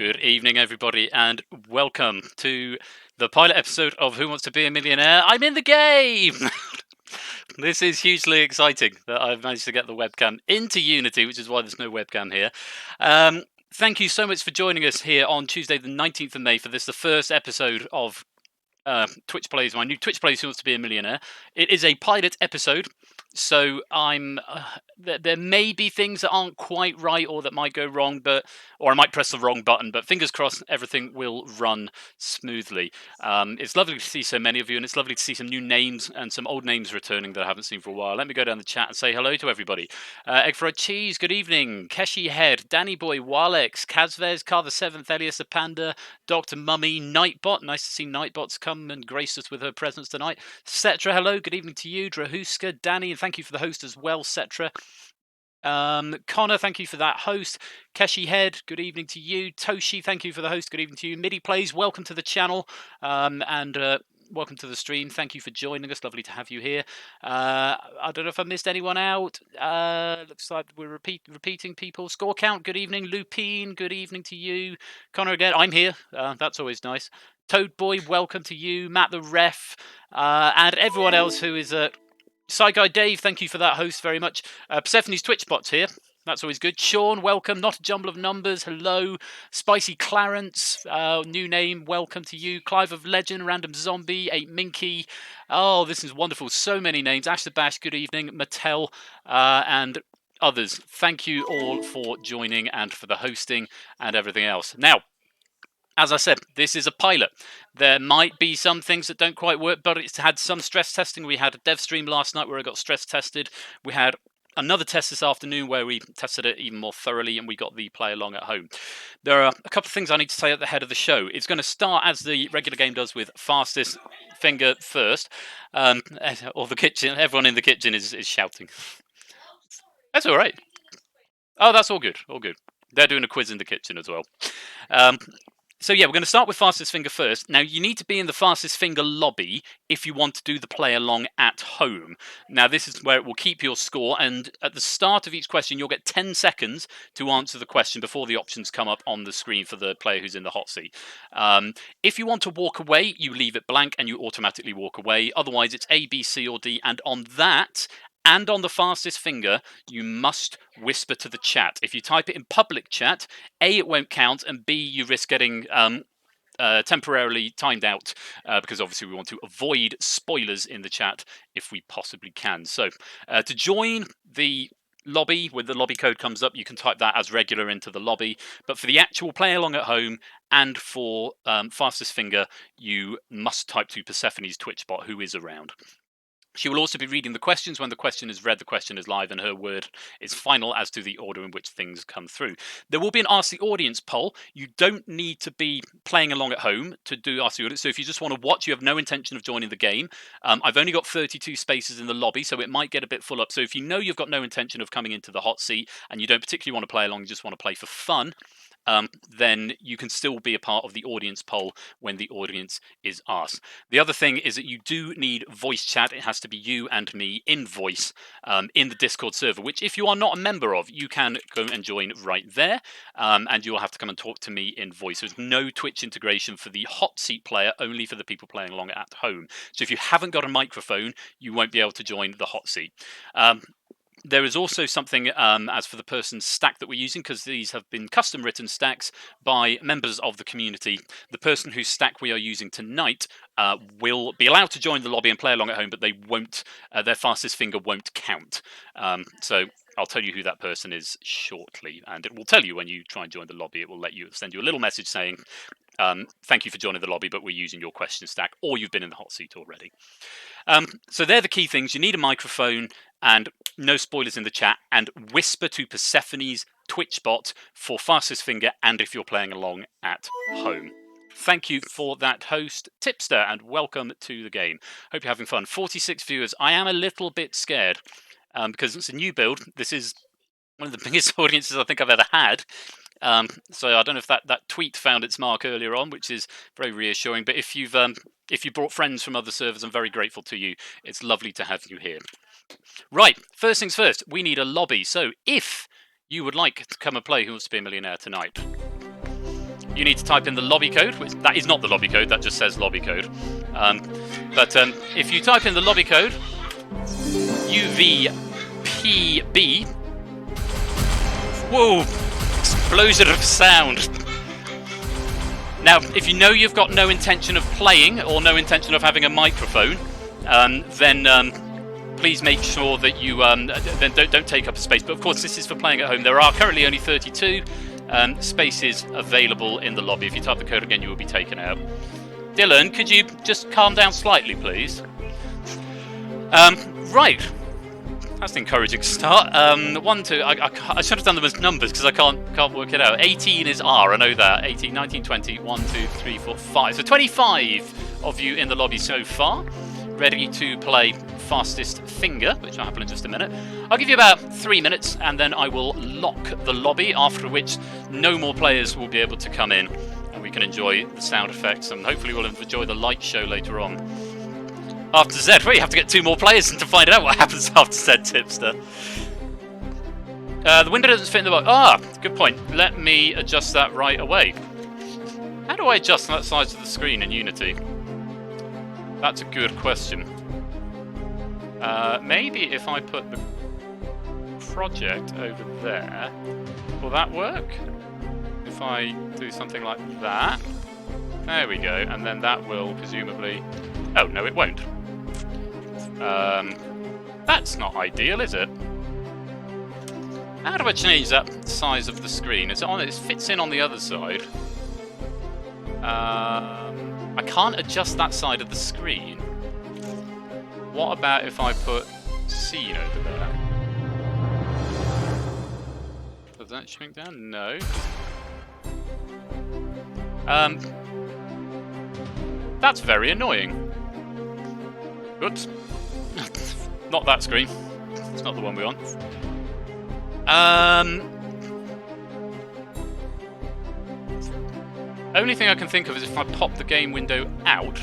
Good evening, everybody, and welcome to the pilot episode of Who Wants to Be a Millionaire? I'm in the game! This is hugely exciting that I've managed to get the webcam into Unity, which is why there's no webcam here. Thank you so much for joining us here on Tuesday, the 19th of May, for the first episode of Twitch Plays, my new Twitch Plays Who Wants to Be a Millionaire. It is a pilot episode, so there may be things that aren't quite right or that might go wrong, or I might press the wrong button, but fingers crossed everything will run smoothly. It's lovely to see so many of you, and it's lovely to see some new names and some old names returning that I haven't seen for a while. Let me go down the chat and say hello to everybody. Egg Fried Cheese, good evening. Keshi Head, Danny Boy, Walex, Kazvez, Car the Seventh, Elias the Panda, Dr. Mummy, Nightbot, nice to see Nightbot's come and grace us with her presence tonight. Cetra, hello, good evening to you. Drahuska, Danny, and thank you for the host as well, Cetra. Connor, thank you for that host. Keshi Head, good evening to you. Toshi, thank you for the host, good evening to you. Midi Plays, welcome to the channel, and welcome to the stream. Thank you for joining us, lovely to have you here. I don't know if I missed anyone out. Looks like we're repeating people. Score count, good evening. Lupine, good evening to you. Connor again, I'm here, that's always nice. Toad Boy, welcome to you. Matt the Ref, and everyone else who is Sci Guy Dave, thank you for that host very much. Persephone's Twitch bot's here. That's always good. Sean, welcome. Not a jumble of numbers. Hello. Spicy Clarence, new name. Welcome to you. Clive of Legend, Random Zombie, 8 Minky. Oh, this is wonderful. So many names. Ash the Bash, good evening. Mattel, and others. Thank you all for joining and for the hosting and everything else. Now, as I said, this is a pilot. There might be some things that don't quite work, but it's had some stress testing. We had a dev stream last night where I got stress tested. We had another test this afternoon where we tested it even more thoroughly, and we got the play along at home. There are a couple of things I need to say at the head of the show. It's going to start as the regular game does, with fastest finger first. Or the kitchen, everyone in the kitchen is shouting. That's all right. Oh, that's all good. All good. They're doing a quiz in the kitchen as well. So yeah, we're going to start with fastest finger first. Now, you need to be in the fastest finger lobby if you want to do the play along at home. Now, this is where it will keep your score, and at the start of each question, you'll get 10 seconds to answer the question before the options come up on the screen for the player who's in the hot seat. If you want to walk away, you leave it blank and you automatically walk away. Otherwise, it's A, B, C, or D, and on that, and on the fastest finger, you must whisper to the chat. If you type it in public chat, A, it won't count, and B, you risk getting temporarily timed out, because obviously we want to avoid spoilers in the chat if we possibly can. So to join the lobby, when the lobby code comes up, you can type that as regular into the lobby. But for the actual play along at home and for fastest finger, you must type to Persephone's Twitch bot, who is around. She will also be reading the questions. When the question is read, the question is live and her word is final as to the order in which things come through. There will be an Ask the Audience poll. You don't need to be playing along at home to do Ask the Audience. So if you just want to watch, you have no intention of joining the game. I've only got 32 spaces in the lobby, so it might get a bit full up. So if you know you've got no intention of coming into the hot seat and you don't particularly want to play along, you just want to play for fun, then you can still be a part of the audience poll when the audience is asked. The other thing is that you do need voice chat. It has to be you and me in voice in the Discord server, which if you are not a member of, you can go and join right there, and you'll have to come and talk to me in voice. There's no Twitch integration for the hot seat player, only for the people playing along at home. So if you haven't got a microphone, you won't be able to join the hot seat. There is also something as for the person's stack that we're using, because these have been custom written stacks by members of the community. The person whose stack we are using tonight will be allowed to join the lobby and play along at home, but they won't. Their fastest finger won't count. So I'll tell you who that person is shortly, and it will tell you when you try and join the lobby. It will send you a little message saying, thank you for joining the lobby, but we're using your question stack, or you've been in the hot seat already. So they're the key things. You need a microphone and no spoilers in the chat, and whisper to Persephone's Twitch bot for fastest finger and if you're playing along at home. Thank you for that, host Tipster, and welcome to the game. Hope you're having fun. 46 viewers. I am a little bit scared because it's a new build. This is one of the biggest audiences I think I've ever had. So I don't know if that tweet found its mark earlier on, which is very reassuring. But if you brought friends from other servers, I'm very grateful to you. It's lovely to have you here. Right, first things first, we need a lobby. So if you would like to come and play Who Wants to Be a Millionaire tonight, you need to type in the lobby code, which that is not the lobby code, that just says lobby code. But if you type in the lobby code, UVPB, whoa, explosion of sound. Now, if you know you've got no intention of playing or no intention of having a microphone, then please make sure that you then don't take up a space. But of course, this is for playing at home. There are currently only 32 spaces available in the lobby. If you type the code again, you will be taken out. Dylan, could you just calm down slightly, please? Right. That's an encouraging start. 1, 2. I should have done them as numbers because I can't work it out. 18 is R. I know that. 18, 19, 20. 1, 2, 3, 4, 5. So 25 of you in the lobby so far, ready to play fastest finger, which will happen in just a minute. I'll give you about 3 minutes, and then I will lock the lobby. After which, no more players will be able to come in, and we can enjoy the sound effects, and hopefully we'll enjoy the light show later on. After Z, well, you have to get 2 more players to find out what happens after Z, Tipster. The window doesn't fit in the box. Ah, good point. Let me adjust that right away. How do I adjust that size of the screen in Unity? That's a good question. Maybe if I put the project over there, will that work? If I do something like that. There we go, and then that will presumably... Oh, no, it won't. That's not ideal, is it? How do I change that size of the screen? Is it on? It fits in on the other side. I can't adjust that side of the screen. What about if I put scene over there? Does that shrink down? No. That's very annoying. Oops. Not that screen. It's not the one we want. Only thing I can think of is if I pop the game window out,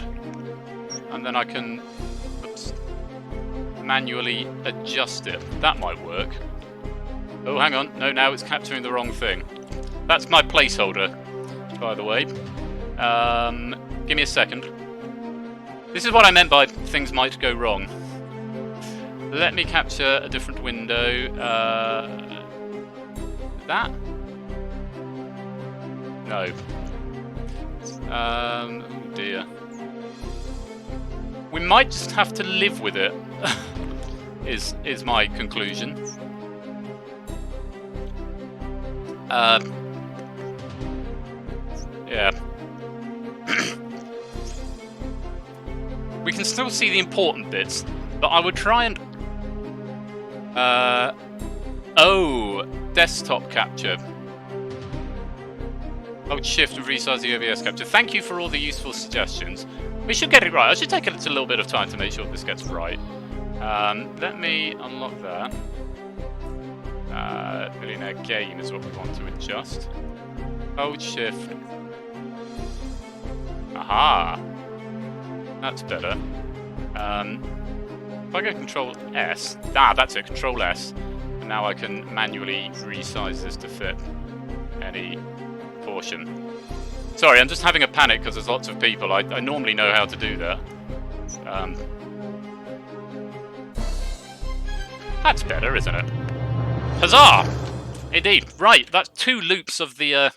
and then I can manually adjust it. That might work. Oh, hang on. No, now it's capturing the wrong thing. That's my placeholder, by the way. Give me a second. This is what I meant by things might go wrong. Let me capture a different window. That? No. Oh dear. We might just have to live with it, is my conclusion. Yeah. We can still see the important bits, but I would try and... oh, desktop capture. Hold shift and resize the OBS capture. Thank you for all the useful suggestions. We should get it right. I should take a little bit of time to make sure this gets right. Let me unlock that. Millionaire game is what we want to adjust. Hold shift. Aha! That's better. If I go Control S, that's it, Control S, and now I can manually resize this to fit any portion. Sorry, I'm just having a panic because there's lots of people. I normally know how to do that. That's better, isn't it? Huzzah! Indeed. Right, that's 2 loops of the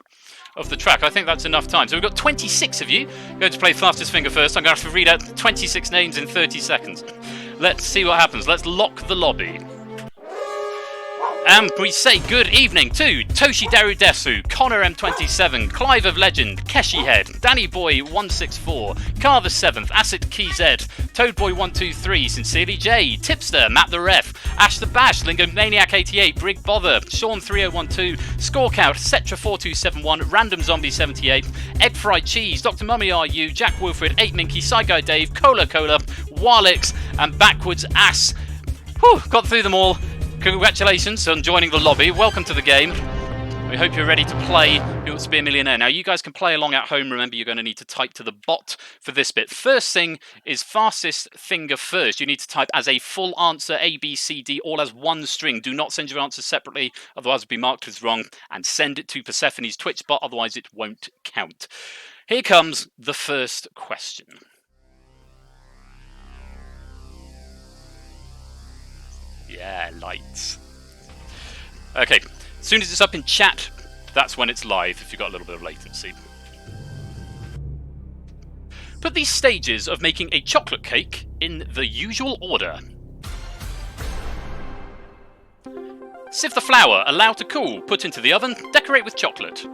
track. I think that's enough time. So we've got 26 of you going to play fastest finger first. I'm going to have to read out 26 names in 30 seconds. Let's see what happens. Let's lock the lobby. And we say good evening to Toshi Desu, Connor M27, Clive of Legend, Keshi Head, Danny Boy 164, Carver 7th, Acid Key Z, Toadboy 123, Sincerely J, Tipster, Matt the Ref, Ash the Bash, Lingo Maniac 88, Brig Bother, Sean 3012, Scorecout, Cetra 4271, Random Zombie 78, Egg Fried Cheese, Dr. Mummy RU, Jack Wilfred, 8 Minky, Side Guy Dave, Cola, Warlix, and Backwards Ass. Whew, got through them all. Congratulations on joining the lobby. Welcome to the game. We hope you're ready to play Who Wants to Be a Millionaire. Now, you guys can play along at home. Remember, you're going to need to type to the bot for this bit. First thing is fastest finger first. You need to type as a full answer, A, B, C, D, all as one string. Do not send your answers separately, otherwise it'll be marked as wrong. And send it to Persephone's Twitch bot, otherwise it won't count. Here comes the first question. Yeah, lights. Okay, as soon as it's up in chat, that's when it's live, if you've got a little bit of latency. Put these stages of making a chocolate cake in the usual order. Sieve the flour, allow to cool, put into the oven, decorate with chocolate.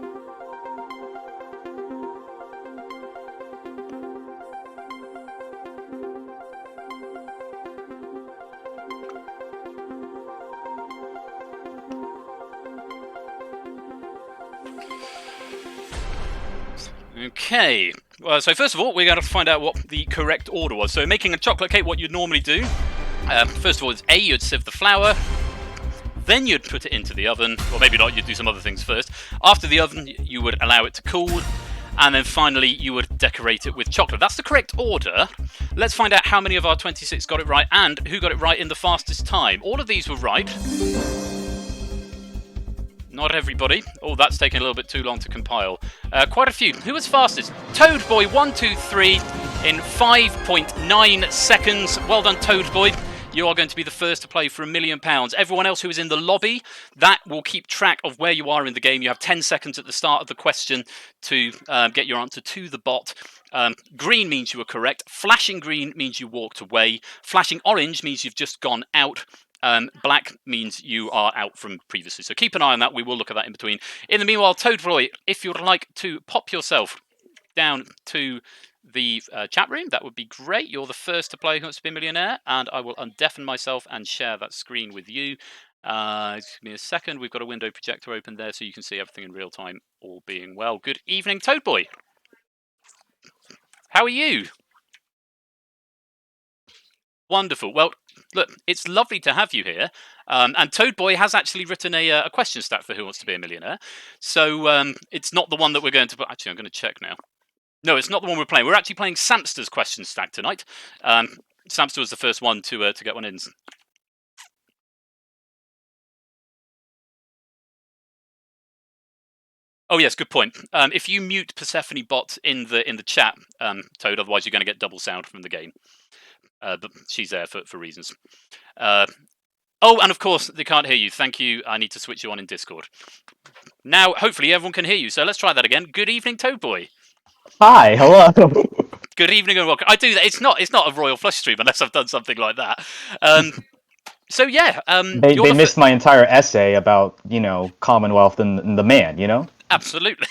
Okay, well, so first of all, we're going to find out what the correct order was. So making a chocolate cake, what you'd normally do, first of all, it's A, you'd sieve the flour, then you'd put it into the oven, or maybe not, you'd do some other things first. After the oven, you would allow it to cool, and then finally, you would decorate it with chocolate. That's the correct order. Let's find out how many of our 26 got it right, and who got it right in the fastest time. All of these were right. Not everybody. Oh, that's taken a little bit too long to compile. Quite a few. Who was fastest? Toadboy123 in 5.9 seconds. Well done, Toadboy. You are going to be the first to play for £1 million. Everyone else who is in the lobby, that will keep track of where you are in the game. You have 10 seconds at the start of the question to get your answer to the bot. Green means you were correct. Flashing green means you walked away. Flashing orange means you've just gone out. Black means you are out from previously. So keep an eye on that. We will look at that in between. In the meanwhile, Toadboy, if you'd like to pop yourself down to the chat room, that would be great. You're the first to play Who Wants to Be a Millionaire, and I will undeafen myself and share that screen with you. Just give me a second. We've got a window projector open there so you can see everything in real time, all being well. Good evening, Toadboy. How are you? Wonderful. Well, look, it's lovely to have you here. And Toadboy has actually written a question stack for Who Wants to Be a Millionaire. So it's not the one that we're going to put. Actually, I'm going to check now. No, it's not the one we're playing. We're actually playing Samster's question stack tonight. Samster was the first one to get one in. Oh yes, good point. If you mute Persephone bot in the chat, Toad, otherwise you're going to get double sound from the game. But she's there for reasons. Oh, and of course, they can't hear you. Thank you. I need to switch you on in Discord. Now, hopefully, everyone can hear you. So let's try that again. Good evening, Toadboy. Hi, hello. Good evening and welcome. I do that. It's not a Royal Flush stream unless I've done something like that. So yeah, they missed my entire essay about Commonwealth and the man. Absolutely.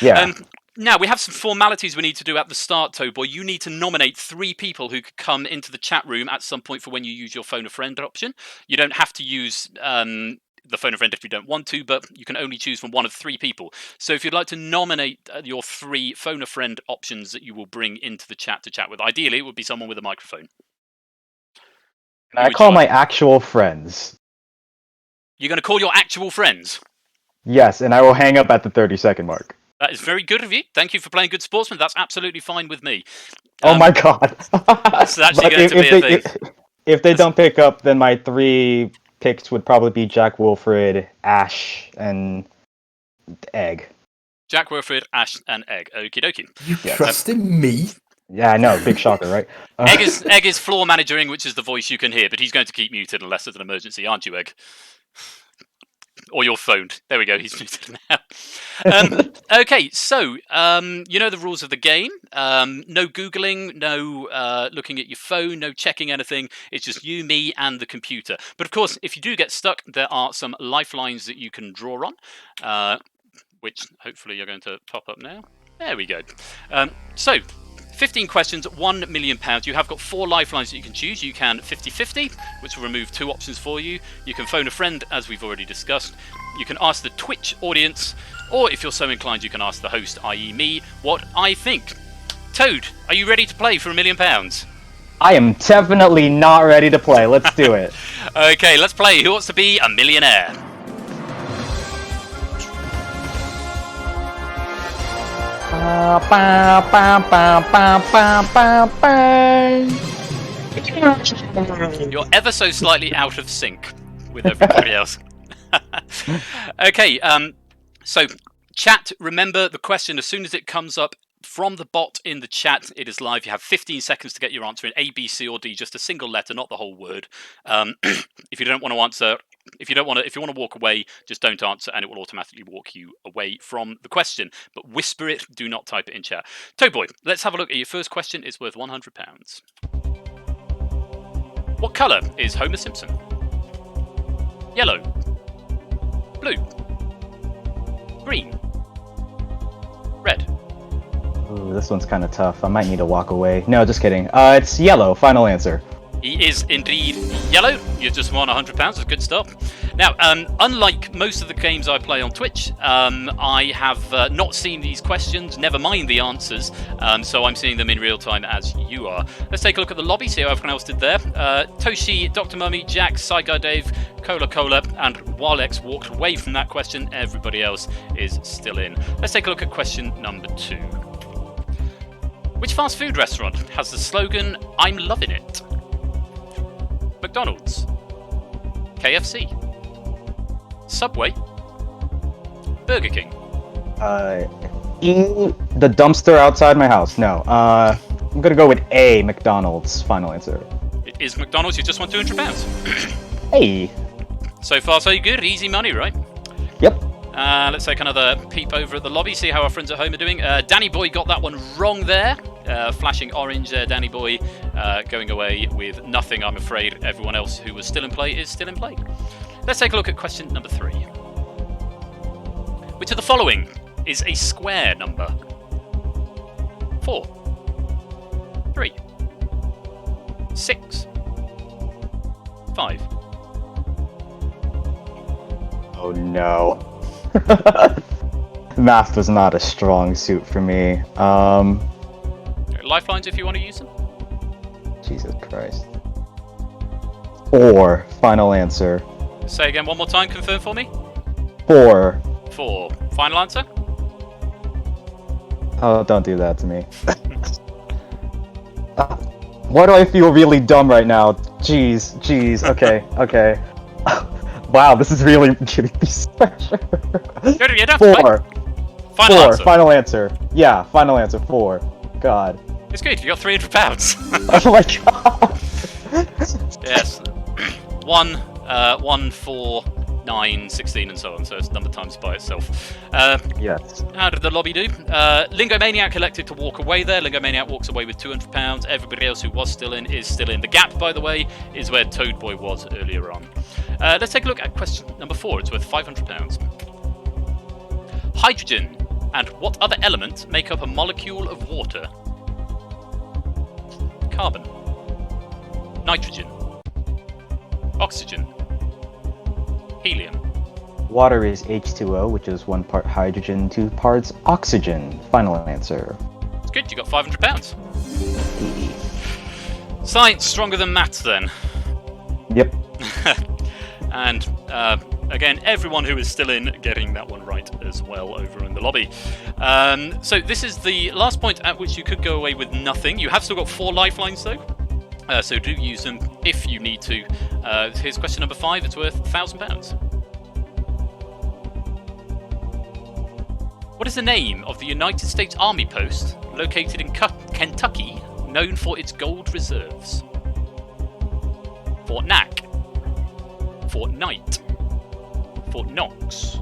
Yeah. Now, we have some formalities we need to do at the start, Toadboy. You need to nominate 3 people who could come into the chat room at some point for when you use your phone a friend option. You don't have to use the phone a friend if you don't want to, but you can only choose from one of 3 people. So if you'd like to nominate your 3 phone a friend options that you will bring into the chat to chat with, ideally it would be someone with a microphone. I call my actual friends. You're going to call your actual friends? Yes, and I will hang up at the 30-second mark. That is very good of you. Thank you for playing good sportsman. That's absolutely fine with me. Oh my god. It's actually going to be a thing. If they don't pick up, then my 3 picks would probably be Jack Wilfred, Ash, and Egg. Jack Wilfred, Ash, and Egg. Okie dokie. You trust in me? Yeah, I know. Big shocker, right? Egg is floor managing, which is the voice you can hear, but he's going to keep muted unless there's an emergency, aren't you, Egg? Or your phone. There we go, he's muted now. Okay, so, you know the rules of the game. No Googling, no looking at your phone, no checking anything. It's just you, me, and the computer. But of course, if you do get stuck, there are some lifelines that you can draw on, which hopefully you're going to pop up now. There we go. So, 15 questions, £1 million. You have got 4 lifelines that you can choose. You can 50-50, which will remove 2 options for you. You can phone a friend, as we've already discussed. You can ask the Twitch audience, or if you're so inclined, you can ask the host, i.e. me, what I think. Toad, are you ready to play for £1 million? I am definitely not ready to play. Let's do it. Okay, let's play Who Wants to Be a Millionaire? You're ever so slightly out of sync with everybody else. Okay, so chat, remember the question as soon as it comes up from the bot in the chat, it is live. You have 15 seconds to get your answer in A, B, C, or D, just a single letter, not the whole word. If you don't want to answer, if you want to walk away, just don't answer, and it will automatically walk you away from the question. But whisper it, do not type it in chat. Toadboy, let's have a look at your first question. It's worth £100. What colour is Homer Simpson? Yellow, blue, green, red. Ooh, this one's kind of tough. I might need to walk away. No, just kidding. It's yellow. Final answer. He is indeed yellow. You just won £100. That's a good start. Now, unlike most of the games I play on Twitch, I have not seen these questions, never mind the answers, so I'm seeing them in real time as you are. Let's take a look at the lobby, see how everyone else did there. Toshi, Dr. Mummy, Jack, Side Guy Dave, Cola, and Walex walked away from that question. Everybody else is still in. Let's take a look at question number 2. Which fast food restaurant has the slogan, "I'm loving it"? McDonald's, KFC, Subway, Burger King. The dumpster outside my house. No. I'm gonna go with A, McDonald's. Final answer. It is McDonald's. You just won £200. Hey. So far, so good. Easy money, right? Yep. Let's take another peep over at the lobby, see how our friends at home are doing. Danny Boy got that one wrong there. Flashing orange there, Danny Boy, going away with nothing, I'm afraid. Everyone else who was still in play is still in play. Let's take a look at question number 3. Which of the following is a square number? 4, 3, 6, 5. Oh no. Math was not a strong suit for me. Lifelines if you want to use them. Jesus Christ. 4. Final answer. Say again one more time, confirm for me. 4. 4. Final answer? Oh, don't do that to me. Why do I feel really dumb right now? Jeez. Okay. Wow, this is really giving me special. You don't 4. Final 4. answer. Final answer. Yeah, final answer. 4. God. It's good, you got £300. Oh my god. Yes. 1, 4, 9, 16, and so on. So it's number times by itself. Yes. How did the lobby do? Lingomaniac elected to walk away there. Lingomaniac walks away with £200. Everybody else who was still in is still in. The gap, by the way, is where Toadboy was earlier on. Let's take a look at question number 4. It's worth £500. Hydrogen and what other element make up a molecule of water? Carbon, nitrogen, oxygen, helium. Water is H2O, which is 1 part hydrogen, 2 parts oxygen. Final answer. It's good, you got £500. Science stronger than maths then. Yep. And again, everyone who is still in getting that one right as well over in the lobby. So this is the last point at which you could go away with nothing. You have still got 4 lifelines though, so do use them if you need to. Here's question number 5. It's worth £1,000. What is the name of the United States Army post located in Kentucky known for its gold reserves? Fort Knack, Fort Knight, Fort Knox,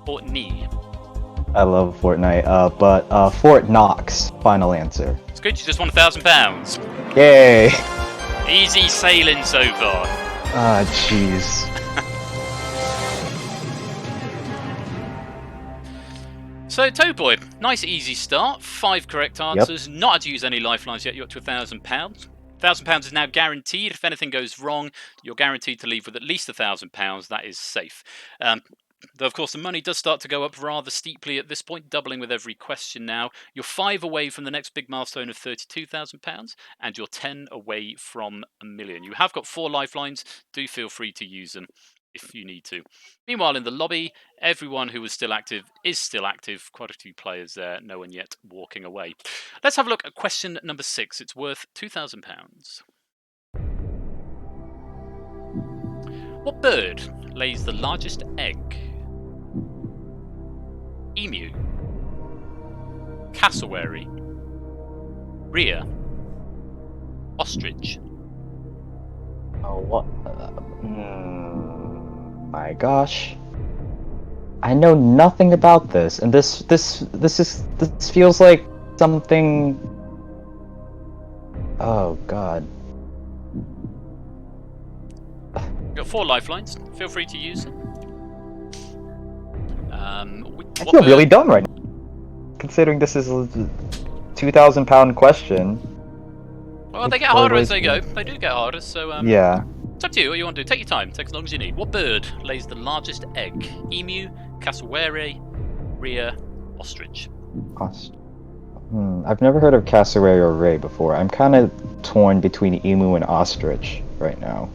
Fort Knee. I love Fortnite, but Fort Knox. Final answer. It's good, you just won £1,000. Yay! Easy sailing so far. Ah, jeez. So, Toadboy, nice easy start. 5 correct answers. Not had to use any lifelines yet. You're up to £1,000. £1,000 is now guaranteed. If anything goes wrong, you're guaranteed to leave with at least £1,000. That is safe. Though, of course, the money does start to go up rather steeply at this point, doubling with every question now. You're 5 away from the next big milestone of £32,000, and you're 10 away from £1 million. You have got 4 lifelines. Do feel free to use them. if you need to. Meanwhile, in the lobby, everyone who was still active is still active. Quite a few players there, no one yet walking away. Let's have a look at question number 6. It's worth £2,000. What bird lays the largest egg? Emu, cassowary, rhea, ostrich. Oh, what? My gosh. I know nothing about this, and this feels like something. Oh God. You've got 4 lifelines. Feel free to use them. I feel really dumb right now, considering this is a £2,000 question. Well, they get harder as they go. They do get harder, so yeah. It's up to you what you want to do. Take your time. Take as long as you need. What bird lays the largest egg? Emu, cassowary, rhea, ostrich. I've never heard of cassowary or ray before. I'm kind of torn between emu and ostrich right now.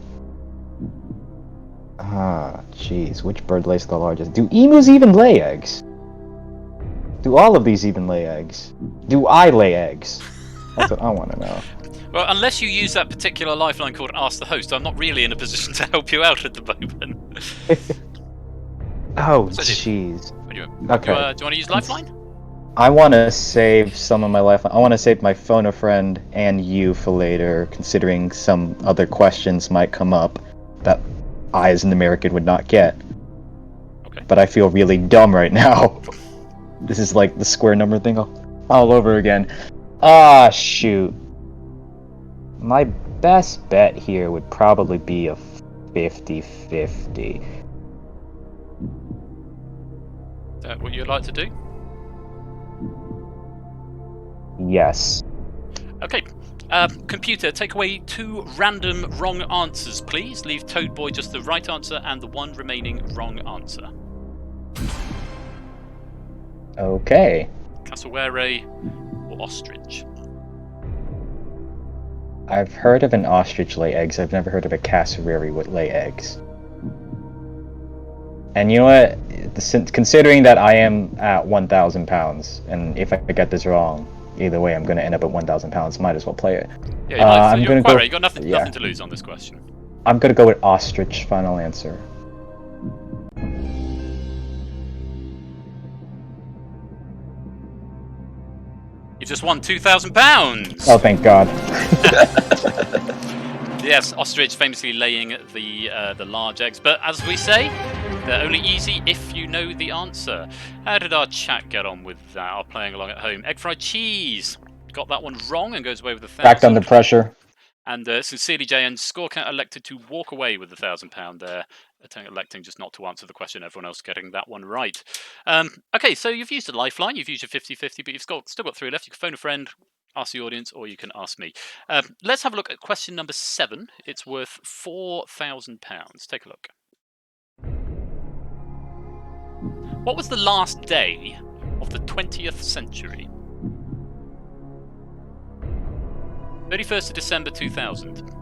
Jeez, which bird lays the largest? Do emus even lay eggs? Do all of these even lay eggs? Do I lay eggs? That's what I want to know. Well, unless you use that particular lifeline called Ask the Host, I'm not really in a position to help you out at the moment. Oh, jeez. Okay. Do you want to use lifeline? I want to save some of my lifeline. I want to save my phone a friend and you for later, considering some other questions might come up that I, as an American, would not get. Okay. But I feel really dumb right now. This is like the square number thing all over again. Shoot. My best bet here would probably be a 50-50. Is that what you'd like to do? Yes. Okay. Computer, take away 2 random wrong answers, please. Leave Toad Boy just the right answer and the 1 remaining wrong answer. Okay. Cassowary or ostrich? I've heard of an ostrich lay eggs. I've never heard of a cassowary would lay eggs. And you know what? Considering that I am at £1,000, and if I get this wrong, either way, I'm going to end up at £1,000. Might as well play it. Yeah, you're quite right. You've got nothing to lose on this question. I'm going to go with ostrich. Final answer. You just won £2,000. Oh, thank God. Yes, ostrich famously laying the large eggs, but as we say, they're only easy if you know the answer. How did our chat get on with that? Our playing along at home. Egg fried cheese got that one wrong and goes away with £1,000. Backed under pressure. And Sincerely JN, score count elected to walk away with the £1,000 there. Electing just not to answer the question, everyone else getting that one right. Okay, so you've used a lifeline, you've used your 50-50, but you've still got 3 left. You can phone a friend, ask the audience, or you can ask me. Let's have a look at question number 7. It's worth £4,000. Take a look. What was the last day of the 20th century? 31st of December 2000,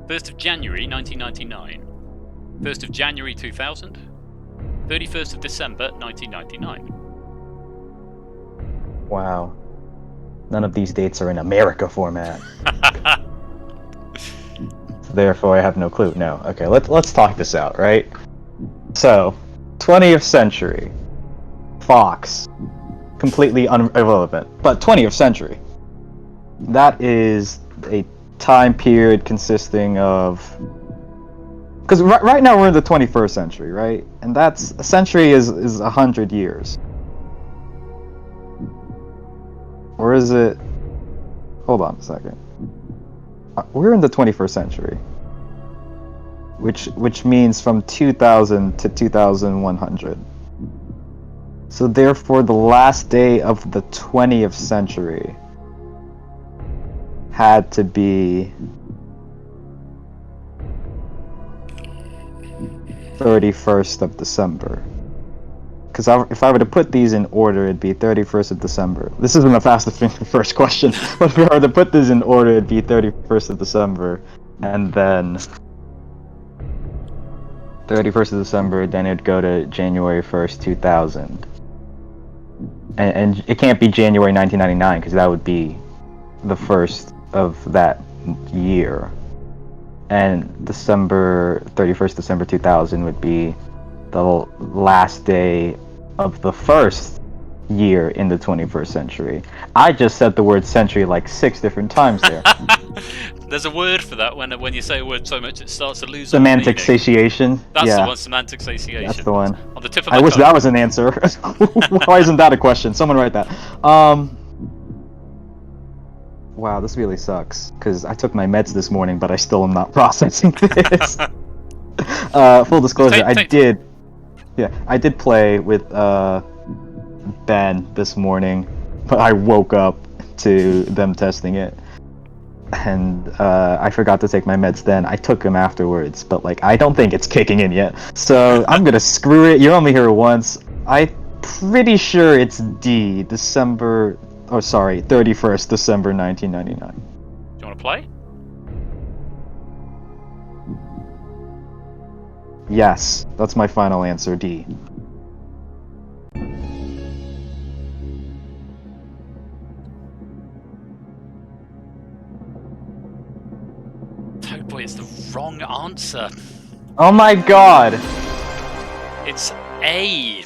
1st of January 1999, 1st of January 2000, 31st of December 1999. Wow. None of these dates are in America format. Therefore, I have no clue. No. Okay, let's talk this out, right? So, 20th century. Fox. Completely irrelevant. But 20th century. That is a time period consisting of... Because right now we're in the 21st century, right? And that's... A century is 100 years. Or is it... Hold on a second. We're in the 21st century. Which means from 2000 to 2100. So therefore the last day of the 20th century had to be 31st of December. Because if I were to put these in order, it'd be 31st of December. This isn't a Fast and Furious first question, but if we were to put these in order, it'd be 31st of December, and then 31st of December, then it'd go to January 1st, 2000. And it can't be January 1999 because that would be the first of that year. And December 31st, December 2000 would be the last day of the first year in the 21st century. I just said the word century like 6 different times there. There's a word for that when you say a word so much it starts to lose all Semantic meaning. satiation. That's yeah, the one, semantic satiation. that's the one. On the tip of I my wish tongue. that was an answer. Why isn't that a question? Someone write that. Wow, this really sucks because I took my meds this morning, but I still am not processing this. Full disclosure, I did play with Ben this morning, but I woke up to them testing it, and I forgot to take my meds then. I took them afterwards, but like I don't think it's kicking in yet, so I'm gonna screw it. You're only here once. I'm pretty sure it's D, 31st December 1999. Do you want to play? Yes, that's my final answer, D. Oh boy, it's the wrong answer. Oh my god! It's A.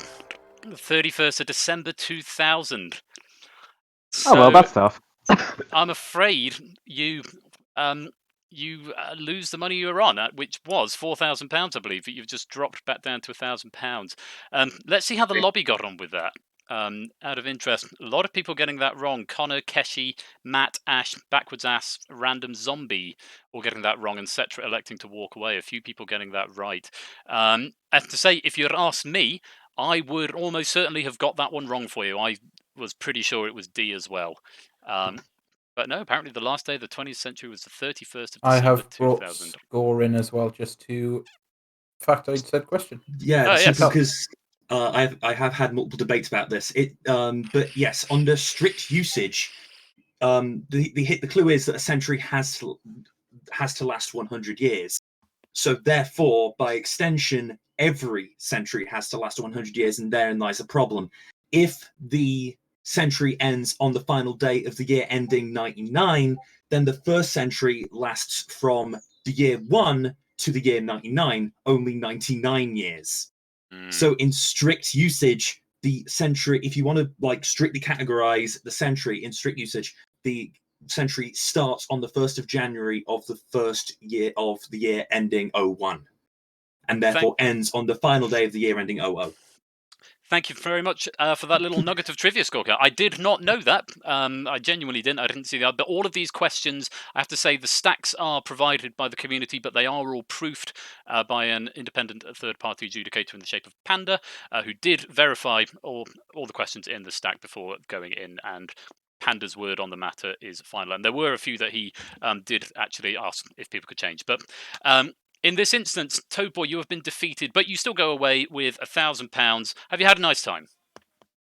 31st of December 2000. So, Oh well, that's tough. I'm afraid you lose the money you were on, which was £4,000, I believe. But you've just dropped back down to £1,000. Let's see how the lobby got on with that. Out of interest, a lot of people getting that wrong. Connor, Keshi, Matt, Ash, Backwards Ass, Random Zombie, all getting that wrong, and Cetra electing to walk away. A few people getting that right. I have to say, if you'd asked me, I would almost certainly have got that one wrong for you. I was pretty sure it was D as well. But no, apparently the last day of the 20th century was the 31st of December I have 2000. brought score in as well, just to fact I said question. Yeah, yes. because I have had multiple debates about this. But yes, under strict usage, the clue is that a century has to last 100 years. So therefore, by extension, every century has to last 100 years, and therein lies a problem. If the century ends on the final day of the year ending 99, then the first century lasts from the year 1 to the year 99, only 99 years. So in strict usage, the century, if you want to like strictly categorize the century in strict usage, the century starts on the 1st of January of the first year of the year ending 01, and therefore ends on the final day of the year ending 00. Thank you very much for that little nugget of trivia, Scorker. I did not know that. I genuinely didn't. I didn't see that. But all of these questions, I have to say, the stacks are provided by the community, but they are all proofed by an independent third-party adjudicator in the shape of Panda, who did verify all the questions in the stack before going in, and Panda's word on the matter is final. And there were a few that he did actually ask if people could change. But in this instance, Toadboy, you have been defeated, but you still go away with £1,000. Have you had a nice time?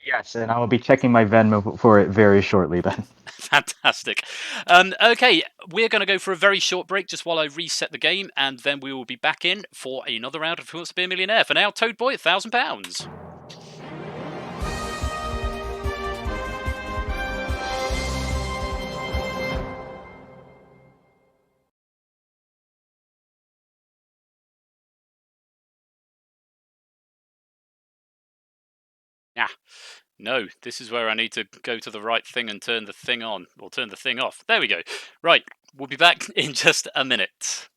Yes, and I will be checking my Venmo for it very shortly, Ben. Fantastic. Okay, we're going to go for a very short break just while I reset the game, and then we will be back in for another round of Who Wants to Be a Millionaire. For now, Toadboy, £1,000. Yeah. No, this is where I need to go to the right thing and turn the thing on, or turn the thing off. There we go. Right, we'll be back in just a minute.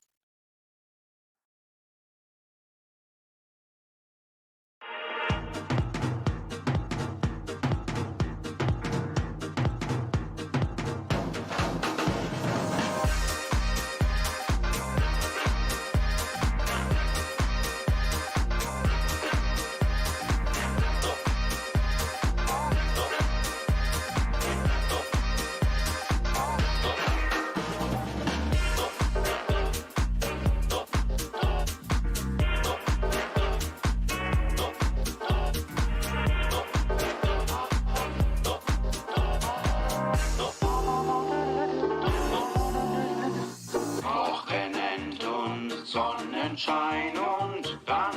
Wochenend und Sonnenschein und dann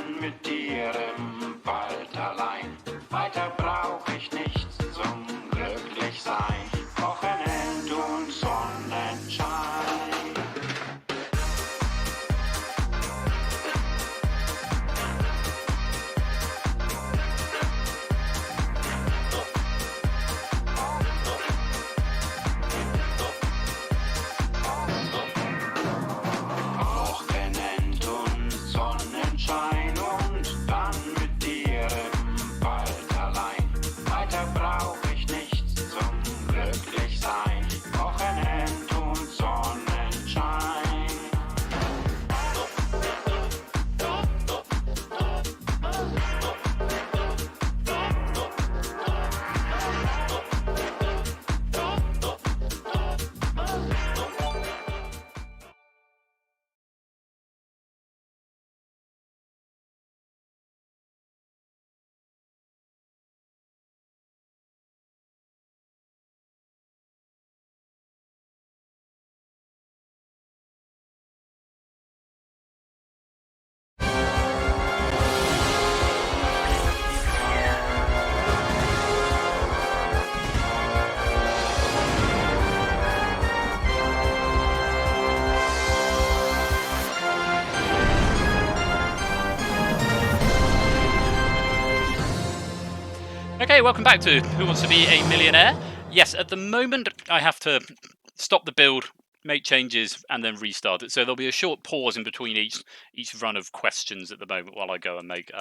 Okay, welcome back to Who Wants to Be a Millionaire? Yes, at the moment I have to stop the build, make changes, and then restart it. So there'll be a short pause in between each run of questions at the moment while I go and make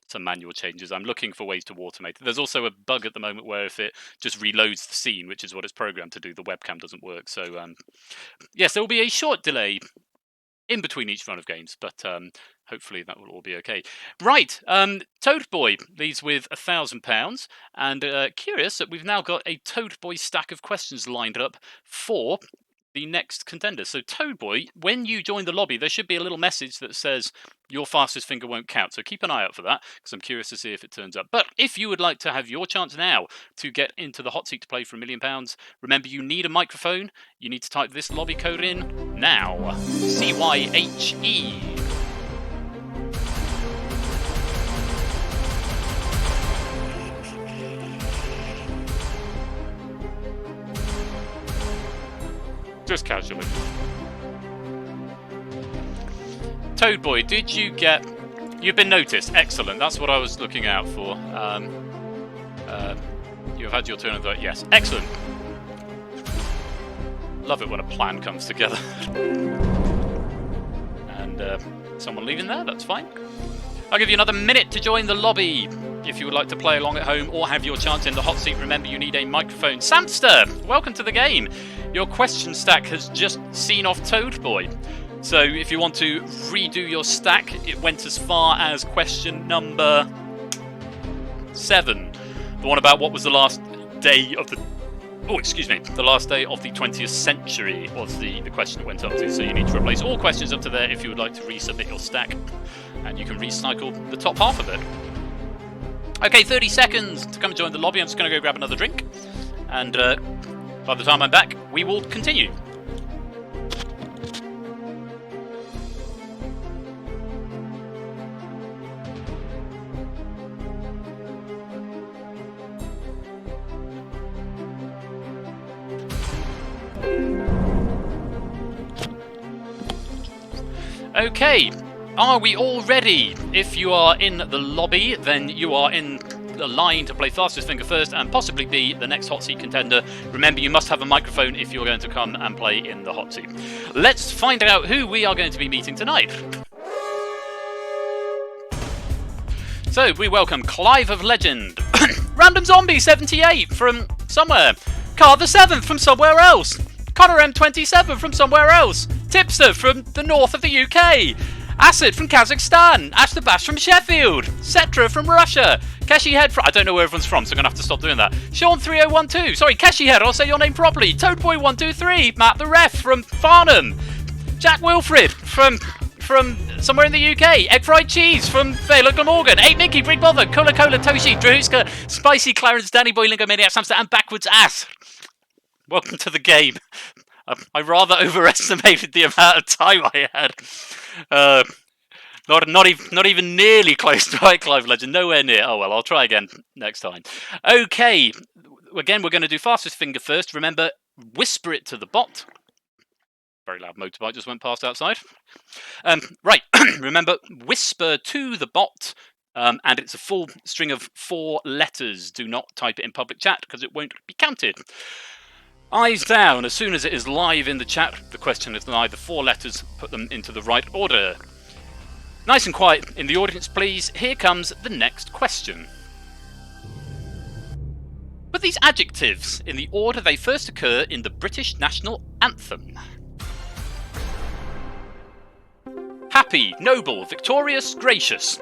some manual changes. I'm looking for ways to automate it. There's also a bug at the moment where if it just reloads the scene, which is what it's programmed to do, the webcam doesn't work. So yes, there will be a short delay in between each run of games, but hopefully that will all be okay. Right, Toad Boy leads with £1,000, and curious that we've now got a Toad Boy stack of questions lined up for the next contender. So Toad Boy, when you join the lobby, there should be a little message that says your fastest finger won't count. So keep an eye out for that, because I'm curious to see if it turns up. But if you would like to have your chance now to get into the hot seat to play for £1 million, remember you need a microphone. You need to type this lobby code in now. CYHE. Just casually. Toad Boy, did you get... You've been noticed. Excellent. That's what I was looking out for. You've had your turn of the... Yes. Excellent. Love it when a plan comes together. And someone leaving there, that's fine. I'll give you another minute to join the lobby. If you would like to play along at home or have your chance in the hot seat, remember you need a microphone. Samster, welcome to the game. Your question stack has just seen off Toad Boy. So if you want to redo your stack, it went as far as question number 7. The one about what was the last day of the... Oh, excuse me. The last day of the 20th century was the question it went up to. So you need to replace all questions up to there if you would like to resubmit your stack. And you can recycle the top half of it. Okay, 30 seconds to come and join the lobby. I'm just going to go grab another drink. And by the time I'm back, we will continue. Okay, are we all ready? If you are in the lobby, then you are in the line to play fastest finger first and possibly be the next hot seat contender. Remember, you must have a microphone if you're going to come and play in the hot seat. Let's find out who we are going to be meeting tonight. So we welcome Clive of Legend, Random Zombie 78 from somewhere, Car the 7th from somewhere else, Connor M27 from somewhere else, Tipster from the north of the UK, Acid from Kazakhstan, Ash the Bash from Sheffield, Cetra from Russia, Keshi Head from... I don't know where everyone's from, so I'm going to have to stop doing that. Sean3012, sorry, Keshi Head, I'll say your name properly, Toadboy123, Matt the Ref from Farnham, Jack Wilfred from somewhere in the UK, Egg Fried Cheese from Vela Glamorgan, 8 Mickey, Brig Bother, Cola Cola Toshi, Drewska, Spicy Clarence, Danny Boy, Lingo Maniac, Samster, and Backwards Ass. Welcome to the game. I rather overestimated the amount of time I had. Not even nearly close to High Clive Legend. Nowhere near. Oh well, I'll try again next time. Okay, again we're going to do fastest finger first. Remember, whisper it to the bot. Very loud motorbike just went past outside. Right, remember, whisper to the bot. And it's a full string of 4 letters. Do not type it in public chat because it won't be counted. Eyes down. As soon as it is live in the chat, the question is either 4 letters, put them into the right order. Nice and quiet in the audience, please. Here comes the next question. Put these adjectives in the order they first occur in the British national anthem. Happy, noble, victorious, gracious.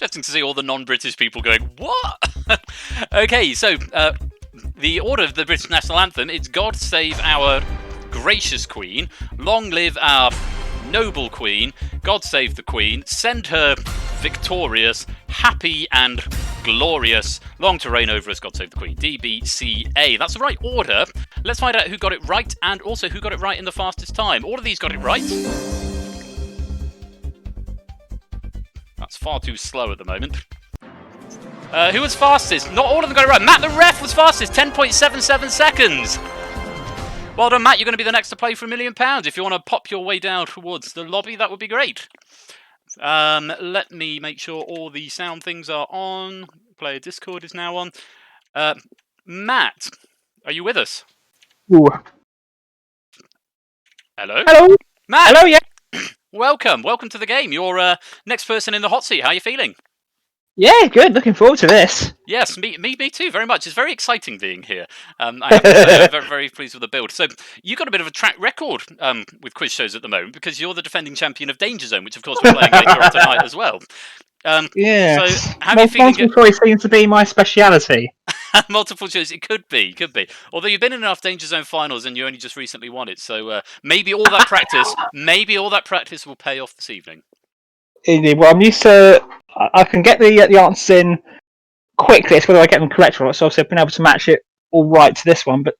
Interesting to see all the non-British people going, what? Okay, so the order of the British national anthem is God Save Our Gracious Queen, Long Live Our Noble Queen, God Save the Queen, Send Her Victorious, Happy and Glorious, Long to Reign Over Us, God Save the Queen, DBCA. That's the right order. Let's find out who got it right and also who got it right in the fastest time. All of these got it right. It's far too slow at the moment. Who was fastest? Not all of them got it right. Matt the ref was fastest, 10.77 seconds. Well done, Matt. You're going to be the next to play for £1 million. If you want to pop your way down towards the lobby, that would be great. Let me make sure all the sound things are on. Player Discord is now on. Matt, are you with us? Ooh. Hello? Hello? Matt! Hello, yeah. Welcome to the game. You're next person in the hot seat. How are you feeling? Yeah, good. Looking forward to this. Yes, me too, very much. It's very exciting being here. I have to say, I'm very, very pleased with the build. So, you've got a bit of a track record with quiz shows at the moment, because you're the defending champion of DangerZone, which, of course, we're playing later on tonight as well. Yeah. So, how are you feeling? Multiple choice seems to be my speciality. Multiple choice, it could be. Although you've been in enough DangerZone finals and you only just recently won it, so maybe all that practice will pay off this evening. Indeed. Well, I'm used to. I can get the answers in quickly. It's whether I get them correct or not. So obviously I've been able to match it all right to this one. But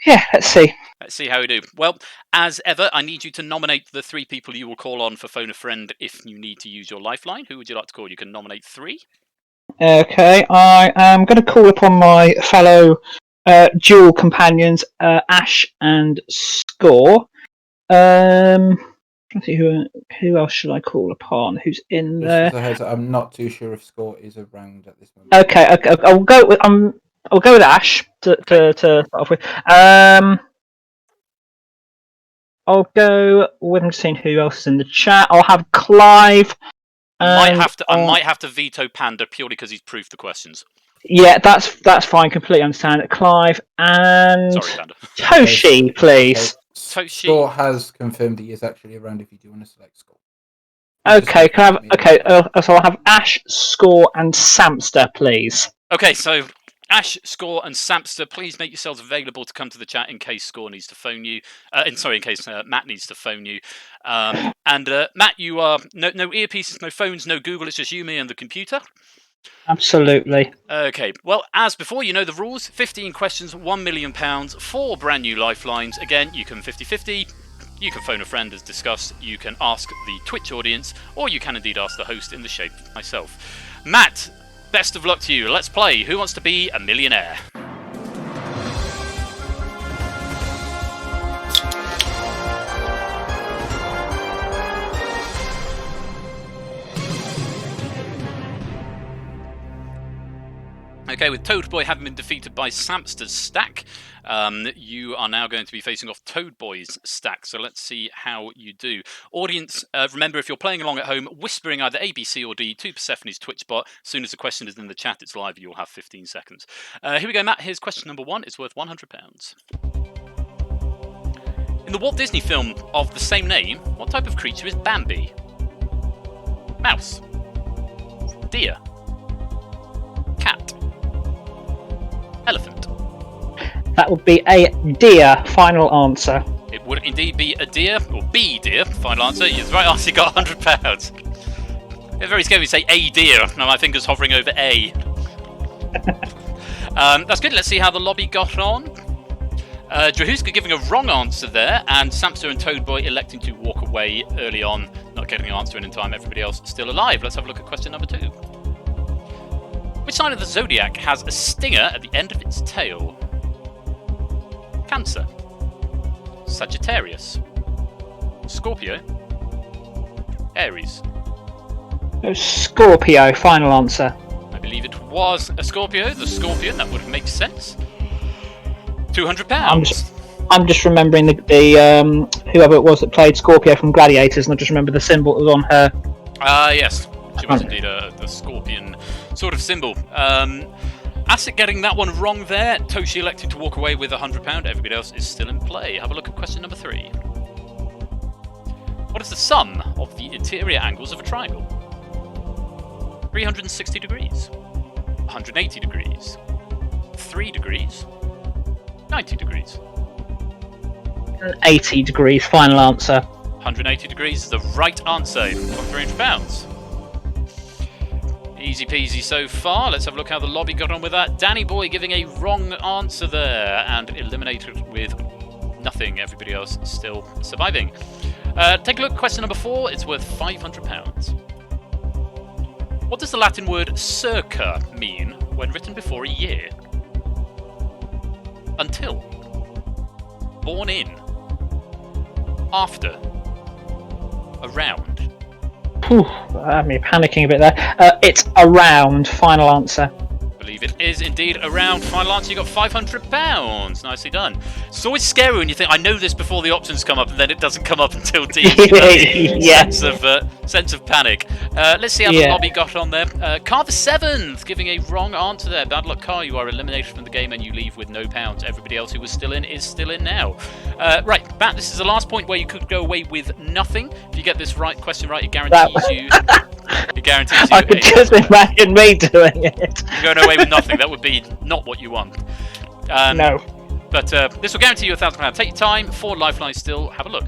yeah, let's see. Let's see how we do. Well, as ever, I need you to nominate the 3 people you will call on for Phone a Friend if you need to use your lifeline. Who would you like to call? You can nominate 3. Okay, I am going to call upon my fellow dual companions, Ash and Score. Let's see who else should I call upon? Who's in Just there? as a heads up, I'm not too sure if Score is around at this moment. Okay. I'll go with Ash to start off with. I'll go with. I'm just seeing who else is in the chat. I'll have Clive. I might have to veto Panda purely because he's proved the questions. Yeah, that's fine. Completely understand it. Clive and Sorry, Panda. Toshi, please. Toshi. Score has confirmed he is actually around if you do want to select Score. Okay, can I have, so I'll have Ash, Score, and Samster, please. Okay, so Ash, Score, and Samster, please make yourselves available to come to the chat in case Score needs to phone you. In case Matt needs to phone you. And Matt, you are no earpieces, no phones, no Google. It's just you, me, and the computer. Absolutely. Okay, well, as before, you know the rules. 15 questions, £1 million, 4 brand new lifelines. Again, you can 50-50. You can phone a friend, as discussed. You can ask the Twitch audience, or you can indeed ask the host in the shape of myself. Matt, best of luck to you. Let's play Who Wants to Be a Millionaire? Okay, with Toadboy having been defeated by Samster's stack, you are now going to be facing off Toadboy's stack. So let's see how you do. Audience, remember, if you're playing along at home, whispering either A, B, C, or D to Persephone's Twitch bot. As soon as the question is in the chat, it's live. You'll have 15 seconds. Here we go, Matt. Here's question number 1. It's worth £100. In the Walt Disney film of the same name, what type of creature is Bambi? Mouse. Deer. Cat. Elephant. That would be a deer. Final answer. It would indeed be a deer, or B deer. Final answer. You're the right answer. You got £100. It's very scary to say a deer. Now my finger's hovering over A. That's good. Let's see how the lobby got on. Drahuska giving a wrong answer there, and Samster and Toadboy electing to walk away early on, not getting an answer in time. Everybody else still alive. Let's have a look at question number 2. Which sign of the zodiac has a stinger at the end of its tail? Cancer. Sagittarius. Scorpio. Aries. Scorpio. Final answer. I believe it was a Scorpio. The Scorpion. That would make sense. £200. I'm just remembering the whoever it was that played Scorpio from Gladiators, and I just remember the symbol that was on her. Yes. She was indeed a scorpion sort of symbol. Asset getting that one wrong there. Toshi electing to walk away with £100. Everybody else is still in play. Have a look at question number 3. What is the sum of the interior angles of a triangle? 360 degrees. 180 degrees. 3 degrees. 90 degrees. 80 degrees. Final answer. 180 degrees is the right answer. You've got £300. Easy peasy so far. Let's have a look how the lobby got on with that. Danny Boy giving a wrong answer there and eliminated with nothing. Everybody else still surviving. Take a look at question number 4. It's worth £500. What does the Latin word circa mean when written before a year? Until. Born in. After. Around. Whew, had me panicking a bit there. It's around. Final answer. I believe it is indeed around. Final answer, you got £500. Nicely done. It's always scary when you think, I know this before the options come up, and then it doesn't come up until D. Yeah. Sense of panic. Let's see how the lobby got on there. Car the 7th, giving a wrong answer there. Bad luck, Car. You are eliminated from the game and you leave with no pounds. Everybody else who was still in is still in now. Right, Bat, this is the last point where you could go away with nothing. If you get this question right, it guarantees you... It guarantees you... I could just imagine me doing it. You're going away with nothing. That would be not what you want. No. But this will guarantee you £1,000. Take your time. 4 lifelines still. Have a look.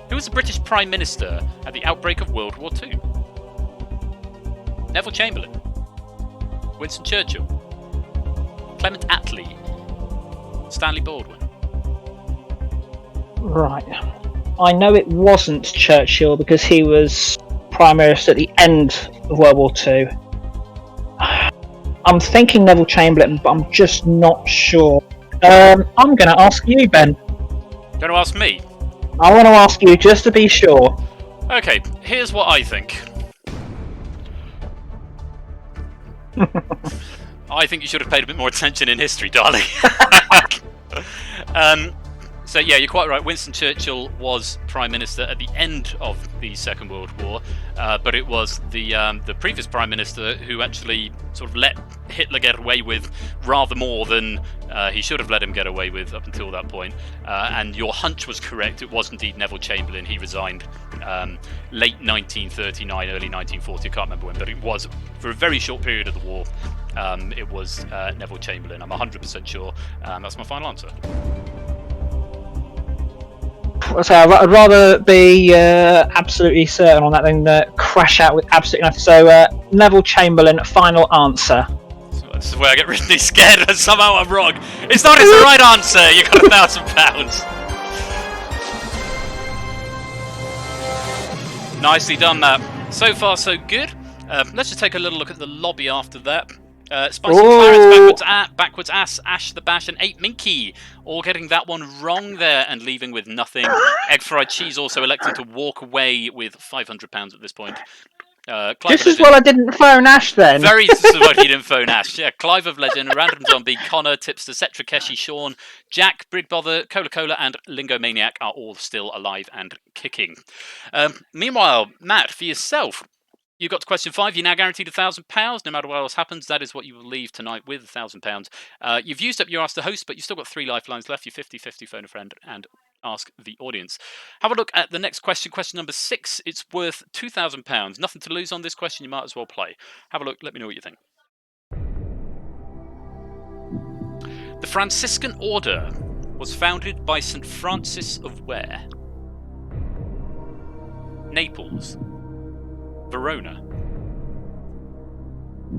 Who was the British Prime Minister at the outbreak of World War II? Neville Chamberlain. Winston Churchill. Clement Attlee. Stanley Baldwin. Right. I know it wasn't Churchill because he was Prime Minister at the end of World War II. I'm thinking Neville Chamberlain, but I'm just not sure. I'm going to ask you, Ben. Going to ask me? I want to ask you just to be sure. Okay, here's what I think. I think you should have paid a bit more attention in history, darling. So yeah, you're quite right. Winston Churchill was Prime Minister at the end of the Second World War, but it was the previous Prime Minister who actually sort of let Hitler get away with rather more than he should have let him get away with up until that point. And your hunch was correct. It was indeed Neville Chamberlain. He resigned late 1939, early 1940. I can't remember when, but it was for a very short period of the war. It was Neville Chamberlain. I'm 100% sure. That's my final answer. So I'd rather be absolutely certain on that than crash out with absolutely nothing. So Neville Chamberlain, final answer. So this is where I get really scared that somehow I'm wrong. It's not. It's the right answer. You got £1,000. Nicely done, Matt. So far, so good. Let's just take a little look at the lobby after that. Spicy Clarence, backwards Ass, Ash the Bash, and 8 Minky all getting that one wrong there and leaving with nothing. Egg Fried Cheese also electing to walk away with £500 at this point. Just as well I didn't phone Ash then. Very surprised he didn't phone Ash. Yeah, Clive of Legend, Random Zombie, Connor, Tipster, Cetra Keshi, Sean, Jack, Brigbother, Cola and Lingo Maniac are all still alive and kicking. Meanwhile, Matt, for yourself, you got to question 5. You're now guaranteed £1,000. No matter what else happens, that is what you will leave tonight with £1,000. You've used up your Ask the Host, but you've still got 3 lifelines left. You're 50-50, phone a friend, and ask the audience. Have a look at the next question. Question number 6. It's worth £2,000. Nothing to lose on this question. You might as well play. Have a look. Let me know what you think. The Franciscan Order was founded by St. Francis of where? Naples. Verona,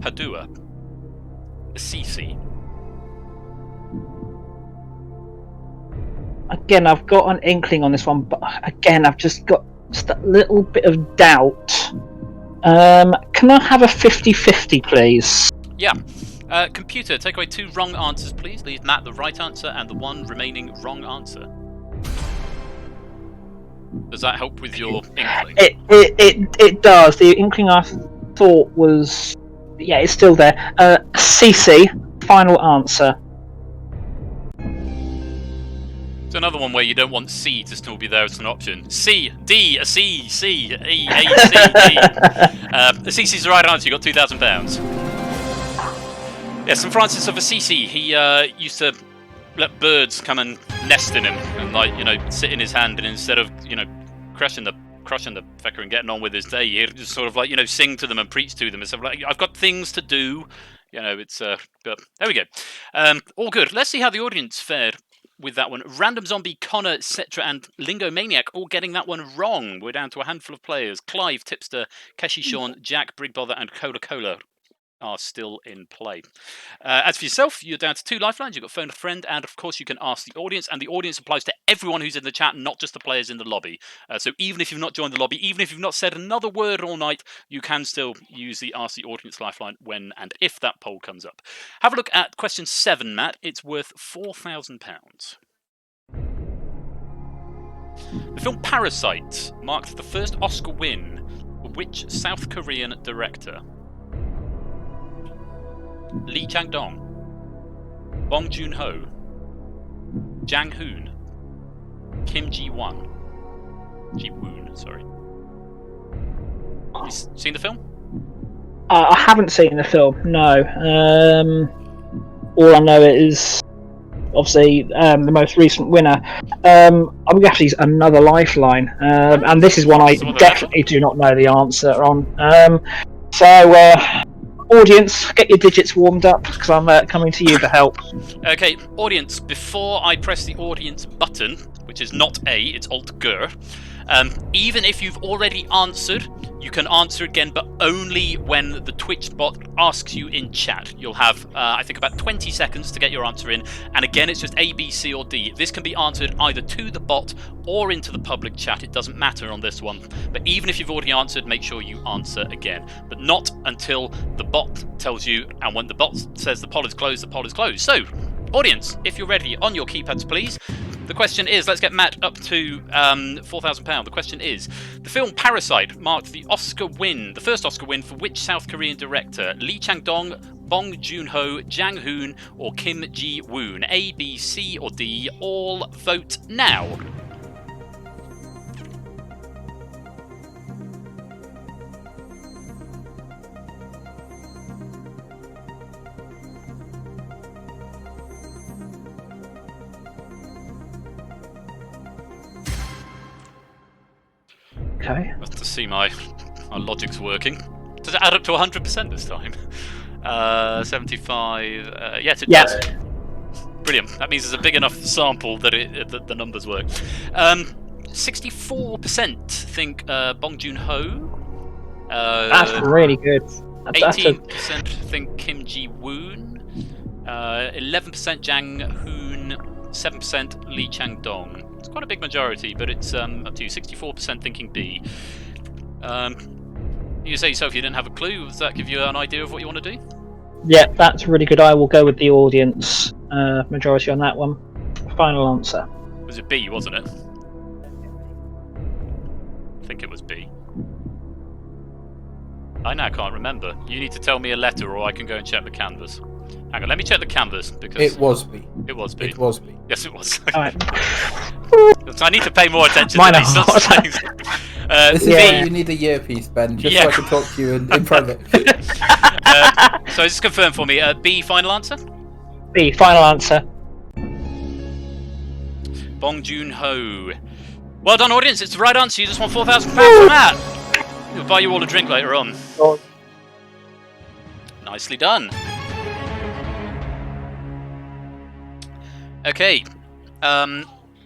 Padua, Assisi. Again, I've got an inkling on this one, but again, I've just got a little bit of doubt. Can I have a 50-50, please? Yeah. Computer, take away 2 wrong answers, please. Leave Matt the right answer and the 1 remaining wrong answer. Does that help with your inkling? It does. The inkling I thought was... Yeah, it's still there. CC, final answer. It's another one where you don't want C to still be there as an option. C, D, a C, C, E, A, C, D. Assisi's the right answer. You got £2,000. Yeah, St. Francis of Assisi. He used to let birds come and nest in him and, sit in his hand, and instead of, crushing the fecker and getting on with his day, he'd just sort of sing to them and preach to them and stuff I've got things to do. It's but there we go. All good. Let's see how the audience fared with that one. Random Zombie, Connor, Cetra, and Lingo Maniac all getting that one wrong. We're down to a handful of players. Clive, Tipster, Keshi, Sean, Jack, Brigbother, and Cola are still in play. As for yourself, you're down to 2 lifelines. You've got phone a friend, and of course you can ask the audience, and the audience applies to everyone who's in the chat, not just the players in the lobby. So even if you've not joined the lobby, even if you've not said another word all night, you can still use the Ask the Audience lifeline when and if that poll comes up. Have a look at question 7, Matt. It's worth £4,000. The film Parasite marked the first Oscar win for which South Korean director? Lee Chang-dong, Bong Joon-ho, Jang Hoon, Kim Ji-woon. Sorry. Have you seen the film? I haven't seen the film. No. All I know is obviously the most recent winner. I'm going to use another lifeline, and this is one I definitely do not know the answer on. Audience, get your digits warmed up because I'm coming to you for help. Okay, audience, before I press the audience button, which is not A, it's Alt-G, even if you've already answered, you can answer again, but only when the Twitch bot asks you in chat. You'll have, I think, about 20 seconds to get your answer in, and again, it's just A, B, C, or D. This can be answered either to the bot or into the public chat. It doesn't matter on this one, but even if you've already answered, make sure you answer again, but not until the bot tells you, and when the bot says the poll is closed, the poll is closed. So, audience, if you're ready, on your keypads, please. The question is, let's get Matt up to £4,000. The question is, the film Parasite marked the Oscar win, the first Oscar win for which South Korean director? Lee Chang-dong, Bong Joon-ho, Jang Hoon, or Kim Ji-woon? A, B, C, or D? All vote now. Okay. That's to see my logic's working. Does it add up to 100% this time? 75. Yes, it does. Brilliant. That means there's a big enough sample that the numbers work. 64% think Bong Joon-ho. That's really good. 18% think Kim Ji-woon. 11% Jang Hoon. 7% Lee Chang-dong. It's quite a big majority, but it's up to you. 64% thinking B. You say yourself you didn't have a clue. Does that give you an idea of what you want to do? Yeah, that's really good. I will go with the audience majority on that one. Final answer. Was it B, wasn't it? I think it was B. I now can't remember. You need to tell me a letter or I can go and check the canvas. Hang on, let me check the canvas because... It was B. It was B. It was B. Yes, it was. Alright. So I need to pay more attention Mine to these sorts of things. This is why you need a earpiece, Ben, just so I can talk to you in private. So just confirm for me, B, final answer? B, final answer. Bong Joon-ho. Well done, audience. It's the right answer. You just won £4,000 from that. We'll buy you all a drink later on. Oh. Nicely done. Okay.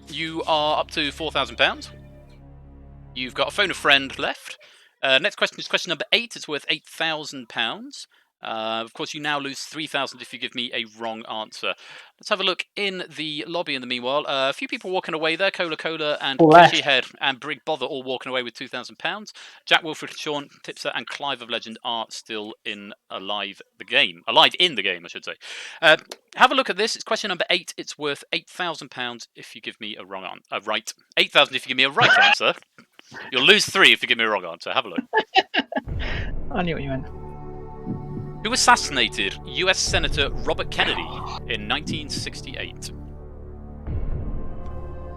You are up to £4,000. You've got a phone a friend left. Next question is question number 8. It's worth £8,000. Of course, you now lose 3,000 if you give me a wrong answer. Let's have a look in the lobby in the meanwhile. A few people walking away there. Cola and Clichy Head and Brig Bother all walking away with £2,000. Jack, Wilfred, Sean, Tipser and Clive of Legend are still alive in the game, I should say. Have a look at this. It's question number 8. It's worth £8,000 if you give me a wrong answer. Right. 8,000 if you give me a right answer. You'll lose 3 if you give me a wrong answer. Have a look. I knew what you meant. Who assassinated US Senator Robert Kennedy in 1968?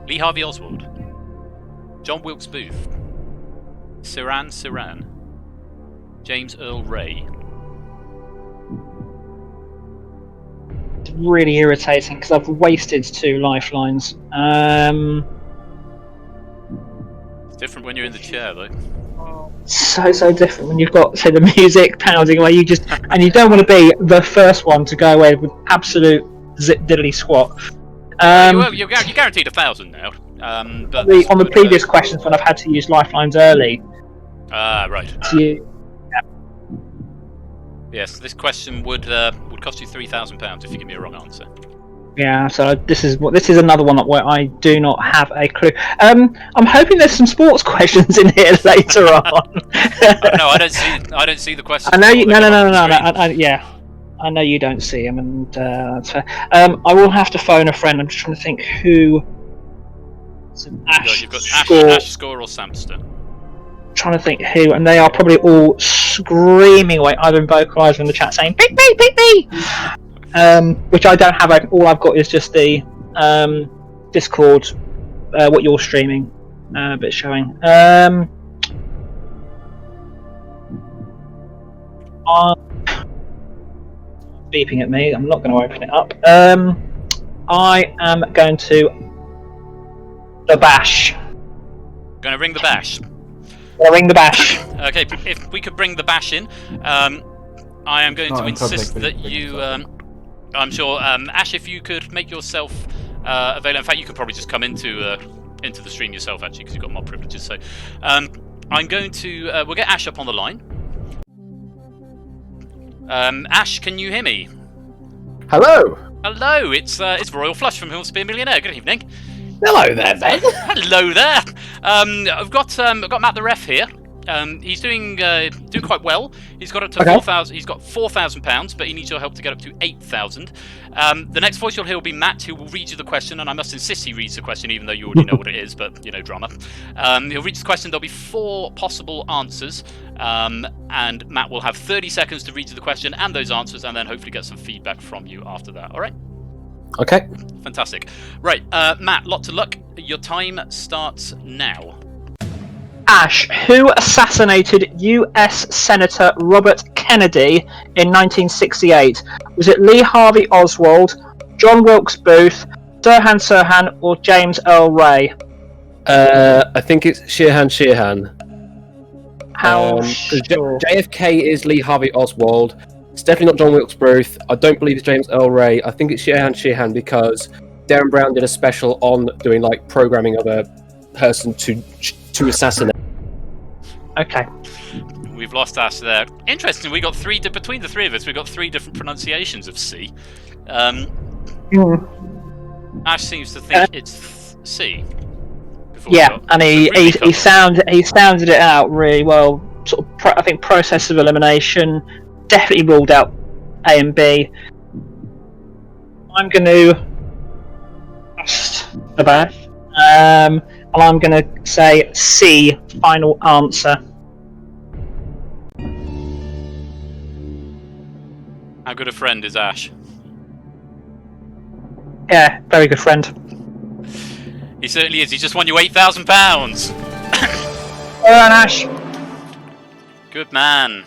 Lee Harvey Oswald, John Wilkes Booth, Sirhan, James Earl Ray. It's really irritating because I've wasted 2 lifelines. It's different when you're in the chair, though. So different when you've got, say, the music pounding away. You don't want to be the first one to go away with absolute zip diddly squat. You're guaranteed 1,000 now. But on the previous questions when I've had to use lifelines early. Right. Yes, this question would cost you £3,000 if you give me a wrong answer. Yeah, so this is another one where I do not have a clue. I'm hoping there's some sports questions in here later on. No, I don't see the questions. I know you. No. Yeah. I know you don't see them, and that's fair. I will have to phone a friend. I'm just trying to think who. You've got Ash Score or Samster. Trying to think who, and they are probably all screaming away, either in vocalizer in the chat saying "Pick me, pick me," which I don't have. All I've got is just the Discord, what you're streaming, bit showing. Beeping at me. I'm not going to open it up. I am going to the bash. Going to ring the bash. Ring the bash. Okay, if we could bring the bash in, I am going to insist that you. I'm sure, Ash, if you could make yourself available. In fact, you could probably just come into the stream yourself, actually, because you've got mod privileges. So, I'm going to. We'll get Ash up on the line. Ash, can you hear me? Hello. Hello, it's Royal Flush from Who Wants to Be a Millionaire. Good evening. Hello there, Ben. Hello there. I've got Matt the ref here. He's doing quite well. He's got up to 4,000. He's got £4,000, but he needs your help to get up to 8,000. The next voice you'll hear will be Matt, who will read you the question, and I must insist he reads the question, even though you already know what it is. But drama. He'll read the question. There'll be 4 possible answers, and Matt will have 30 seconds to read you the question and those answers, and then hopefully get some feedback from you after that. All right? Okay. Fantastic. Right, Matt. Lots of luck. Your time starts now. Ash, who assassinated U.S. Senator Robert Kennedy in 1968? Was it Lee Harvey Oswald, John Wilkes Booth, Sirhan, or James Earl Ray? I think it's Sirhan. How sure? JFK is Lee Harvey Oswald. It's definitely not John Wilkes Booth. I don't believe it's James Earl Ray. I think it's Sirhan because Darren Brown did a special on doing like programming of a person to assassinate. Okay. We've lost Ash there. Interesting. We got between the three of us. We got 3 different pronunciations of C. Ash seems to think it's C. Yeah, and he sounded it out really well. Sort of, I think process of elimination definitely ruled out A and B. I'm going to trust the bash. And I'm going to say C, final answer. How good a friend is Ash? Yeah, very good friend. He certainly is. He just won you £8,000. Well done, Ash. Good man.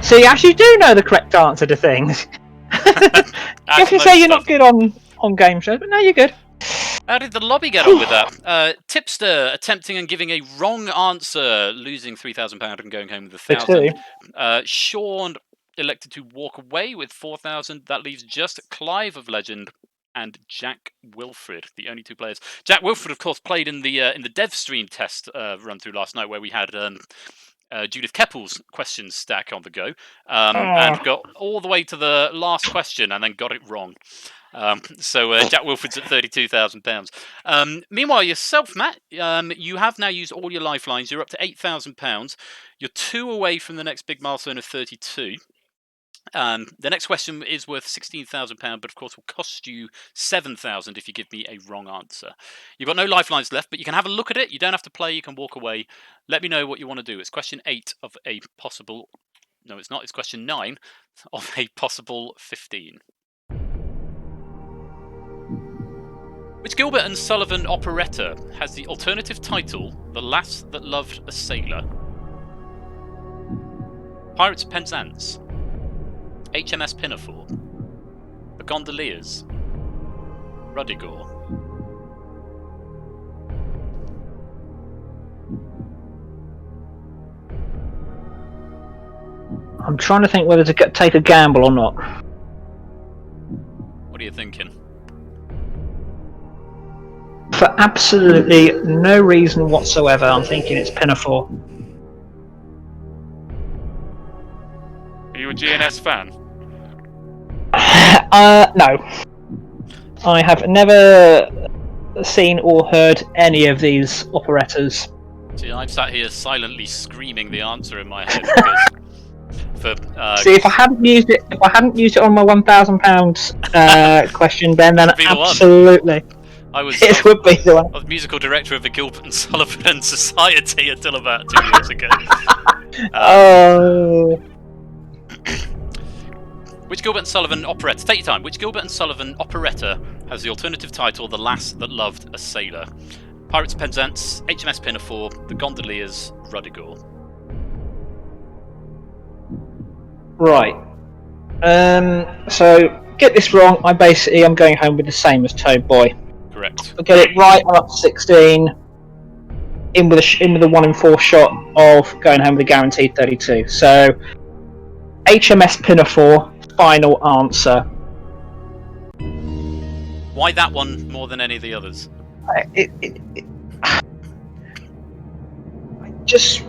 See, Ash, you do know the correct answer to things. You can say you're not good on game shows, but no, you're good. How did the lobby get on with that? Tipster attempting and giving a wrong answer, losing £3,000 and going home with 1,000. Sean elected to walk away with 4,000. That leaves just Clive of Legend and Jack Wilfred, the only 2 players. Jack Wilfred, of course, played in the dev stream test run through last night, where we had Judith Keppel's questions stack on the go, and got all the way to the last question and then got it wrong. So Jack Wilfred's at £32,000. Meanwhile, yourself, Matt, you have now used all your lifelines. You're up to £8,000. You're 2 away from the next big milestone of 32. The next question is worth £16,000, but of course will cost you £7,000 if you give me a wrong answer. You've got no lifelines left, but you can have a look at it. You don't have to play. You can walk away. Let me know what you want to do. It's question 8 of a possible... No, it's not. It's question 9 of a possible 15. Which Gilbert and Sullivan operetta has the alternative title, The Lass That Loved a Sailor? Pirates of Penzance, HMS Pinafore, The Gondoliers, Ruddigore. I'm trying to think whether to take a gamble or not. What are you thinking? For absolutely no reason whatsoever, I'm thinking it's Pinafore. Are you a GNS fan? No. I have never seen or heard any of these operettas. See, I'm sat here silently screaming the answer in my head because See, if I hadn't used it on my £1,000 question, then It'd be the one. absolutely, it would be the one. I was musical director of the Gilbert and Sullivan Society until about 2 years ago. Oh. Which Gilbert and Sullivan operetta? Take your time. Which Gilbert and Sullivan operetta has the alternative title "The Lass That Loved a Sailor"? Pirates of Penzance, HMS Pinafore, The Gondoliers, Ruddigore. Right. So get this wrong. I'm going home with the same as Toad Boy. Correct. I get it right. I'm up to 16. In with a 1 in 4 shot of going home with a guaranteed 32. So HMS Pinafore. Final answer. Why that one more than any of the others? Just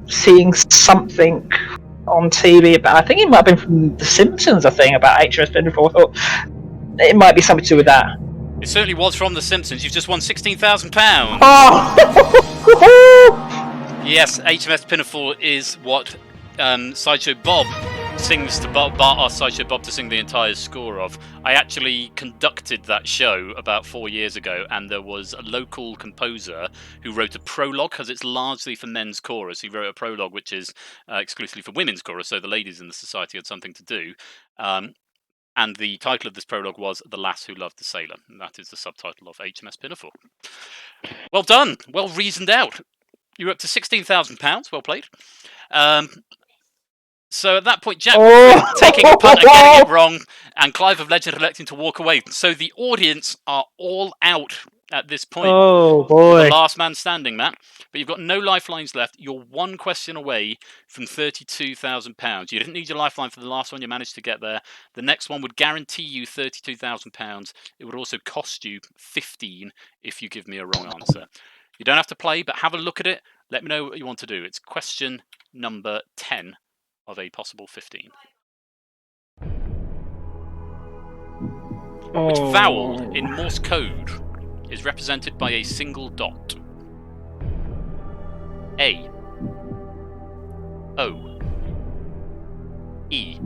seeing something on TV about. I think it might have been from The Simpsons. I think about HMS Pinafore. I thought it might be something to do with that. It certainly was from The Simpsons. You've just won £16,000. Oh! Yes, HMS Pinafore is what Sideshow Bob sings to asked Sideshow Bob to sing the entire score of. I actually conducted that show about 4 years ago, and there was a local composer who wrote a prologue, because it's largely for men's chorus. He wrote a prologue which is exclusively for women's chorus, so the ladies in the society had something to do. And the title of this prologue was "The Lass Who Loved the Sailor," and that is the subtitle of HMS Pinafore. Well done, well reasoned out. You're up to £16,000. Well played. So at that point, Jack taking a punt and getting it wrong, and Clive of Legend electing to walk away. So the audience are all out at this point. Oh boy! You're the last man standing, Matt. But you've got no lifelines left. You're one question away from £32,000. You didn't need your lifeline for the last one. You managed to get there. The next one would guarantee you £32,000. It would also cost you 15 if you give me a wrong answer. You don't have to play, but have a look at it. Let me know what you want to do. It's question number 10 of a possible 15. Which vowel in Morse code is represented by a single dot? A, O, E,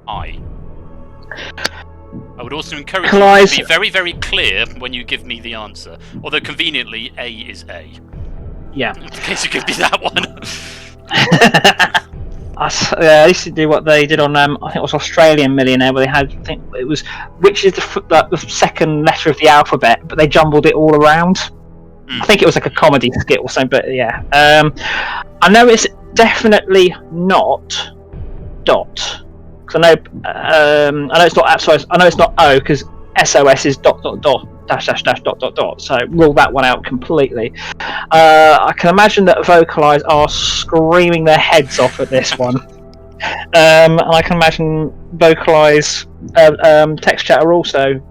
I. I would also encourage you to be very, very clear when you give me the answer. Although conveniently, A is A. Yeah. In case you give me that one. I used to do what they did on, I think it was Australian Millionaire, where they had, I think it was, which is the second letter of the alphabet, but they jumbled it all around. I think it was like a comedy skit or something, but yeah. I know it's definitely not dot, because I know it's not SOS. I know it's not O, because SOS is dot dot dot dash dash dash dot dot dot. So rule that one out completely. I can imagine that Vocalize are screaming their heads off at this one, and I can imagine Vocalize text chat are also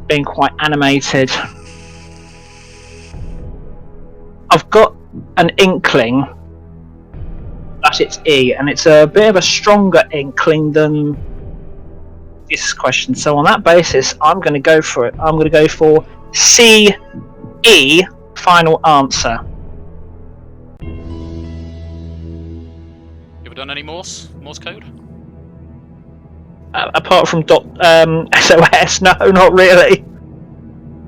being quite animated. I've got an inkling that it's E, and it's a bit of a stronger inkling than this question. So on that basis, I'm going to go for it. I'm going to go for C, E, final answer. You ever done any Morse code? Apart from SOS, no, not really.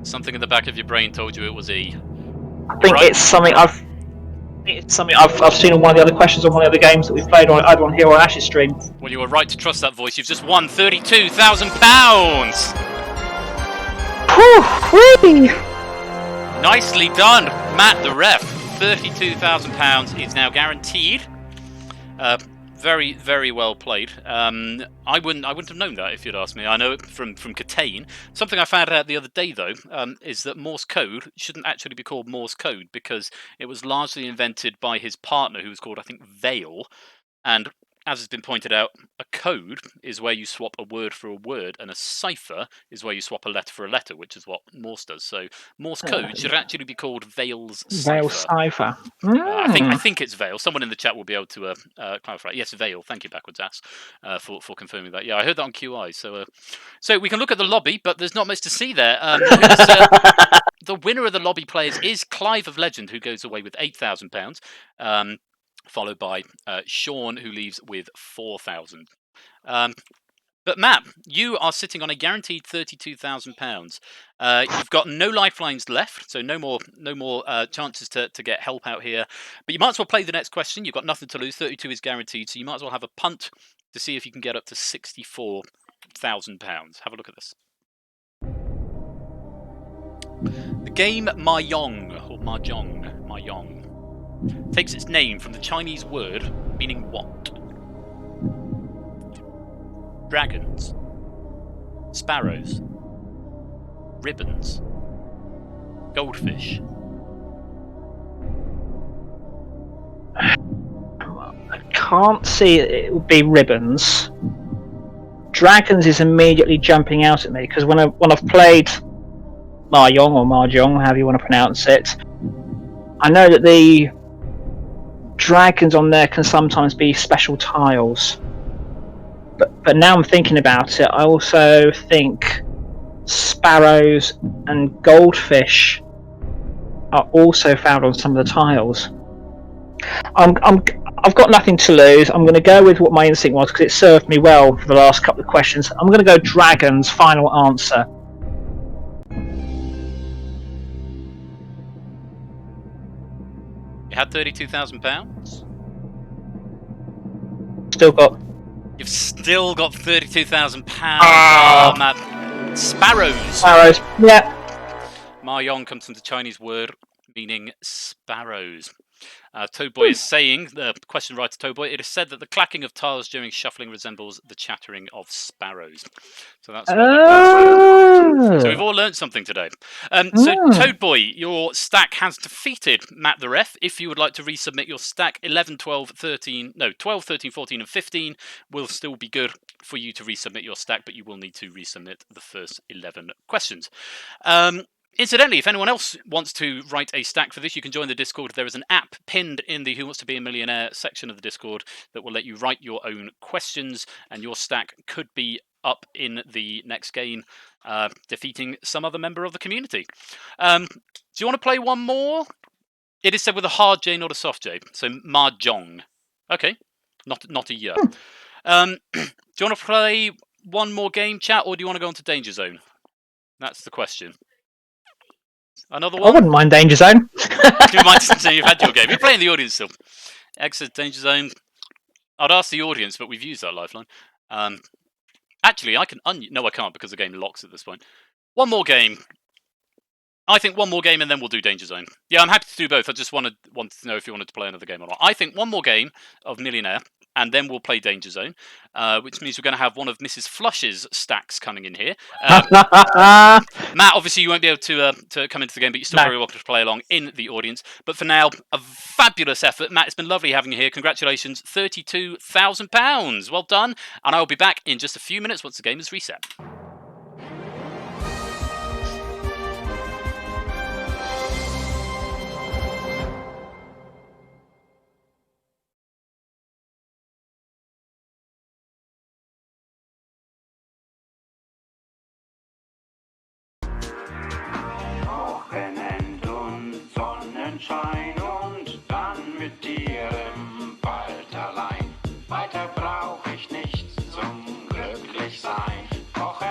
Something in the back of your brain told you it was E. I think it's something I've seen on one of the other questions on one of the other games that we've played on either on here or on Ash's stream. Well, you were right to trust that voice. You've just won £32,000. Nicely done, Matt the ref. £32,000 is now guaranteed. Very, very well played. I wouldn't have known that if you'd asked me. I know it from Catane. Something I found out the other day, though, is that Morse code shouldn't actually be called Morse code, because it was largely invented by his partner, who was called, I think, Vale. And as has been pointed out, a code is where you swap a word for a word, and a cipher is where you swap a letter for a letter, which is what Morse does. So Morse code should actually be called Veil's Veil cipher. cipher. I think it's Veil. Someone in the chat will be able to clarify. Yes, Veil. Thank you, backwards ass, for confirming that. Yeah, I heard that on QI. So we can look at the lobby, but there's not much to see there. The winner of the lobby players is Clive of Legend, who goes away with £8,000, followed by Sean, who leaves with 4,000. But Matt, you are sitting on a guaranteed £32,000. You've got no lifelines left, so no more chances to get help out here. But you might as well play the next question. You've got nothing to lose. 32 is guaranteed, so you might as well have a punt to see if you can get up to £64,000. Have a look at this. The game Mahjong, or Mahjong, takes its name from the Chinese word meaning what? Dragons, sparrows, ribbons, goldfish. I can't see it would be ribbons. Dragons is immediately jumping out at me because when I've played Mahjong or Mahjong, however you want to pronounce it, I know that the dragons on there can sometimes be special tiles. But now I'm thinking about it, I also think sparrows and goldfish are also found on some of the tiles. I've got nothing to lose. I'm going to go with what my instinct was because it served me well for the last couple of questions. I'm going to go dragons. Final answer. You had £32,000. You've still got £32,000. Oh, Matt. Sparrows. Sparrows. Yeah. Mahjong comes from the Chinese word meaning sparrows. Toadboy is saying, the question writer Toadboy, it is said that the clacking of tiles during shuffling resembles the chattering of sparrows. So that's so we've all learned something today. So Toadboy, your stack has defeated Matt the Ref. If you would like to resubmit your stack, 11, 12, 13, 14 and 15 will still be good for you to resubmit your stack, but you will need to resubmit the first 11 questions. Incidentally, if anyone else wants to write a stack for this, you can join the Discord. There is an app pinned in the Who Wants to Be a Millionaire section of the Discord that will let you write your own questions, and your stack could be up in the next game, defeating some other member of the community. Do you want to play one more? It is said with a hard J, not a soft J. So Mahjong. Okay, not a year. Do you want to play one more game, chat, or do you want to go on to Danger Zone? That's the question. Another one? I wouldn't mind Danger Zone. You might say you've had your game. You're playing the audience still. Exit Danger Zone. I'd ask the audience, but we've used that lifeline. Actually, I can no, I can't because the game locks at this point. One more game. I think one more game and then we'll do Danger Zone. Yeah, I'm happy to do both. I just wanted to know if you wanted to play another game or not. I think one more game of Millionaire and then we'll play Danger Zone, which means we're going to have one of Mrs. Flush's stacks coming in here. Matt, obviously you won't be able to come into the game, but you're still very welcome to play along in the audience. But for now, a fabulous effort. Matt, it's been lovely having you here. Congratulations, £32,000. Well done. And I'll be back in just a few minutes once the game is reset. Schein und dann mit dir im Wald allein. Weiter brauch ich nichts zum Glücklichsein. Koche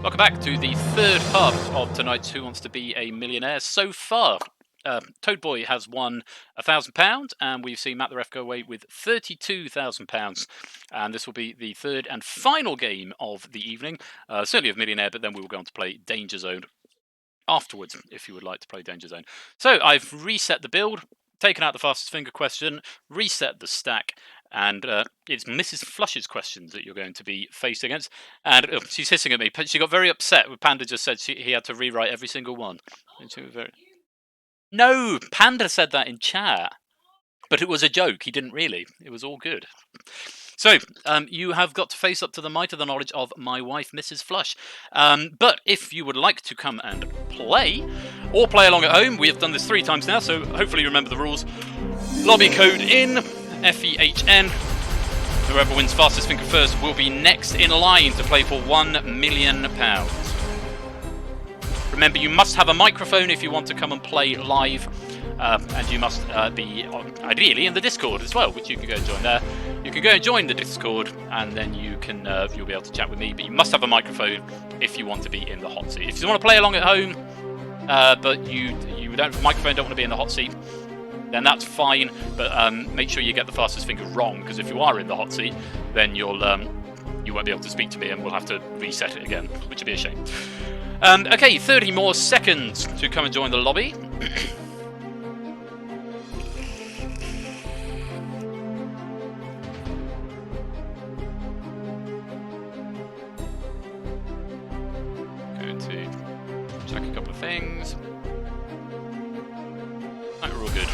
Welcome back to the third part of tonight's Who Wants to Be a Millionaire. So far, Toadboy has won £1,000, and we've seen Matt the Ref go away with £32,000. And this will be the third and final game of the evening, certainly of Millionaire, but then we will go on to play DangerZone afterwards, if you would like to play DangerZone. So I've reset the build, taken out the fastest finger question, reset the stack, and it's Mrs. Flush's questions that you're going to be faced against. And she's hissing at me. She got very upset when Panda just said he had to rewrite every single one. No, Panda said that in chat. But it was a joke. He didn't really. It was all good. So, you have got to face up to the might of the knowledge of my wife, Mrs. Flush. But if you would like to come and play, or play along at home, we have done this 3 times now, so hopefully you remember the rules. Lobby code in, FEHN. Whoever wins fastest finger first will be next in line to play for £1 million. Remember, you must have a microphone if you want to come and play live. And you must be ideally in the Discord as well, which you can go and join there. You can go and join the Discord, and then you can you'll be able to chat with me. But you must have a microphone if you want to be in the hot seat. If you want to play along at home, but you don't have a microphone, don't want to be in the hot seat, then that's fine. But make sure you get the fastest finger wrong, because if you are in the hot seat, then you won't be able to speak to me, and we'll have to reset it again, which would be a shame. Okay, 30 more seconds to come and join the lobby. Going to check a couple of things. Right, we're all good.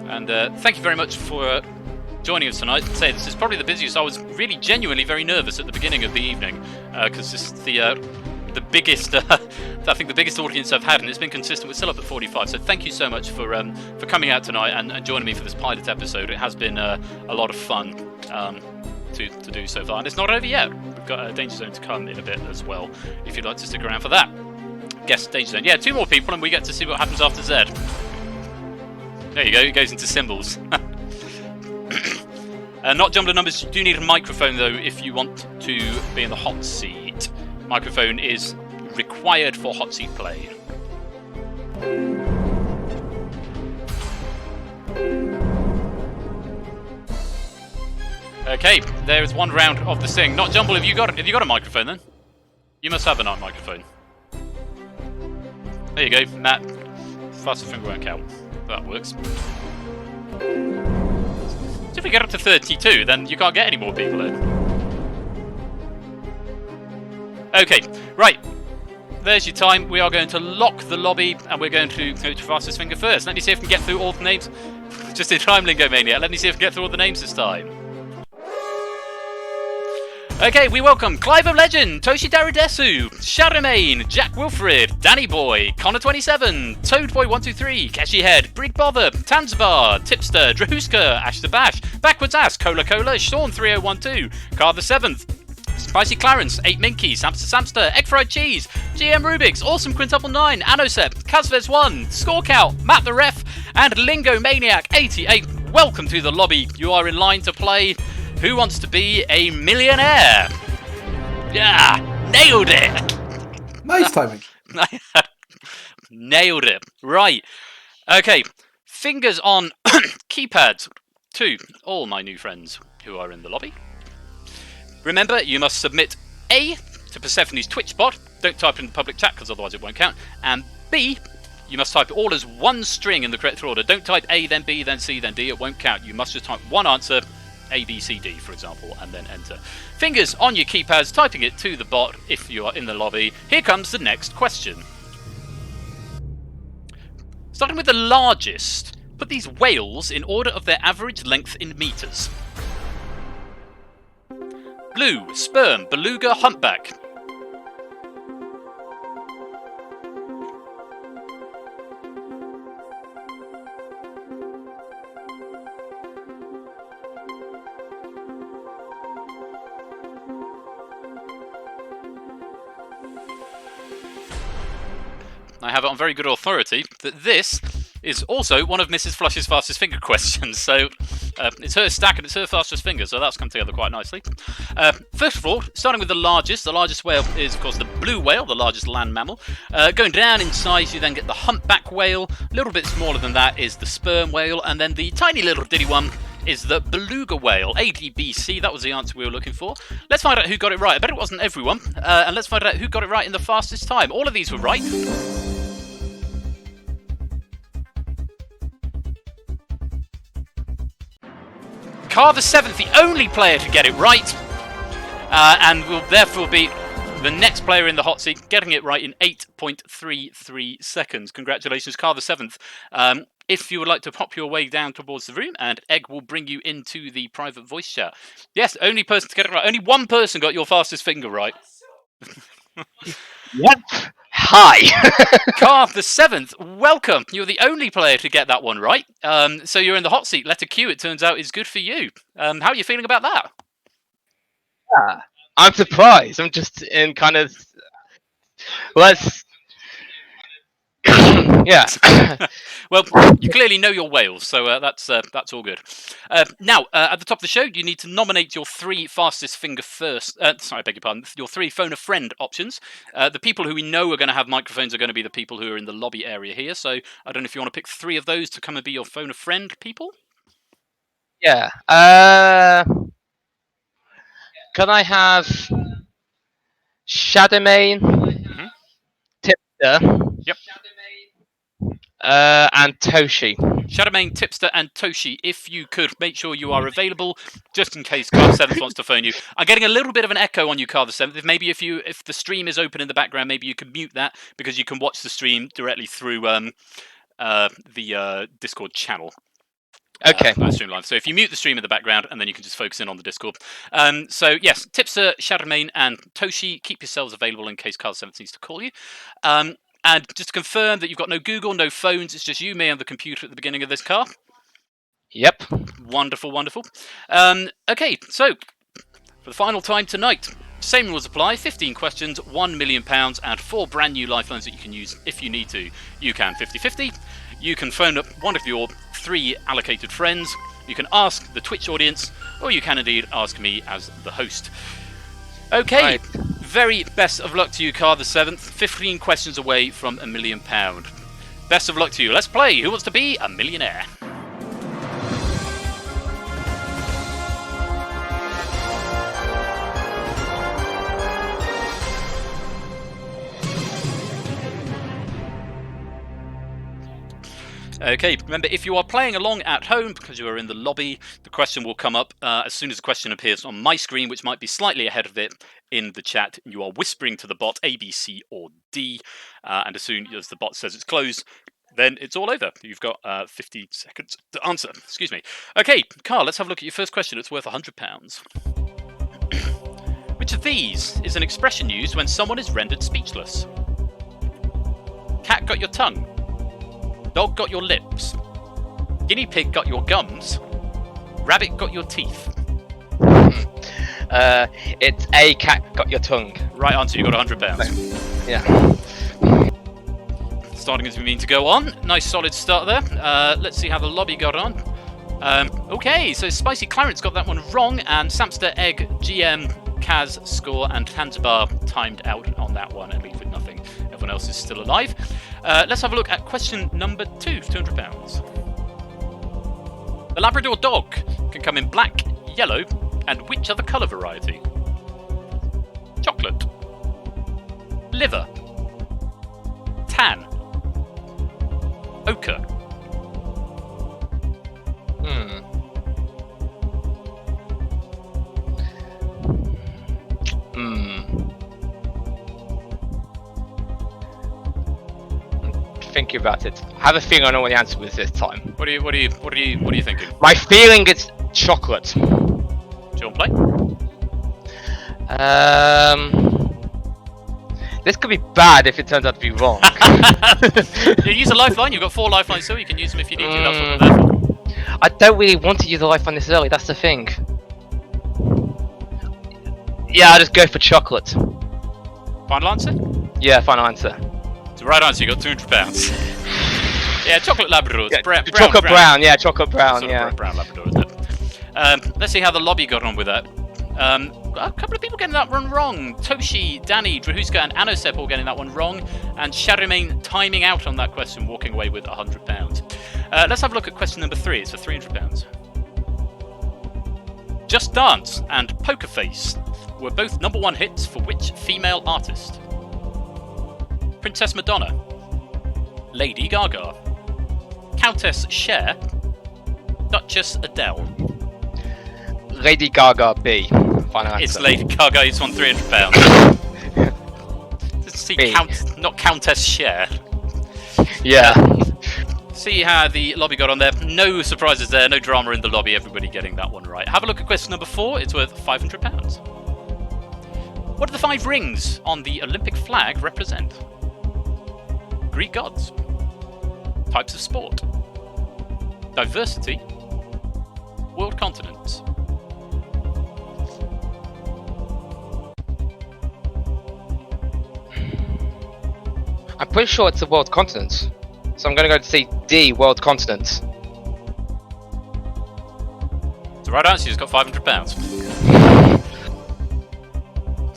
And thank you very much for joining us tonight. I'd say this is probably the busiest. I was really genuinely very nervous at the beginning of the evening because this is the biggest I think the biggest audience I've had, and it's been consistent. We're still up at 45, so thank you so much for coming out tonight and joining me for this pilot episode. It has been a lot of fun to do so far, and it's not over yet. We've got a Danger Zone to come in a bit as well, if you'd like to stick around for that. Guess Danger Zone. Yeah, 2 more people, and we get to see what happens after Z. There you go, it goes into symbols. Not jumbler numbers. You do need a microphone though if you want to be in the hot seat. Microphone is required for hot seat play. Okay, there is 1 round of the sing. Not jumble. Have you got a microphone then? You must have a microphone. There you go, Matt. Fastest finger won't count. That works. So if we get up to 32, then you can't get any more people in. Okay, right. There's your time. We are going to lock the lobby, and we're going to go to fastest finger first. Let me see if I can get through all the names. Just in time, Lingo Mania. Let me see if I can get through all the names this time. Okay, we welcome Clive of Legend, Toshi Daradesu, Charlemagne, Jack Wilfred, Danny Boy, Connor27, Toadboy123, Keshi Head, Brig Bother, Tanzbar, Tipster, Drahuska, Ash the Bash, Backwards Ass, Cola Cola, Sean3012, Car the 7th, Spicy Clarence, 8 Minkies, Samster, Egg Fried Cheese, GM Rubik's, Awesome Quintuple 9, Anosep, Kazvez1, Scorecout, Matt the Ref, and Lingo Maniac 88. Welcome to the lobby. You are in line to play Who Wants to Be a Millionaire? Yeah, nailed it. Nice timing. Nailed it. Right. Okay. Fingers on keypads to all my new friends who are in the lobby. Remember, you must submit A to Persephone's Twitch bot. Don't type in the public chat because otherwise it won't count. And B, you must type it all as 1 string in the correct order. Don't type A, then B, then C, then D. It won't count. You must just type 1 answer, A, B, C, D, for example, and then enter. Fingers on your keypads, typing it to the bot if you are in the lobby. Here comes the next question. Starting with the largest, put these whales in order of their average length in meters. Blue, sperm, beluga, humpback. I have it on very good authority that this is also one of Mrs. Flush's fastest finger questions, so It's her stack and it's her fastest finger, so that's come together quite nicely. First of all, starting with the largest whale is, of course, the blue whale, the largest land mammal. Going down in size, you then get the humpback whale. A little bit smaller than that is the sperm whale, and then the tiny little diddy one is the beluga whale, ADBC. That was the answer we were looking for. Let's find out who got it right. I bet it wasn't everyone. And let's find out who got it right in the fastest time. All of these were right. Car the 7th, the only player to get it right, and will therefore be the next player in the hot seat, getting it right in 8.33 seconds. Congratulations, Car the 7th. If you would like to pop your way down towards the room, and Egg will bring you into the private voice chat. Yes, only person to get it right. Only one person got your fastest finger right. Yep. Hi. Car the 7th, welcome. You're the only player to get that one right. So you're in the hot seat. Letter Q, it turns out, is good for you. How are you feeling about that? Yeah, I'm surprised. I'm just in kind of. Let's. Yeah. Well, you clearly know your whales, so that's all good. Now, at the top of the show, you need to nominate your 3 fastest finger first. Sorry, I beg your pardon. Your 3 phone a friend options. The people who we know are going to have microphones are going to be the people who are in the lobby area here. So I don't know if you want to pick 3 of those to come and be your phone a friend people. Yeah. Can I have Shadowmane, Tipster? Yep. And Toshi. Shadowmane, Tipster, and Toshi, if you could make sure you are available, just in case Car the 7th wants to phone you. I'm getting a little bit of an echo on you, Car the 7th. Maybe if the stream is open in the background, maybe you can mute that, because you can watch the stream directly through the Discord channel. Okay. Stream live. So if you mute the stream in the background, and then you can just focus in on the Discord. So yes, Tipster, Shadowmane, and Toshi, keep yourselves available in case Car the 7th needs to call you. And just to confirm that you've got no Google, no phones, it's just you, me, and the computer at the beginning of this car. Yep. Wonderful, wonderful. Okay, so for the final time tonight, same rules apply. 15 questions, £1 million, and 4 brand new lifelines that you can use if you need to. You can 50-50. You can phone up one of your 3 allocated friends. You can ask the Twitch audience, or you can indeed ask me as the host. Okay. Right. Very best of luck to you, Car the 7th. 15 questions away from £1 million. Best of luck to you. Let's play Who Wants to Be a Millionaire? Okay, remember, if you are playing along at home because you are in the lobby, the question will come up as soon as the question appears on my screen, which might be slightly ahead of it in the chat. You are whispering to the bot A, B, C, or D, and as soon as the bot says it's closed, then it's all over. You've got 50 seconds to answer. Excuse me. Okay, Carl, let's have a look at your first question. It's worth £100. Which of these is an expression used when someone is rendered speechless? Cat got your tongue. Dog got your lips. Guinea pig got your gums. Rabbit got your teeth. It's a cat got your tongue. Right answer, you got £100. Yeah. Starting as we mean to go on. Nice solid start there. Let's see how the lobby got on. Okay, so Spicy Clarence got that one wrong, and Samster, Egg, GM, Kaz, Score, and Tanzabar timed out on that one and leave with nothing. Everyone else is still alive. Let's have a look at question number 2, £200. The Labrador dog can come in black, yellow, and which other colour variety? Chocolate, liver, tan, ochre. Thinking about it. I have a feeling I know what the answer was this time. What are you thinking? My feeling is chocolate. Do you want to play? This could be bad if it turns out to be wrong. You use a lifeline. You've got 4 lifelines, so you can use them if you need to. That's what they're there for. I don't really want to use a lifeline this early. That's the thing. Yeah, I'll just go for chocolate. Final answer? Yeah, final answer. It's the right answer. You got £200. Yeah, chocolate Labrador. Yeah, chocolate brown. Yeah, chocolate brown. Sort Yeah. of brown Labrador, isn't it? Let's see how the lobby got on with that. A couple of people getting that one wrong. Toshi, Danny, Drahuska, and Anosep all getting that one wrong. And Shadowmane timing out on that question, walking away with £100. Let's have a look at question number 3. It's for £300. Just Dance and Poker Face were both #1 hits for which female artist? Princess Madonna, Lady Gaga, Countess Cher, Duchess Adele. Lady Gaga B. Final answer. It's Lady Gaga. It's won £300. See, B. not Countess Cher. Yeah. See how the lobby got on there. No surprises there. No drama in the lobby. Everybody getting that one right. Have a look at question number 4. It's worth £500. What do the 5 rings on the Olympic flag represent? Greek gods. Types of sport. Diversity. World continents. I'm pretty sure it's the world continent. So I'm going to go to say D, world continent. It's the right answer. You've got £500.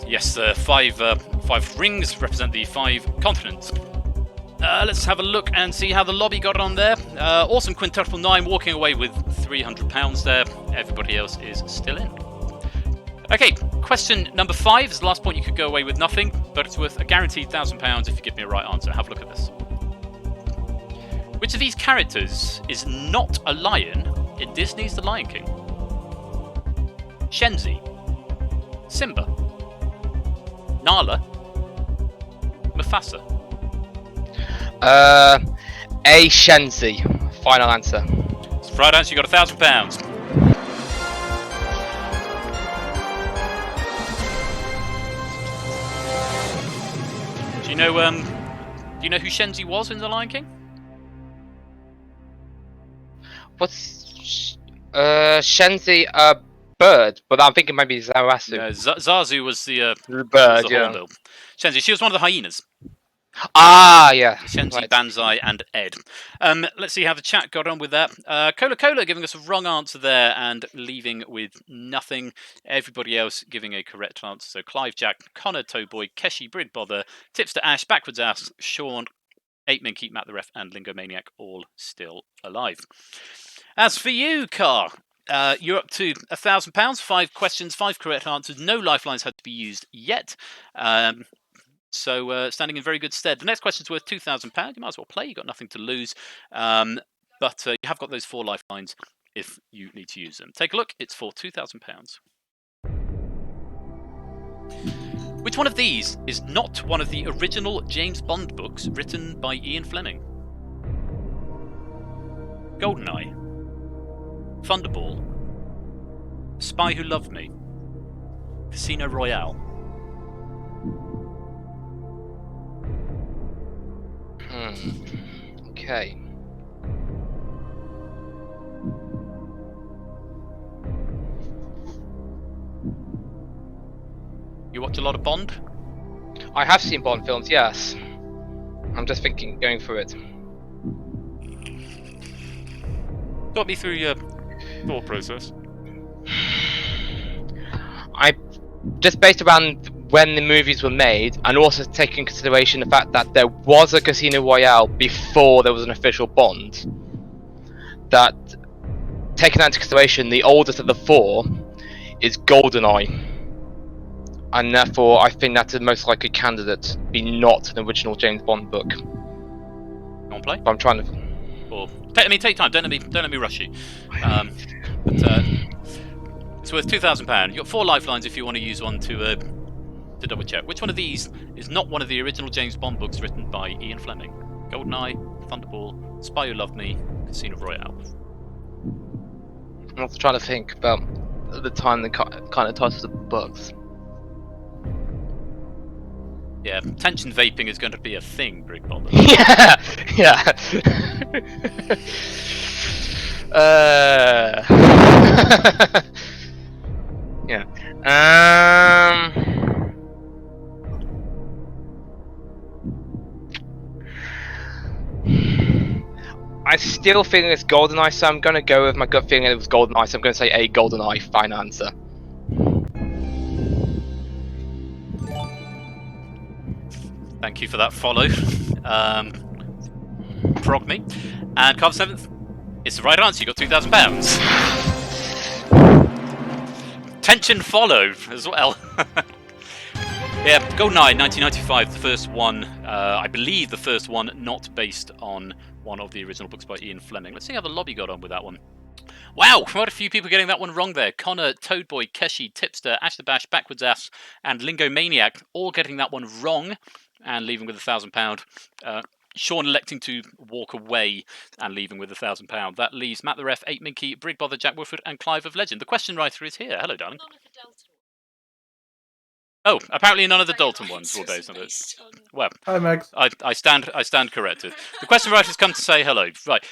Yes, the 5 rings represent the 5 continents. Let's have a look and see how the lobby got on there. Awesome Quintuple 9 walking away with £300 there. Everybody else is still in. Okay, question number 5 is the last point. You could go away with nothing, but it's worth a guaranteed £1,000 if you give me a right answer. Have a look at this. Which of these characters is not a lion in Disney's The Lion King? Shenzi, Simba, Nala, Mufasa. A Shenzi. Final answer. It's the right answer. You got £1,000. Do you know who Shenzi was in The Lion King? What's Shenzi a bird? But I'm thinking maybe Zarasu. No, Zazu was the bird, was the yeah. hornbill. Shenzi, she was one of the hyenas. Ah, yeah. Shenzi, Right. Banzai, and Ed. Let's see how the chat got on with that. Cola giving us a wrong answer there and leaving with nothing. Everybody else giving a correct answer. So Clive Jack, Connor Towboy, Keshi Bridbother, Tipster Ash, Backwards Ass, Sean, 8 Keep Matt the Ref, and Lingo Maniac all still alive. As for you, Car, you're up to £1,000. 5 questions, 5 correct answers. No lifelines had to be used yet. So standing in very good stead. The next question's worth £2,000. You might as well play. You've got nothing to lose. But you have got those 4 lifelines if you need to use them. Take a look. It's for £2,000. Which one of these is not one of the original James Bond books written by Ian Fleming? GoldenEye, Thunderball, Spy Who Loved Me, Casino Royale. Okay. You watch a lot of Bond? I have seen Bond films, yes. I'm just thinking, going through it. Talk me through your thought process. I just based around when the movies were made, and also taking into consideration the fact that there was a Casino Royale before there was an official Bond. That, taking that into consideration, the oldest of the 4 is GoldenEye, and therefore I think that's the most likely candidate to be not an original James Bond book. You want to play? But I'm trying to. Or take time. Don't let me rush you. It's worth £2,000. You've got 4 lifelines if you want to use one to double check. Which one of these is not one of the original James Bond books written by Ian Fleming? GoldenEye, Thunderball, Spy Who Loved Me, Casino Royale. I'm also trying to think about the time the kind of titles of the books. Yeah, tension vaping is going to be a thing, Brigbother. Yeah. Yeah. I still think it's GoldenEye, so I'm gonna go with my gut feeling. It was GoldenEye, so I'm gonna say a GoldenEye. Final answer. Thank you for that follow. Prog me. And Carver 7th, it's the right answer. You got £2,000. Tension follow as well. Yeah, GoldenEye 1995, the first one, I believe the first one not based on one of the original books by Ian Fleming. Let's see how the lobby got on with that one. Wow, quite a few people getting that one wrong there. Connor, Toadboy, Keshi, Tipster, Ash the Bash, Backwards Ass, and Lingo Maniac all getting that one wrong and leaving with £1,000. Sean electing to walk away and leaving with £1,000. That leaves Matt the Ref, 8 Minky, Brig Bother, Jack Woodford, and Clive of Legend. The question writer is here. Hello, darling. Oh, apparently none of the Dalton ones were based on it. Well, Hi, Max. I stand corrected. The question writer's come to say hello. Right.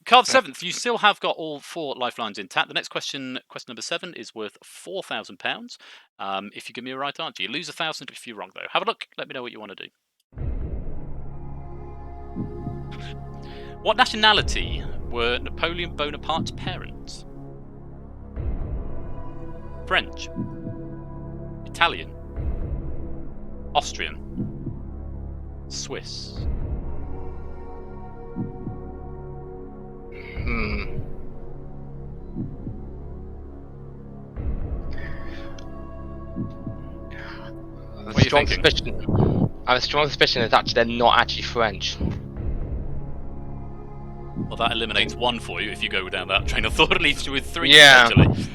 Card 7th, you still have got all 4 lifelines intact. The next question, question number 7, is worth £4,000. If you give me a right answer, you lose 1,000 if you're wrong, though. Have a look. Let me know what you want to do. What nationality were Napoleon Bonaparte's parents? French, Italian, Austrian, Swiss. What are you thinking? I have a strong suspicion that they're not actually French. Well, that eliminates 1 for you if you go down that train of thought. It leaves you with 3, Yeah. actually.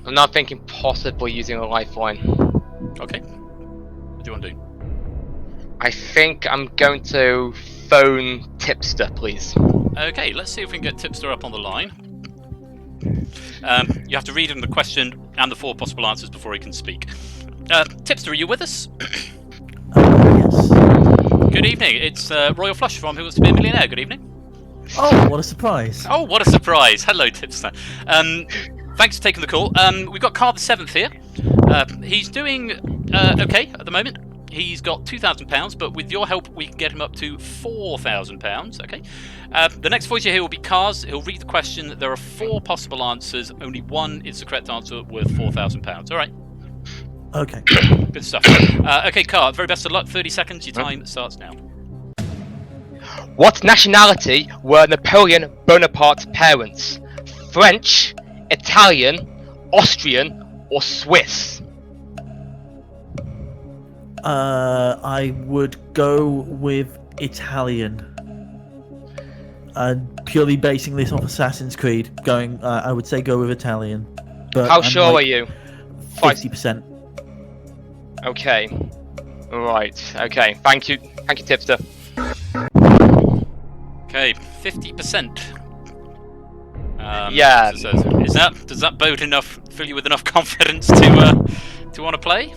I'm not thinking possibly using a lifeline. Okay. What do you want to do? I think I'm going to phone Tipster, please. Okay, let's see if we can get Tipster up on the line. You have to read him the question and the 4 possible answers before he can speak. Tipster, are you with us? Yes. Good evening. It's Royal Flush from Who Wants to Be a Millionaire. Good evening. Oh, what a surprise. Oh, what a surprise. Hello, Tipster. Thanks for taking the call. We've got Carl the 7th here. He's doing okay at the moment. He's got £2,000, but with your help, we can get him up to £4,000. Okay. The next voice you hear will be Cars. He'll read the question. There are 4 possible answers. Only 1 is the correct answer, worth £4,000. All right. Okay. Good stuff. Okay, Car. Very best of luck. 30 seconds. Your time starts now. What nationality were Napoleon Bonaparte's parents? French, Italian, Austrian, or Swiss? I would go with Italian. Purely basing this off Assassin's Creed, I would say go with Italian. But how sure are you? 50%. Okay. Right. Okay. Thank you, Tipster. Okay, 50%. Yeah. Does that bode enough? Fill you with enough confidence to want to play?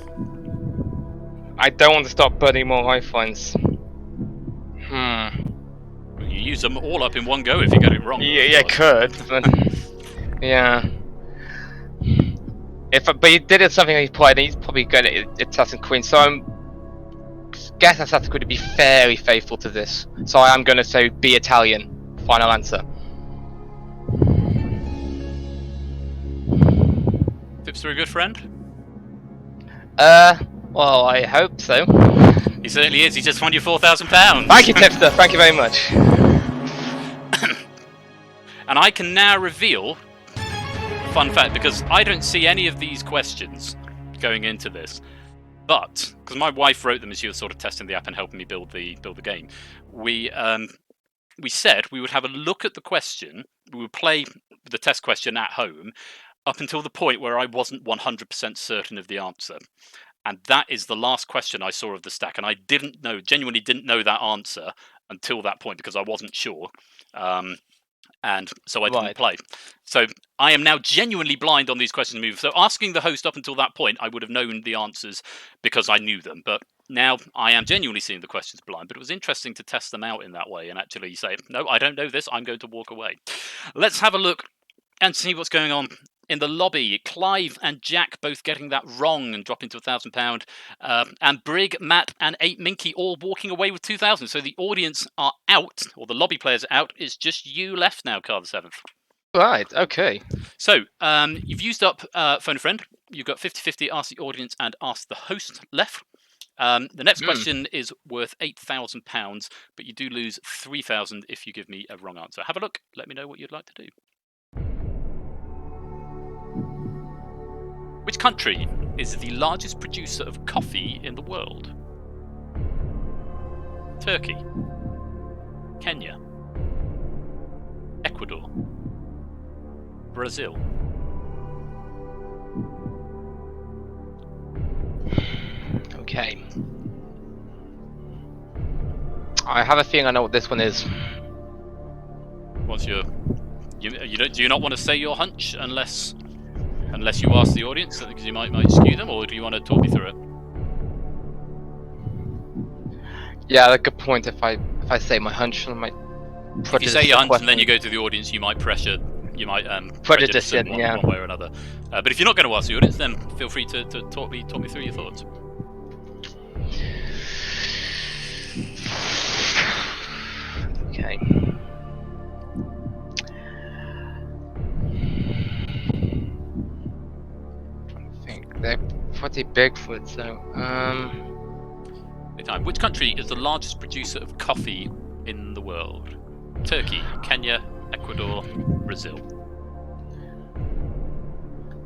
I don't want to stop burning more lifelines. Well, you use them all up in one go if you get it wrong. Yeah, could. But yeah. But he did something he played, and he's probably good at Assassin's Creed. So I'm guess Assassin's Creed to be fairly faithful to this. So I am going to say be Italian. Final answer. Tipster a good friend? Well, I hope so. He certainly is. He just won you £4,000. Thank you, Tipster. Thank you very much. And I can now reveal, fun fact, because I don't see any of these questions going into this, but because my wife wrote them as she was sort of testing the app and helping me build the game, we said we would have a look at the question. We would play the test question at home up until the point where I wasn't 100% certain of the answer. And that is the last question I saw of the stack. And I genuinely didn't know that answer until that point because I wasn't sure. And so I didn't play. So I am now genuinely blind on these questions moving. So asking the host up until that point, I would have known the answers because I knew them. But now I am genuinely seeing the questions blind. But it was interesting to test them out in that way and actually say, no, I don't know this. I'm going to walk away. Let's have a look and see what's going on in the lobby, Clive and Jack both getting that wrong and dropping to £1,000. And Brig, Matt, and 8Minky all walking away with 2,000. So the audience are out, or the lobby players are out. It's just you left now, Carl the Seventh. Right, okay. So you've used up Phone a Friend. You've got 50-50, Ask the Audience and Ask the Host left. The next question is worth £8,000, but you do lose 3,000 if you give me a wrong answer. Have a look. Let me know what you'd like to do. Which country is the largest producer of coffee in the world? Turkey, Kenya, Ecuador, Brazil. Okay. I have a feeling I know what this one is. What's your? Do you not want to say your hunch unless you ask the audience, because you might skew them, or do you want to talk me through it? Yeah, that's a good point. If I say my hunch, I might. If you say your hunch and then you go to the audience, you might prejudice them one way or another. But if you're not going to ask the audience, then feel free to talk me through your thoughts. Okay. I think they're pretty big for it, so Which country is the largest producer of coffee in the world? Turkey, Kenya, Ecuador, Brazil.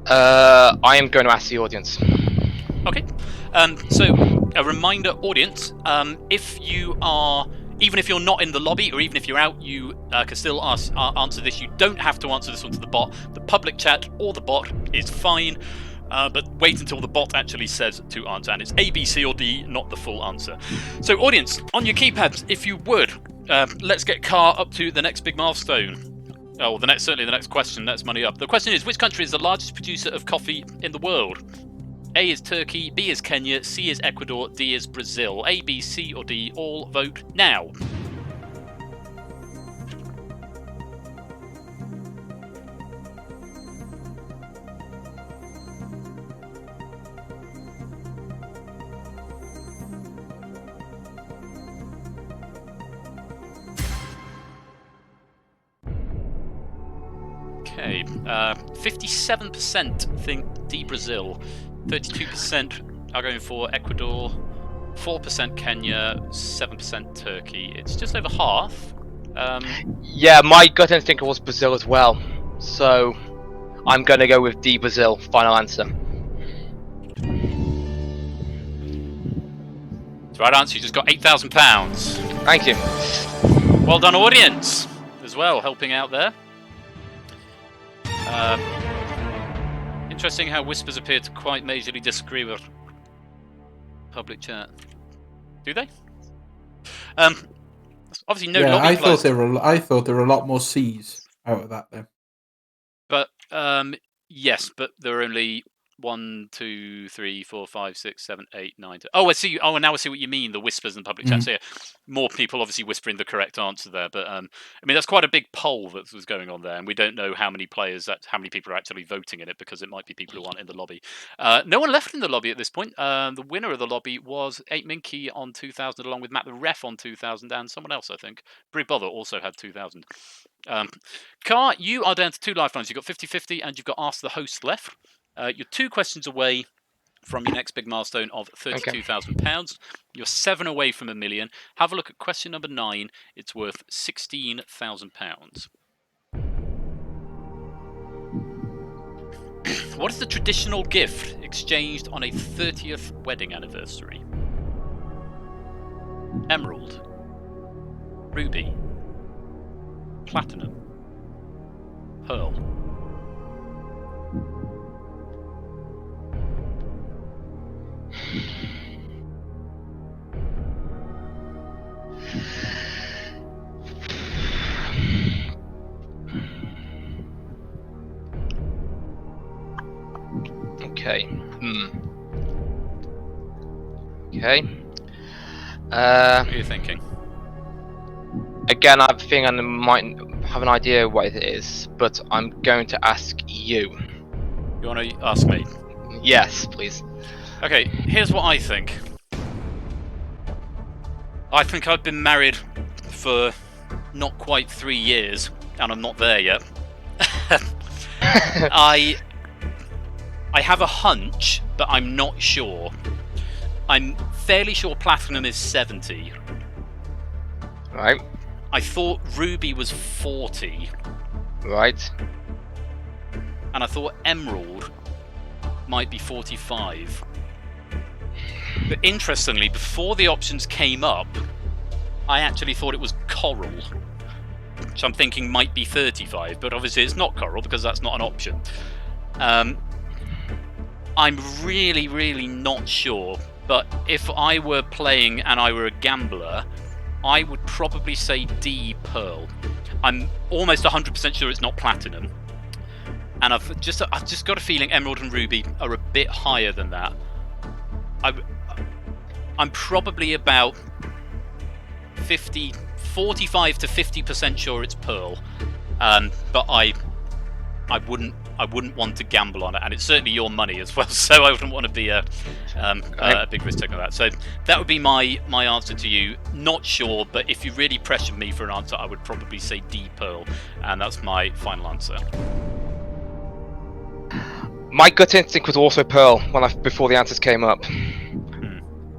I am going to ask the audience. Okay. So a reminder, audience, if you are, even if you're not in the lobby or even if you're out, you can still answer this. You don't have to answer this one to the bot. The public chat or the bot is fine, but wait until the bot actually says to answer, and it's A, B, C, or D, not the full answer. So audience, on your keypads, if you would, let's get Car up to the next big milestone. Oh, certainly the next question. That's money up. The question is, which country is the largest producer of coffee in the world? A is Turkey, B is Kenya, C is Ecuador, D is Brazil. A, B, C, or D, all vote now. Okay, 57% think D, Brazil. 32% are going for Ecuador, 4% Kenya, 7% Turkey. It's just over half. Yeah, my gut instinct was Brazil as well. So I'm going to go with D, Brazil. Final answer. It's the right answer. You just got £8,000. Thank you. Well done, audience, as well, helping out there. Interesting how whispers appear to quite majorly disagree with public chat. Do they? Obviously, no lobby players. I thought there were a lot more C's out of that then. But yes, but there are only 1, 2, 3, 4, 5, 6, 7, 8, 9. 10. Oh, I see. Oh, now I see what you mean. The whispers in the public chat. So yeah, more people obviously whispering the correct answer there. But I mean, that's quite a big poll that was going on there, and we don't know how many people are actually voting in it, because it might be people who aren't in the lobby. No one left in the lobby at this point. The winner of the lobby was 8Minky on 2,000, along with Matt the Ref on 2,000, and someone else, I think. Brig Bother also had 2,000. Car, you are down to 2 lifelines. You've got 50-50, and you've got Ask the Host left. You're 2 questions away from your next big milestone of £32,000. You're 7 away from $1 million. Have a look at question number 9. It's worth £16,000. What is the traditional gift exchanged on a 30th wedding anniversary? Emerald, ruby, platinum, pearl. Okay. Okay. What are you thinking? Again, I have a feeling I might have an idea what it is, but I'm going to ask you. You want to ask me? Yes, please. Okay, here's what I think. I think I've been married for not quite 3 years, and I'm not there yet. I have a hunch, but I'm not sure. I'm fairly sure Platinum is 70. Right. I thought Ruby was 40. Right. And I thought Emerald might be 45. But interestingly, before the options came up, I actually thought it was Coral, which I'm thinking might be 35, but obviously it's not Coral because that's not an option. I'm really, really not sure, but if I were playing and I were a gambler, I would probably say D Pearl. I'm almost 100% sure it's not Platinum. And I've just got a feeling Emerald and Ruby are a bit higher than that. I'm probably about 45 to 50% sure it's Pearl, but I wouldn't want to gamble on it, and it's certainly your money as well, so I wouldn't want to be a big risk taker on that. So that would be my answer to you. Not sure, but if you really pressured me for an answer, I would probably say D Pearl, and that's my final answer. My gut instinct was also Pearl before the answers came up.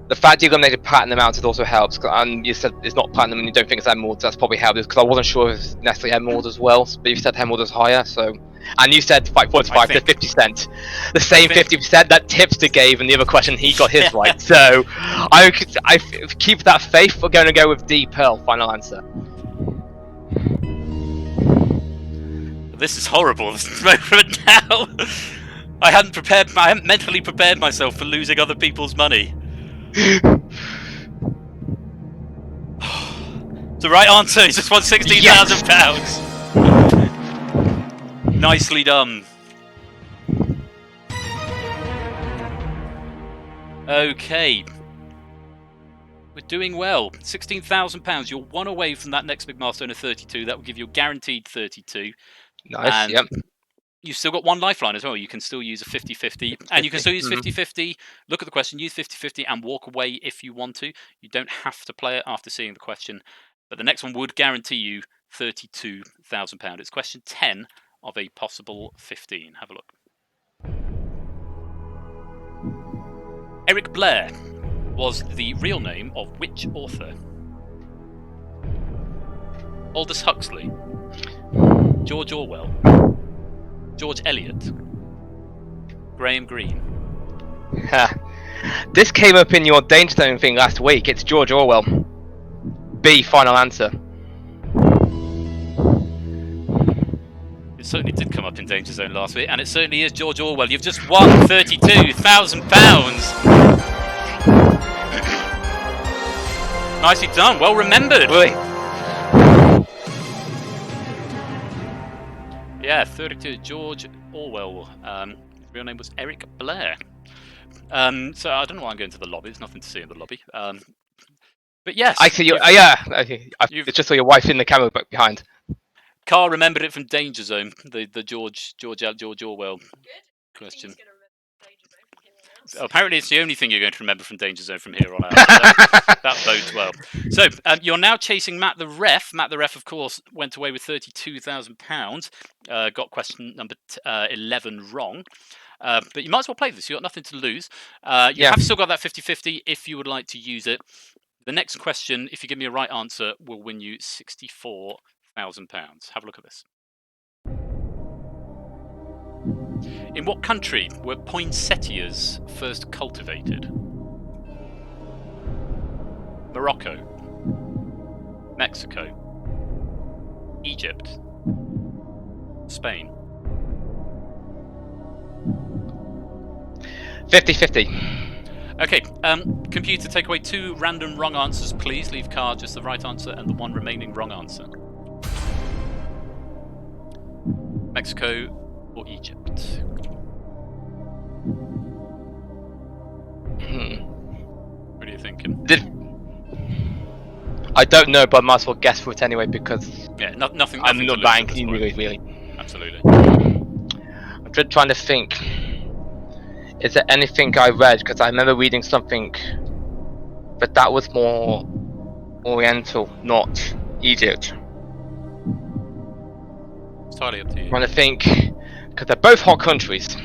The fact you eliminated Platinum out also helps, and you said it's not Platinum and you don't think it's Emerald, so that's probably helped, because I wasn't sure if it's necessarily Emerald as well, but you said Emerald is higher, so... And you said like 45 to 50%. The same 50% that Tipster gave in the other question, he got his right, so... I keep that faith, we're going to go with D Pearl, final answer. This is horrible, this moment now! I hadn't mentally prepared myself for losing other people's money. The right answer, he just won £16,000. Nicely done. Okay. We're doing well. £16,000. You're one away from that next big milestone of 32. That will give you a guaranteed 32. Nice, and yep. You've still got one lifeline as well. You can still use a 50-50. And you can still use 50-50. Look at the question, use 50-50 and walk away if you want to. You don't have to play it after seeing the question. But the next one would guarantee you £32,000. It's question 10 of a possible 15. Have a look. Eric Blair was the real name of which author? Aldous Huxley, George Orwell, George Eliot, Graham Greene. This came up in your DangerZone thing last week. It's George Orwell. B, final answer. It certainly did come up in DangerZone last week, and it certainly is George Orwell. You've just won £32,000. Nicely done. Well remembered. Really? Yeah, 32. George Orwell. His real name was Eric Blair. So I don't know why I'm going to the lobby. There's nothing to see in the lobby. But yes. I see you. I just saw your wife in the camera behind. Carl remembered it from DangerZone. The George Orwell question. Apparently, it's the only thing you're going to remember from DangerZone from here on out. That bodes well. So, you're now chasing Matt the Ref. Matt the Ref, of course, went away with £32,000. Got question number 11 wrong. But you might as well play this. You've got nothing to lose. You have still got that 50-50 if you would like to use it. The next question, if you give me a right answer, will win you £64,000. Have a look at this. In what country were poinsettias first cultivated? Morocco, Mexico, Egypt, Spain. 50-50. Okay, computer, take away 2 random wrong answers, please. Leave Car just the right answer and the 1 remaining wrong answer. Mexico or Egypt? What are you thinking? I don't know, but I might as well guess for it anyway because nothing. I'm not banking really. Absolutely. I'm just trying to think. Is there anything I read? Because I remember reading something, but that was more Oriental, not Egypt. It's entirely up to you. Trying to think, because they're both hot countries.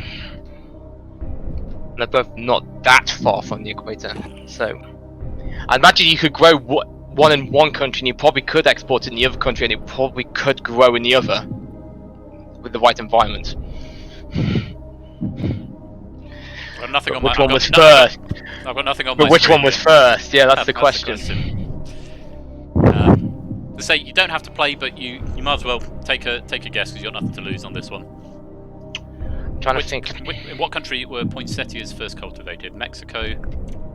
They're both not that far from the equator, so I imagine you could grow one in one country, and you probably could export it in the other country, and it probably could grow in the other with the right environment. I've got nothing on Which my. one was first? I've got nothing on my. But which screen one was here. first? Yeah, that's the question. To say you don't have to play, but you might as well take a guess because you've got nothing to lose on this one. I'm trying to think. In what country were poinsettias first cultivated? Mexico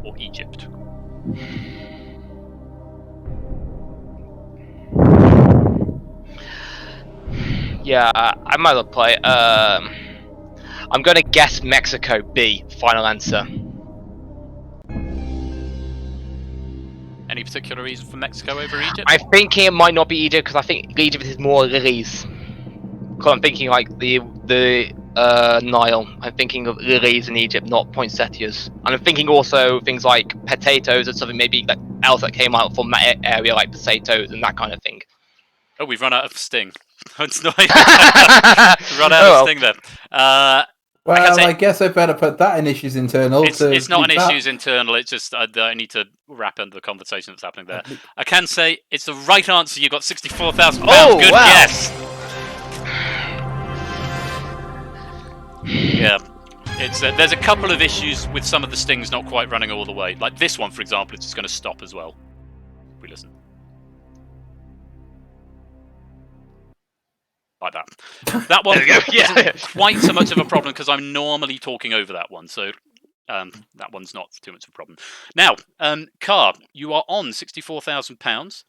or Egypt? Yeah, I might as well play. I'm gonna guess Mexico. B. Final answer. Any particular reason for Mexico over Egypt? I'm thinking it might not be Egypt because I think Egypt is more lilies. Because I'm thinking like the Nile. I'm thinking of lilies in Egypt, not poinsettias. And I'm thinking also things like potatoes or something maybe like else that came out from that area, like potatoes and that kind of thing. Oh, we've run out of sting. It's not. Run out of sting then. Well, I guess I better put that in issues internal. It's not an issues internal. It's just I need to wrap up the conversation that's happening there. I can say it's the right answer. You got £64,000. Oh, good wow. guess. Yeah, it's there's a couple of issues with some of the stings not quite running all the way. Like this one, for example, it's just going to stop as well. We listen. Like that. That one isn't quite so much of a problem because I'm normally talking over that one, so that one's not too much of a problem. Now, Car, you are on £64,000.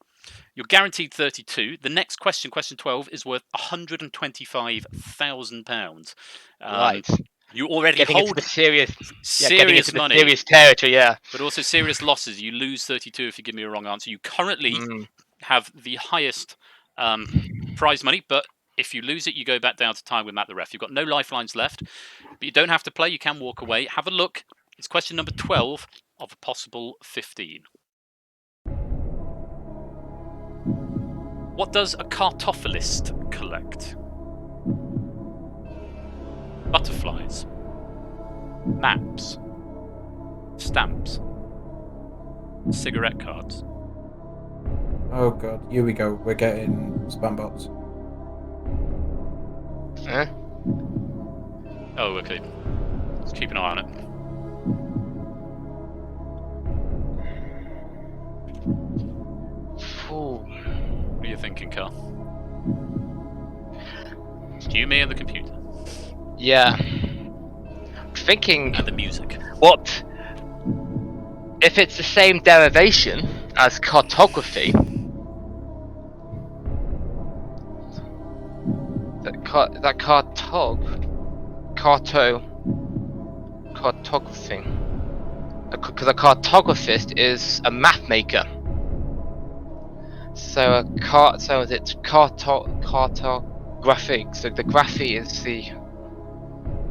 You're guaranteed 32. The next question, question 12, is worth £125,000. Right. You already getting hold into the serious money, serious territory, yeah. but also serious losses. You lose 32 if you give me a wrong answer. You currently have the highest prize money, but if you lose it, you go back down to time with Matt the ref. You've got no lifelines left, but you don't have to play. You can walk away. Have a look. It's question number 12 of a possible 15. What does a cartophilist collect? Butterflies, maps, stamps, cigarette cards. Oh god, here we go. We're getting spam bots. Huh? Oh, okay. Let's keep an eye on it. Ooh. What are you thinking, Carl? It's you, me, and the computer. Yeah. I'm thinking. And the music. What? If it's the same derivation as cartography. Cartography. Because a cartographist is a map maker. So so it's cartographic. So the graphy is the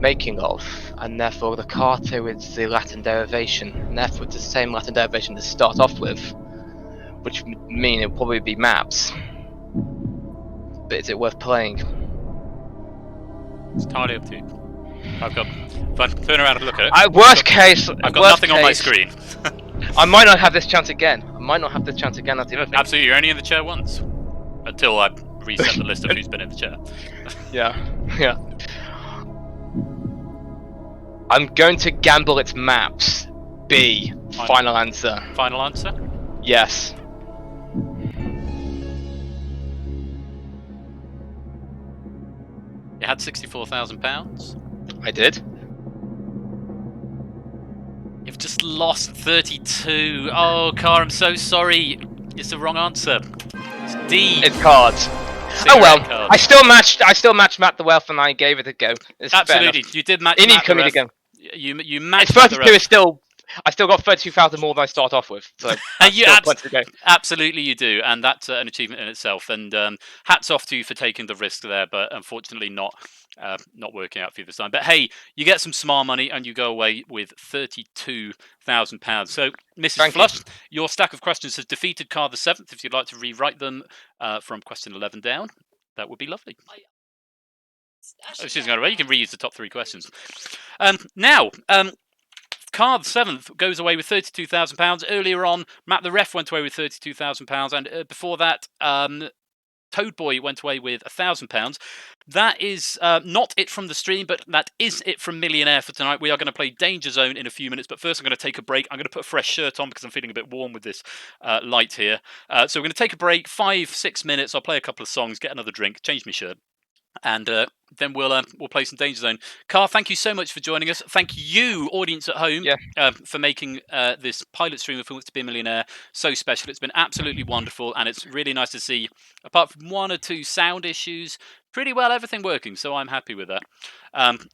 making of, and therefore the carto is the Latin derivation, and therefore it's the same Latin derivation to start off with, which would mean it'll probably be maps. But is it worth playing? It's entirely up to you. I've got. Fine, turn around and look at it. Worst case, I've got nothing on my screen. I might not have this chance again. That's the other thing. Absolutely, you're only in the chair once. Until I reset the list of who's been in the chair. Yeah. I'm going to gamble it's maps. B. Final answer. Final answer? Yes. You had £64,000. I did. You've just lost 32. Oh, Car, I'm so sorry. It's the wrong answer. It's D. It's cards. Oh well, cards. I still matched Matt the Wealth, and I gave it a go. It's absolutely, you did match. You need coming to go. You matched. It's 32 is still I still got 32,000 more than I start off with. So you still plenty to go. absolutely you do, and that's an achievement in itself. And hats off to you for taking the risk there, but unfortunately not working out for you this time. But hey, you get some smart money, and you go away with £32,000. So, Mrs. Flush, your stack of questions has defeated Car the Seventh. If you'd like to rewrite them from question 11 down, that would be lovely. She's going away. You can reuse the top 3 questions. Now, Car the Seventh goes away with £32,000. Earlier on, Matt the Ref went away with £32,000, and before that, Toad Boy went away with £1,000. That is not it from the stream, but that is it from Millionaire for tonight. We are going to play Danger Zone in a few minutes, but first I'm going to take a break. I'm going to put a fresh shirt on because I'm feeling a bit warm with this light here. So we're going to take a break, 5-6 minutes. I'll play a couple of songs, get another drink, change my shirt, and then we'll play some Danger Zone. Car, thank you so much for joining us. Thank you, audience at home, for making this pilot stream of Who Wants to Be a Millionaire so special. It's been absolutely wonderful, and it's really nice to see, apart from 1 or 2 sound issues, pretty well everything working, so I'm happy with that.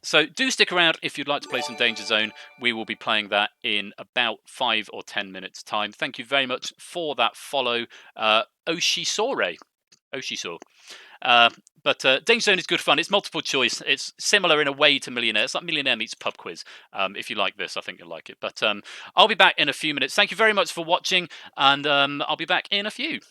So do stick around if you'd like to play some Danger Zone. We will be playing that in about 5 or 10 minutes' time. Thank you very much for that follow, Oshisore. But Danger Zone is good fun. It's multiple choice. It's similar in a way to Millionaire. It's like Millionaire meets Pub Quiz. If you like this, I think you'll like it. But I'll be back in a few minutes. Thank you very much for watching, and I'll be back in a few.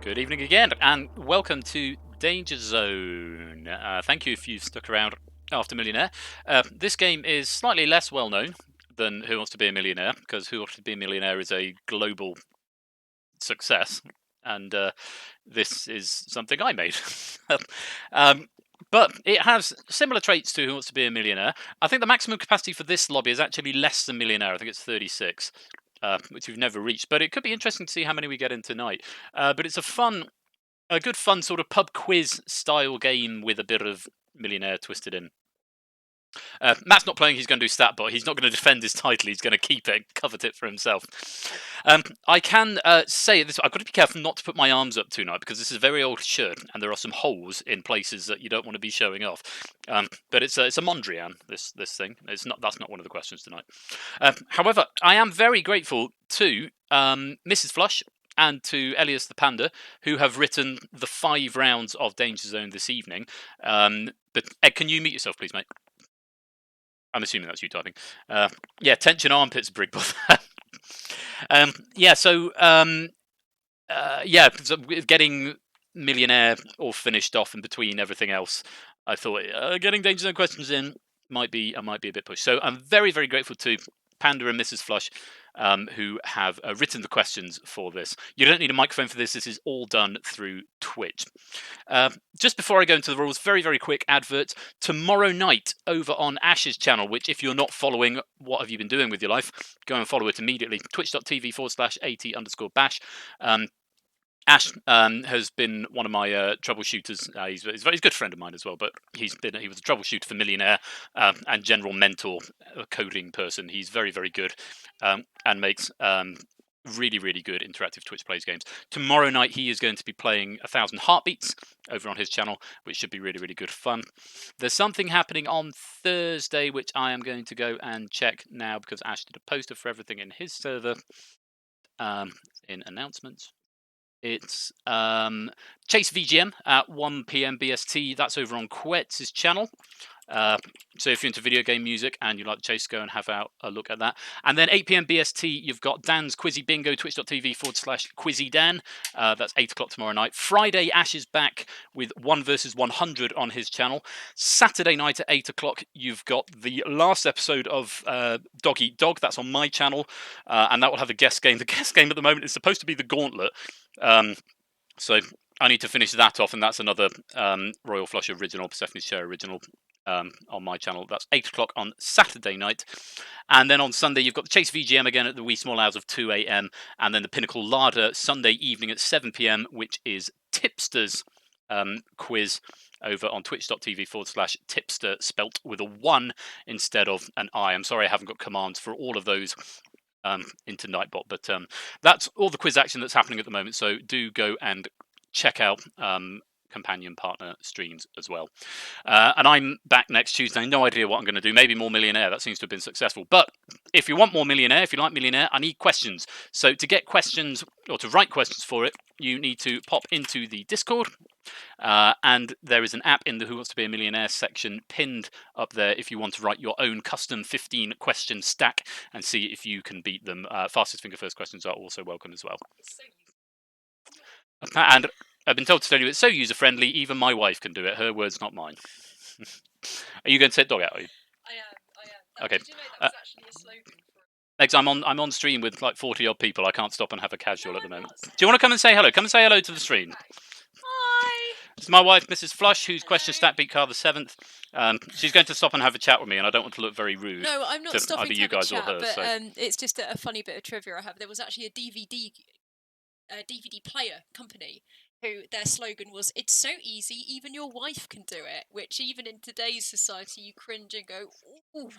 Good evening again, and welcome to Danger Zone. Thank you if you've stuck around after Millionaire. This game is slightly less well known than Who Wants to Be a Millionaire, because Who Wants to Be a Millionaire is a global success, and this is something I made. But it has similar traits to Who Wants to Be a Millionaire. I think the maximum capacity for this lobby is actually less than Millionaire. I think it's 36. Which we've never reached, but it could be interesting to see how many we get in tonight. But it's a good fun sort of pub quiz style game with a bit of Millionaire twisted in. Matt's not playing, he's going to do stat, but he's not going to defend his title, he's going to keep it, covet it for himself. I can say this, I've got to be careful not to put my arms up tonight, because this is a very old shirt, and there are some holes in places that you don't want to be showing off. But it's a Mondrian, this thing. That's not one of the questions tonight. However, I am very grateful to Mrs. Flush and to Elias the Panda, who have written the 5 rounds of Danger Zone this evening. But Ed, can you mute yourself, please, mate? I'm assuming that's you typing. Yeah, tension armpits, Brigbot. So getting Millionaire all finished off and between everything else, I thought getting Danger Zone questions in might be a bit pushed. So I'm very, very grateful to Panda and Mrs. Flush, who have written the questions for this. You don't need a microphone for this. This is all done through Twitch. Just before I go into the rules, very, very quick advert. Tomorrow night over on Ash's channel, which if you're not following, what have you been doing with your life? Go and follow it immediately. Twitch.tv/AT_bash. Ash has been one of my troubleshooters. He's a very good friend of mine as well, but he was a troubleshooter for Millionaire and general mentor, coding person. He's very, very good and makes really, really good interactive Twitch plays games. Tomorrow night he is going to be playing 1,000 Heartbeats over on his channel, which should be really, really good fun. There's something happening on Thursday, which I am going to go and check now because Ash did a poster for everything in his server in announcements. It's Chase VGM at 1 PM BST. That's over on Quetz's channel. So if you're into video game music and you like Chase, go and have a look at that. And then 8 PM BST, you've got Dan's Quizzy Bingo, twitch.tv/QuizzyDan. That's 8 o'clock tomorrow night. Friday, Ash is back with 1 versus 100 on his channel. Saturday night at 8 o'clock, you've got the last episode of Dog Eat Dog. That's on my channel. And that will have a guest game. The guest game at the moment is supposed to be the Gauntlet. So I need to finish that off, and that's another Royal Flush original, Persephone's Share original on my channel. That's 8 o'clock on Saturday night. And then on Sunday, you've got the Chase VGM again at the wee small hours of 2 AM, and then the Pinnacle Larder Sunday evening at 7 PM, which is Tipster's quiz over on twitch.tv/tipster, spelt with a 1 instead of an I. I'm sorry I haven't got commands for all of those into Nightbot, but that's all the quiz action that's happening at the moment, so do go and check out companion partner streams as well. And I'm back next Tuesday. No idea what I'm going to do. Maybe more Millionaire. That seems to have been successful. But if you want more Millionaire, if you like Millionaire, I need questions. So to get questions or to write questions for it, you need to pop into the Discord. And there is an app in the Who Wants to Be a Millionaire section pinned up there if you want to write your own custom 15 question stack and see if you can beat them. Fastest finger first questions are also welcome as well. And I've been told to tell you it's so user friendly, even my wife can do it. Her words, not mine. Are you going to take dog out? Are you? I am. Okay. Did you know that was actually a slogan for Eggs, I'm on stream with like 40 odd people. I can't stop and have a casual at the moment. Do you want to come and say hello? Come and say hello to the stream. Hi. This is my wife, Mrs. Flush, whose question stat beat car the 7th. She's going to stop and have a chat with me, and I don't want to look very rude. No, I'm not to stopping either to you have guys a chat, or her. but So. it's just a funny bit of trivia I have. There was actually a DVD player company who their slogan was, "It's so easy, even your wife can do it," which even in today's society you cringe and go, "Ooh,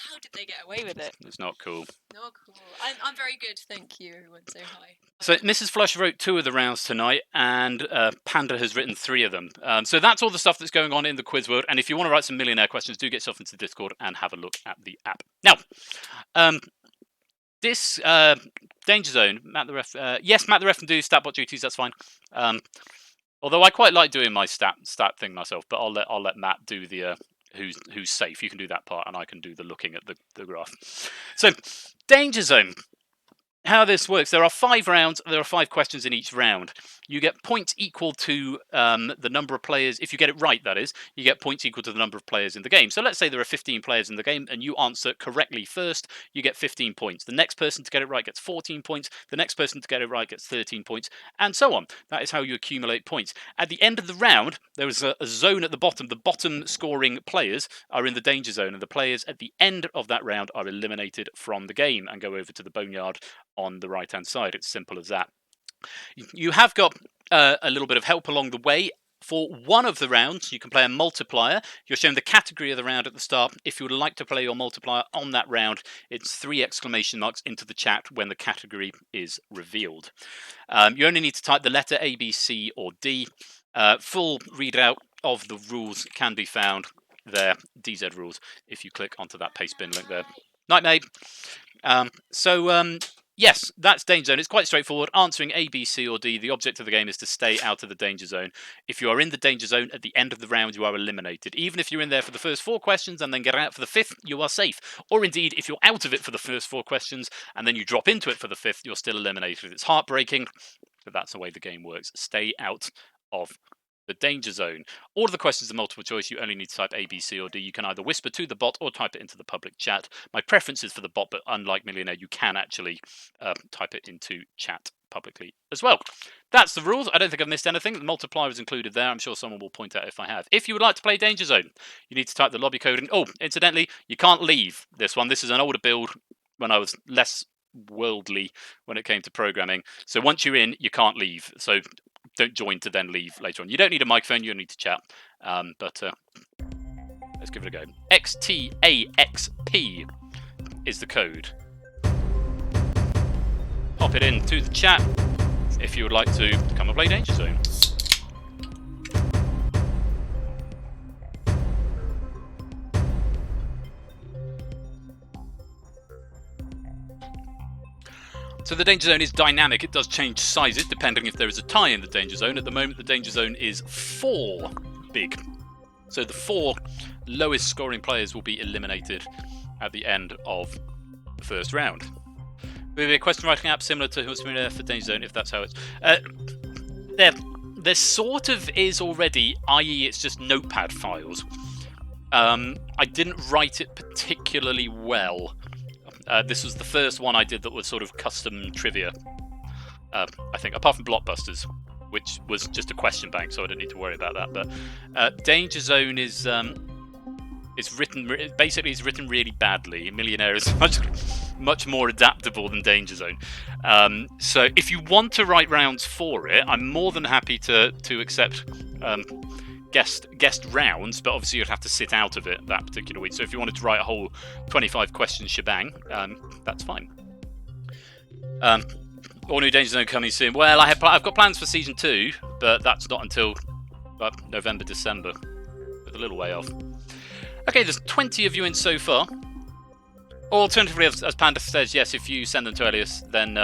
how did they get away with it?" It's not cool. Not cool. I'm very good, thank you, everyone. So hi. So Mrs. Flush wrote 2 of the rounds tonight, and Panda has written 3 of them. So that's all the stuff that's going on in the quiz world. And if you want to write some Millionaire questions, do get yourself into the Discord and have a look at the app. Now, this Danger Zone, Matt the Ref. Yes, Matt the Ref can do statbot duties. That's fine. Although I quite like doing my stat thing myself, but I'll let Matt do the who's safe. You can do that part, and I can do the looking at the graph. So Danger Zone. how this works, there are 5 rounds, there are 5 questions in each round. You get points equal to the number of players, if you get it right, that is, you get points equal to the number of players in the game. So let's say there are 15 players in the game and you answer correctly first, you get 15 points. The next person to get it right gets 14 points, the next person to get it right gets 13 points, and so on. That is how you accumulate points. At the end of the round, there is a zone at the bottom. The bottom scoring players are in the danger zone, and the players at the end of that round are eliminated from the game and go over to the boneyard on the right hand side. It's simple as that. You have got a little bit of help along the way. For one of the rounds, you can play a multiplier. You're shown the category of the round at the start. If you would like to play your multiplier on that round, it's 3 exclamation marks into the chat when the category is revealed. You only need to type the letter A, B, C, or D. Full readout of the rules can be found there, DZ rules, if you click onto that paste bin link there. Night, mate. Yes, that's Danger Zone. It's quite straightforward. Answering A, B, C, or D. The object of the game is to stay out of the Danger Zone. If you are in the Danger Zone at the end of the round, you are eliminated. Even if you're in there for the first 4 questions and then get out for the 5th, you are safe. Or indeed, if you're out of it for the first 4 questions and then you drop into it for the 5th, you're still eliminated. It's heartbreaking, but that's the way the game works. Stay out of the Danger Zone. All of the questions are multiple choice. You only need to type A, B, C, or D. You can either whisper to the bot or type it into the public chat. My preference is for the bot, but unlike Millionaire, you can actually type it into chat publicly as well. That's the rules. I don't think I've missed anything. The multiplier is included there. I'm sure someone will point out if I have. If you would like to play Danger Zone, you need to type the lobby code in. Oh, incidentally, you can't leave this one. This is an older build when I was less worldly when it came to programming. So once you're in, you can't leave. So don't join to then leave later on. You don't need a microphone, you don't need to chat. But let's give it a go. XTAXP is the code. Pop it into the chat if you would like to come and play Danger Zone. So the Danger Zone is dynamic. It does change sizes depending if there is a tie in the Danger Zone. At the moment, the Danger Zone is 4 big. So the 4 lowest scoring players will be eliminated at the end of the first round. Maybe a question writing app similar to Who's Millionaire for Danger Zone, if that's how it's... There sort of is already, i.e. it's just notepad files. I didn't write it particularly well. This was the first one I did that was sort of custom trivia, I think, apart from Blockbusters, which was just a question bank, so I don't need to worry about that. But Danger Zone is written really badly. Millionaire is much more adaptable than Danger Zone. So if you want to write rounds for it, I'm more than happy to accept guest rounds, but obviously you'd have to sit out of it that particular week. So if you wanted to write a whole 25 question shebang, that's fine. All new Danger Zone coming soon. Well, I've got plans for season 2, but that's not until November, December, with a little way off. Okay, there's 20 of you in so far. Alternatively, as Panda says, yes, if you send them to Elias, then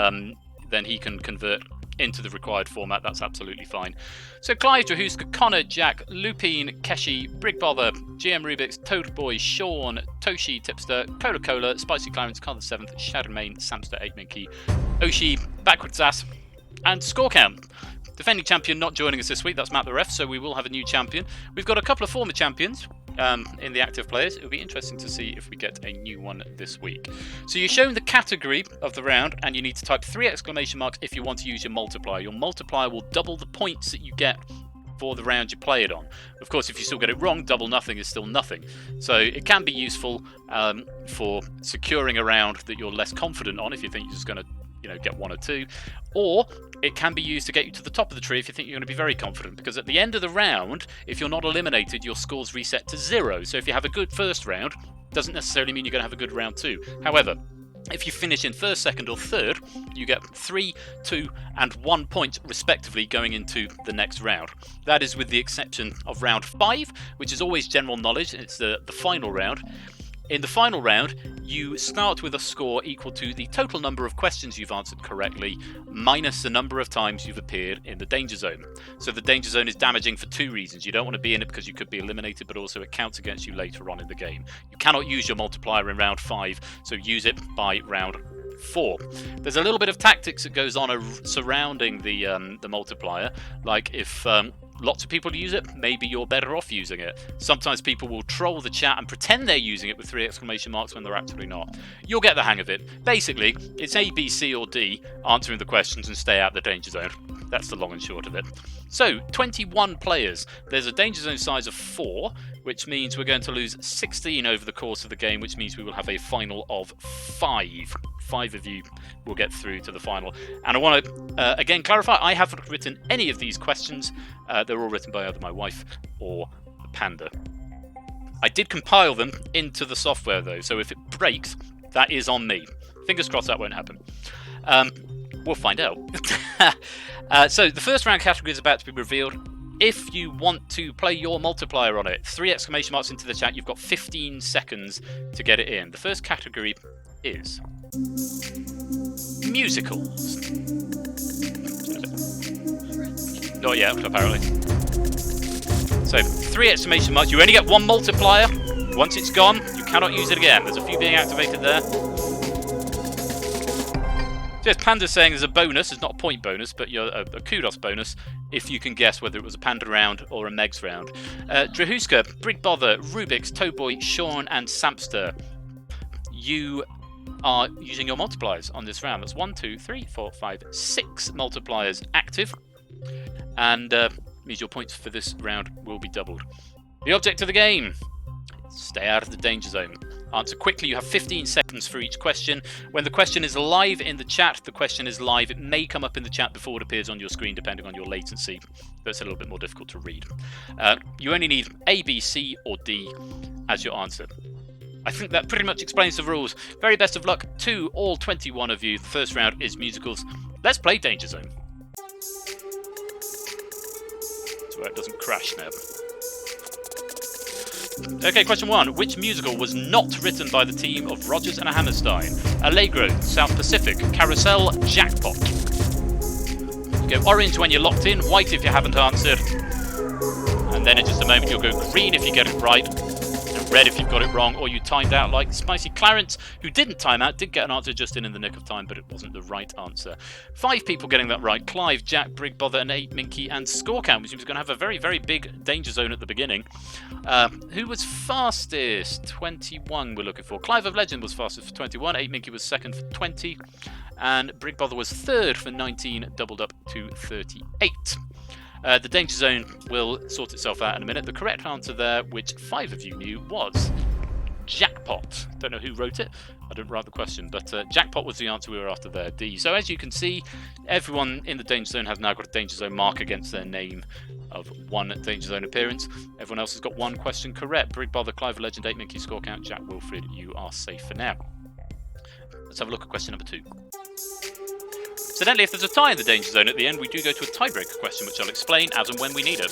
he can convert into the required format. That's absolutely fine. So Clive, Jahuska, Connor, Jack, Lupine, Keshi, Brigbother, GM Rubik's, Toadboy, Sean, Toshi, Tipster, Cola, Spicy Clarence, Carl the 7th, Shadowmane, Samster, 8-Minky, Oshi, Backwards Ass, and Scorecam. Defending champion not joining us this week, that's Matt the Ref, so we will have a new champion. We've got a couple of former champions in the active players. It'll be interesting to see if we get a new one this week. So you're shown the category of the round, and you need to type 3 exclamation marks if you want to use your multiplier. Your multiplier will double the points that you get for the round you play it on. Of course, if you still get it wrong, double nothing is still nothing. So it can be useful for securing a round that you're less confident on if you think you're just going to get 1 or 2, or it can be used to get you to the top of the tree if you think you're going to be very confident, because at the end of the round, if you're not eliminated, your score's reset to 0. So if you have a good first round, doesn't necessarily mean you're going to have a good round 2. However, if you finish in 1st, 2nd, or 3rd, you get 3, 2, and 1 point respectively going into the next round. That is with the exception of round 5, which is always general knowledge. It's the final round. In the final round, you start with a score equal to the total number of questions you've answered correctly, minus the number of times you've appeared in the Danger Zone. So the Danger Zone is damaging for 2 reasons. You don't want to be in it because you could be eliminated, but also it counts against you later on in the game. You cannot use your multiplier in round 5, so use it by round 4. There's a little bit of tactics that goes on surrounding the multiplier, like if lots of people use it, maybe you're better off using it. Sometimes people will troll the chat and pretend they're using it with 3 exclamation marks when they're actually not. You'll get the hang of it. Basically, it's A, B, C, or D, answering the questions and stay out of the danger zone. That's the long and short of it. So, 21 players. There's a danger zone size of 4, which means we're going to lose 16 over the course of the game, which means we will have a final of 5. 5 of you will get through to the final. And I want to, again, clarify, I haven't written any of these questions. They're all written by either my wife or the Panda. I did compile them into the software, though, so if it breaks, that is on me. Fingers crossed that won't happen. We'll find out. So the first round category is about to be revealed. If you want to play your multiplier on it, 3 exclamation marks into the chat, you've got 15 seconds to get it in. The first category is musicals. Not yet, apparently. So 3 exclamation marks. You only get 1 multiplier. Once it's gone, you cannot use it again. There's a few being activated there. Just Panda's saying there's a bonus. It's not a point bonus, but a kudos bonus if you can guess whether it was a Panda round or a Megs round. Drahuska, Brig Bother, Rubik's, Toadboy, Sean, and Sampster. You are using your multipliers on this round. That's 1, 2, 3, 4, 5, 6 multipliers active. And means your points for this round will be doubled. The object of the game: stay out of the danger zone. Answer quickly. You have 15 seconds for each question. When the question is live in the chat, the question is live. It may come up in the chat before it appears on your screen, depending on your latency. That's a little bit more difficult to read. You only need A, B, C, or D as your answer. I think that pretty much explains the rules. Very best of luck to all 21 of you. The first round is musicals. Let's play Danger Zone. So it doesn't crash now. Okay, question 1. Which musical was not written by the team of Rodgers and Hammerstein? Allegro, South Pacific, Carousel, Jackpot. You go orange when you're locked in, white if you haven't answered. And then in just a moment you'll go green if you get it right, and red if you've got it wrong, or you timed out like Spicy Clarence, who didn't time out, did get an answer just in the nick of time, but it wasn't the right answer. 5 people getting that right: Clive, Jack, Brig, Bother, and 8 Minky, and Score Count, which means we're going to have a very, very big danger zone at the beginning. Who was fastest? 21 we're looking for. Clive of Legend was fastest for 21, 8 Minky was second for 20, and Brig Bother was third for 19, doubled up to 38. The danger zone will sort itself out in a minute. The correct answer there, which 5 of you knew, was Jackpot. Don't know who wrote it. I didn't write the question, but Jackpot was the answer we were after there, D. So as you can see, everyone in the danger zone has now got a danger zone mark against their name of 1 danger zone appearance. Everyone else has got 1 question correct. Brig Bother, Clive Legend, 8 Minky, Score Count, Jack Wilfred, you are safe for now. Let's have a look at question number 2. Incidentally, if there's a tie in the danger zone at the end, we do go to a tiebreaker question, which I'll explain as and when we need it.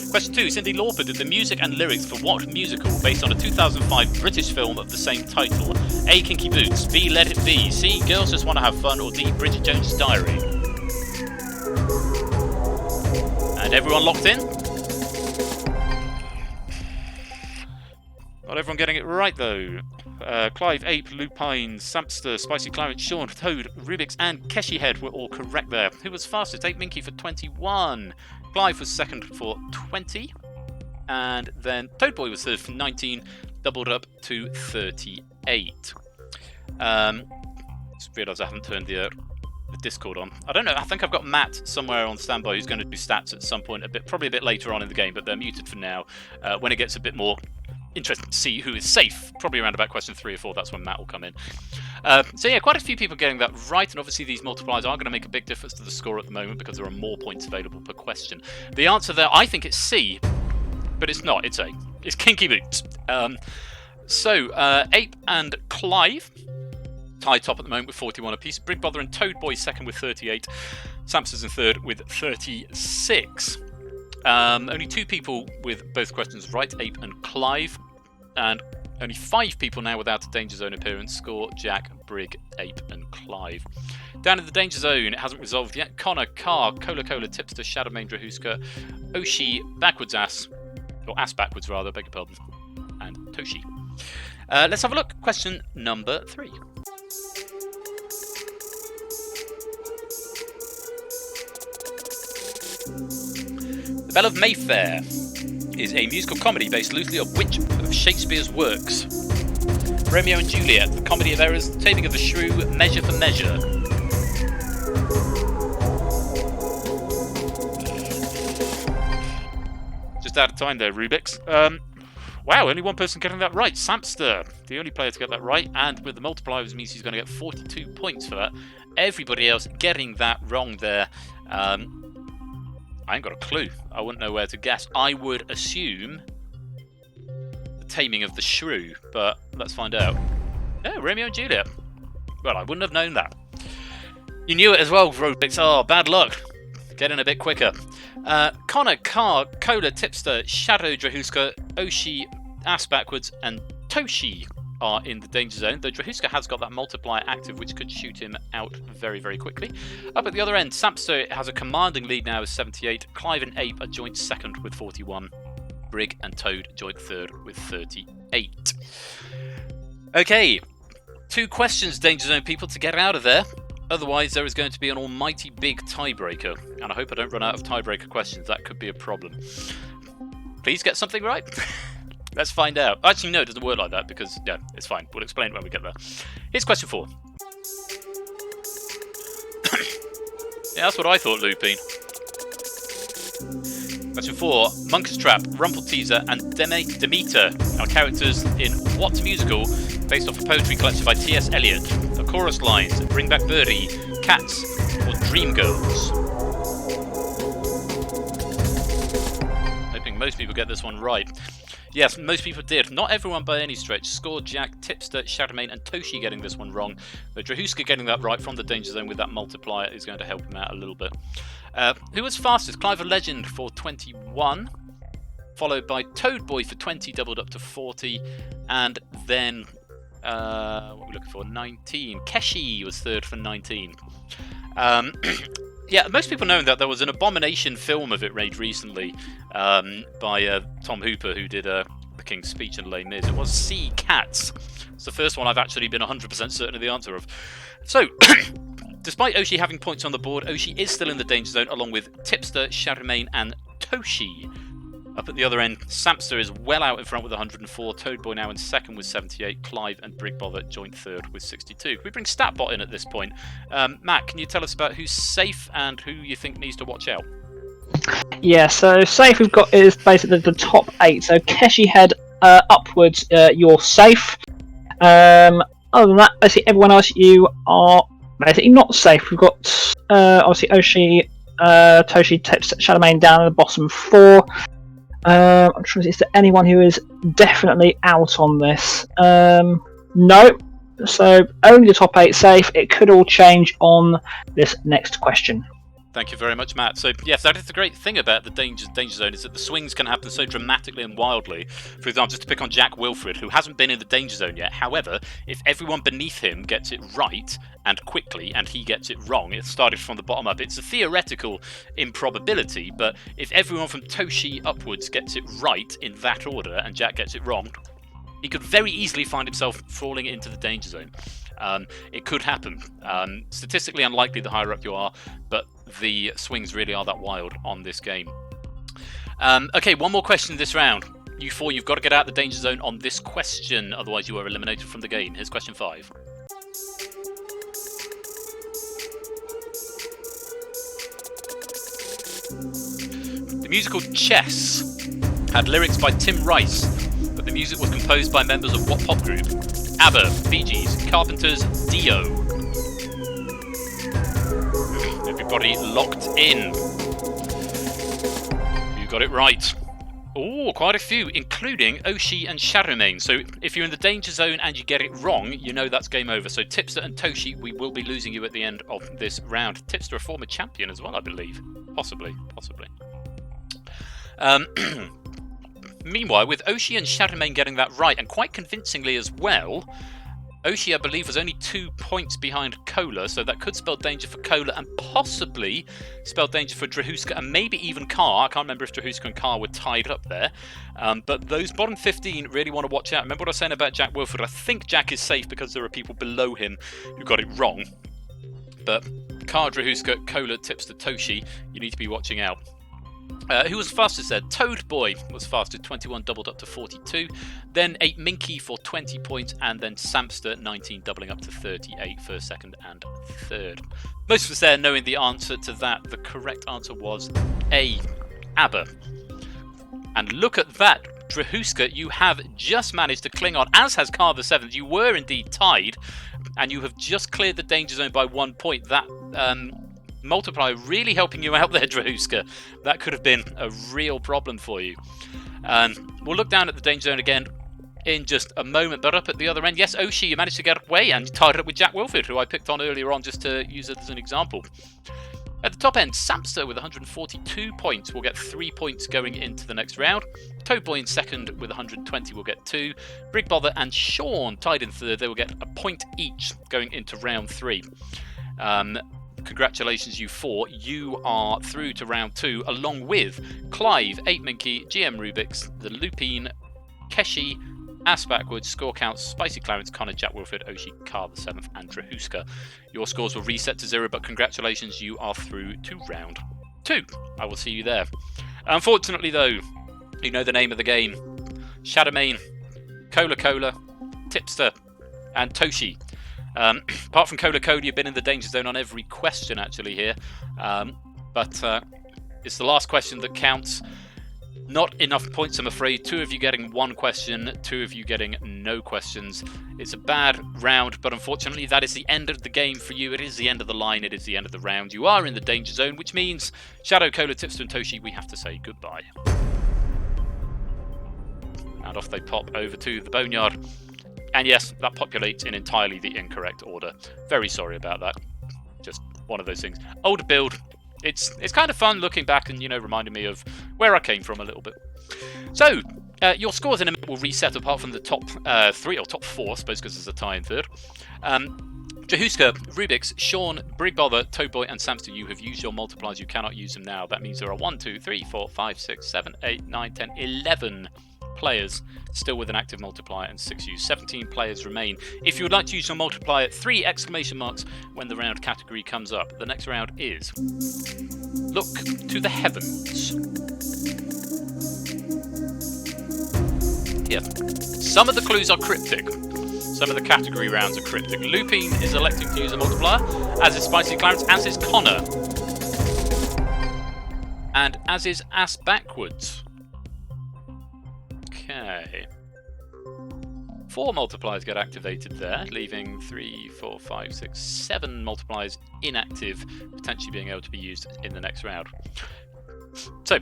Question 2. Cyndi Lauper did the music and lyrics for what musical based on a 2005 British film of the same title? A. Kinky Boots, B. Let It Be, C. Girls Just Want to Have Fun, or D. Bridget Jones' Diary? And everyone locked in? Not everyone getting it right, though. Clive, Ape, Lupine, Sampster, Spicy Clarence, Sean, Toad, Rubik's, and Keshi Head were all correct there. Who was fastest? 8 Minky for 21. Clive was second for 20. And then Toadboy was third for 19, doubled up to 38. Just realised I haven't turned the Discord on. I don't know, I think I've got Matt somewhere on standby who's going to do stats at some point, probably a bit later on in the game, but they're muted for now. When it gets a bit more interesting to see who is safe, probably around about question 3 or 4, that's when Matt will come in. So yeah, quite a few people getting that right, and obviously these multipliers are going to make a big difference to the score at the moment because there are more points available per question. The answer there, I think it's C, but it's not, it's A. It's Kinky Boots. Ape and Clive tied top at the moment with 41 apiece. Brig Bother and Toadboy second with 38. Sampson's in third with 36. Only 2 people with both questions right, Ape and Clive, and only 5 people now without a danger zone appearance. Score: Jack, Brig, Ape, and Clive. Down in the danger zone, it hasn't resolved yet. Connor, Car, Cola, Tipster, Shadowmane, Drahuska, Oshi, Backwards Ass, or Ass Backwards rather, beg your pardon, and Toshi. Let's have a look. Question number 3. Belle of Mayfair is a musical comedy based loosely on which of Shakespeare's works? Romeo and Juliet, The Comedy of Errors, Taming of the Shrew, Measure for Measure. Just out of time there, Rubik's. Wow, only one person getting that right. Sampster, the only player to get that right, and with the multipliers means he's going to get 42 points for that. Everybody else getting that wrong there. I ain't got a clue. I wouldn't know where to guess. I would assume The Taming of the Shrew, but let's find out. No, Romeo and Juliet. Well, I wouldn't have known that. You knew it as well, Rubik's. Oh, bad luck. Get in a bit quicker. Connor, Car, Cola, Tipster, Shadow, Drahuska, Oshi, Ass Backwards, and Toshi are in the danger zone, though Drahuska has got that multiplier active, which could shoot him out very, very quickly. Up at the other end, Sampster has a commanding lead now with 78. Clive and Ape are joint second with 41. Brig and Toad joint third with 38. Okay, 2 questions, danger zone people, to get out of there. Otherwise, there is going to be an almighty big tiebreaker, and I hope I don't run out of tiebreaker questions. That could be a problem. Please get something right. Let's find out. Actually, no, it doesn't work like that because, yeah, it's fine. We'll explain it when we get there. Here's question 4. Yeah, that's what I thought, Lupine. Question 4. Monk's Trap, Rumpelteazer, and Demeter are characters in what musical based off a poetry collection by T.S. Eliot? The chorus lines, Bring Back Birdie, Cats, or Dreamgirls? Hoping most people get this one right. Yes, most people did. Not everyone by any stretch. Score, Jack, Tipster, Shadowmane, and Toshi getting this one wrong. But Drahuska getting that right from the danger zone with that multiplier is going to help him out a little bit. Who was fastest? Clive a Legend for 21, followed by Toad Boy for 20, doubled up to 40, and then what are we looking for? 19. Keshi was third for 19. Yeah, most people know that there was an Abomination film of it made recently by Tom Hooper, who did The King's Speech and Les Mis. It was Sea Cats. It's the first one I've actually been 100% certain of the answer of. So, despite Oshi having points on the board, Oshi is still in the danger zone, along with Tipster, Shadowmane, and Toshi. Up at the other end, Sampster is well out in front with 104, Toadboy now in second with 78, Clive and Brigbother joint third with 62. We bring Statbot in at this point. Matt, can you tell us about who's safe and who you think needs to watch out? Yeah, so safe we've got is basically the top 8. So Keshi head upwards, you're safe. Other than that, basically everyone else you are basically not safe. We've got obviously Oshi, Toshi, Tips, Shadowmane down at the bottom 4. I'm trying to see, is there anyone who is definitely out on this? No. So only the top 8 safe. It could all change on this next question. Thank you very much, Matt. So, yes, that is the great thing about the danger zone, is that the swings can happen so dramatically and wildly. For example, just to pick on Jack Wilfred, who hasn't been in the danger zone yet. However, if everyone beneath him gets it right and quickly, and he gets it wrong, it started from the bottom up. It's a theoretical improbability, but if everyone from Toshi upwards gets it right in that order, and Jack gets it wrong, he could very easily find himself falling into the danger zone. It could happen. Statistically unlikely the higher up you are, but the swings really are that wild on this game. Okay, one more question this round. You 4, you've got to get out of the danger zone on this question, otherwise you are eliminated from the game. Here's question 5. The musical Chess had lyrics by Tim Rice, but the music was composed by members of what pop group? ABBA, Bee Gees, Carpenters, Dio. Everybody locked in. You got it right. Oh, quite a few, including Oshi and Shadowmane. So if you're in the danger zone and you get it wrong, you know that's game over. So Tipster and Toshi, we will be losing you at the end of this round. Tipster, a former champion as well, I believe. Possibly. Meanwhile, with Oshi and Shadowmane getting that right, and quite convincingly as well, Oshi, I believe, was only 2 points behind Cola, so that could spell danger for Cola and possibly spell danger for Drahuska and maybe even Car. I can't remember if Drahuska and Car were tied up there. But those bottom 15 really want to watch out. Remember what I was saying about Jack Wilford? I think Jack is safe because there are people below him who got it wrong. But Car, Drahuska, Cola, Tipster, Toshi, you need to be watching out. Who was fastest there? Toad Boy was fastest, 21, doubled up to 42. Then 8 Minky for 20 points, and then Samster, 19, doubling up to 38 for second and third. Most of us there knowing the answer to that. The correct answer was A, ABBA. And look at that, Drahuska, you have just managed to cling on, as has Carver 7th. You were indeed tied, and you have just cleared the danger zone by 1 point. That multiplier really helping you out there, Drahuska. That could have been a real problem for you. We'll look down at the danger zone again in just a moment, but up at the other end, yes, Oshi, you managed to get away and you tied it up with Jack Wilford, who I picked on earlier on just to use it as an example. At the top end, Samster with 142 points will get 3 points going into the next round. Toadboy in second with 120 will get 2. Brigbother and Sean tied in third. They will get a point each going into round 3. Congratulations, you four. You are through to round 2, along with Clive, 8 Minky, GM Rubik's, the Lupine, Keshi, Ass Backwards, Score Counts, Spicy Clarence, Connor, Jack Wilford, Oshi, Carr the 7th, and Drahuska. Your scores will reset to 0, but congratulations, you are through to round 2. I will see you there. Unfortunately, though, you know the name of the game. Shadowmane, Cola, Tipster, and Toshi. Apart from Cola, you've been in the danger zone on every question actually here, but it's the last question that counts. Not enough points, I'm afraid. 2 of you getting 1 question, 2 of you getting no questions. It's a bad round, but unfortunately that is the end of the game for you. It is the end of the line, it is the end of the round. You are in the danger zone, which means Shadow, Cola, Tipster and Toshi, we have to say goodbye. And off they pop over to the boneyard. And yes, that populates in entirely the incorrect order. Very sorry about that. Just one of those things. Older build. It's kind of fun looking back and, you know, reminding me of where I came from a little bit. So, your scores in a minute will reset apart from the top 3, or top 4, I suppose, because there's a tie in third. Jahuska, Rubik's, Sean, Brigbother, Toadboy, and Samster, you have used your multipliers. You cannot use them now. That means there are 1, 2, 3, 4, 5, 6, 7, 8, 9, 10, 11 players still with an active multiplier and 6 used. 17 players remain. If you would like to use your multiplier, 3 exclamation marks when the round category comes up. The next round is Look to the Heavens. Here. Some of the clues are cryptic. Some of the category rounds are cryptic. Lupine is electing to use a multiplier, as is Spicy Clarence, as is Connor. And as is Ass Backwards. Okay. 4 multipliers get activated there, leaving 3, 4, 5, 6, 7 multipliers inactive, potentially being able to be used in the next round. So,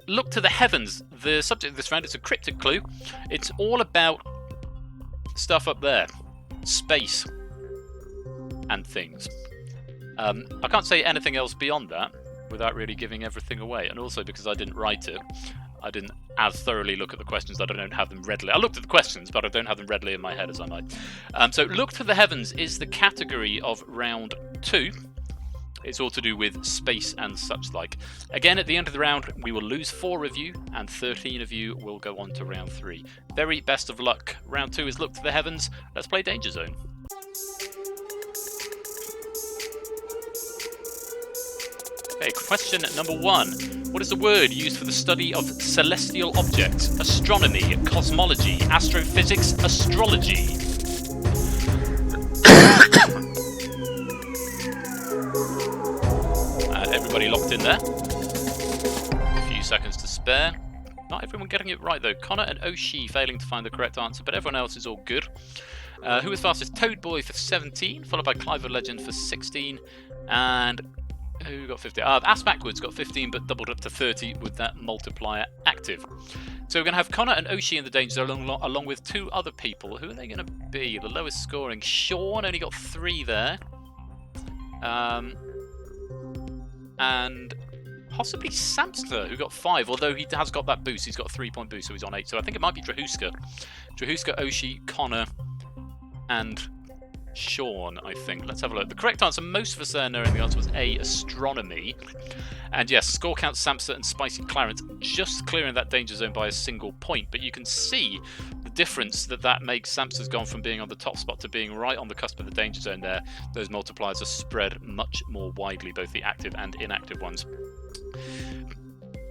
look to the heavens. The subject of this round is a cryptic clue. It's all about stuff up there. Space. And things. I can't say anything else beyond that without really giving everything away. And also because I didn't write it, I didn't as thoroughly look at the questions. I don't have them readily. I looked at the questions, but I don't have them readily in my head as I might. So Look to the Heavens is the category of round 2. It's all to do with space and such like. Again, at the end of the round, we will lose 4 of you, and 13 of you will go on to round 3. Very best of luck. Round 2 is Look to the Heavens. Let's play Danger Zone. Okay, question number 1. What is the word used for the study of celestial objects? Astronomy, cosmology, astrophysics, astrology. Everybody locked in there. A few seconds to spare. Not everyone getting it right though. Connor and Oshi failing to find the correct answer, but everyone else is all good. Who was fastest? Toadboy for 17, followed by Clive the Legend for 16, and who got 15? Ass Backwards got 15, but doubled up to 30 with that multiplier active. So we're going to have Connor and Oshi in the danger zone along with 2 other people. Who are they going to be? The lowest scoring. Sean only got 3 there. And possibly Samster, who got 5, although he has got that boost. He's got a 3-point boost, so he's on 8. So I think it might be Drahuska. Drahuska, Oshi, Connor, and Sean, I think. Let's have a look. The correct answer, most of us there knowing the answer was A, astronomy. And yes, score count Samster and Spicy Clarence just clearing that danger zone by a single point. But you can see the difference that makes. Samster's gone from being on the top spot to being right on the cusp of the danger zone there. Those multipliers are spread much more widely, both the active and inactive ones.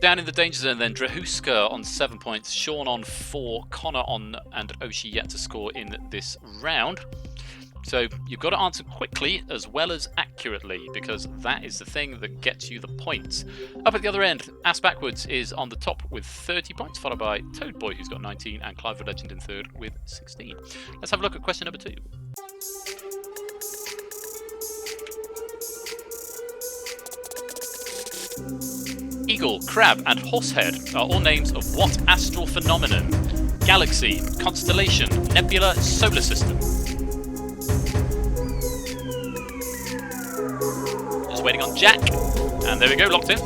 Down in the danger zone then, Drahuska on 7 points, Sean on 4, Connor on, and Oshi yet to score in this round. So you've got to answer quickly as well as accurately, because that is the thing that gets you the points. Up at the other end, Ass Backwards is on the top with 30 points, followed by Toad Boy, who's got 19, and Clive the Legend in third with 16. Let's have a look at question number 2. Eagle, Crab, and Horsehead are all names of what astral phenomenon? Galaxy, constellation, nebula, solar system. Just waiting on Jack. And there we go, locked in.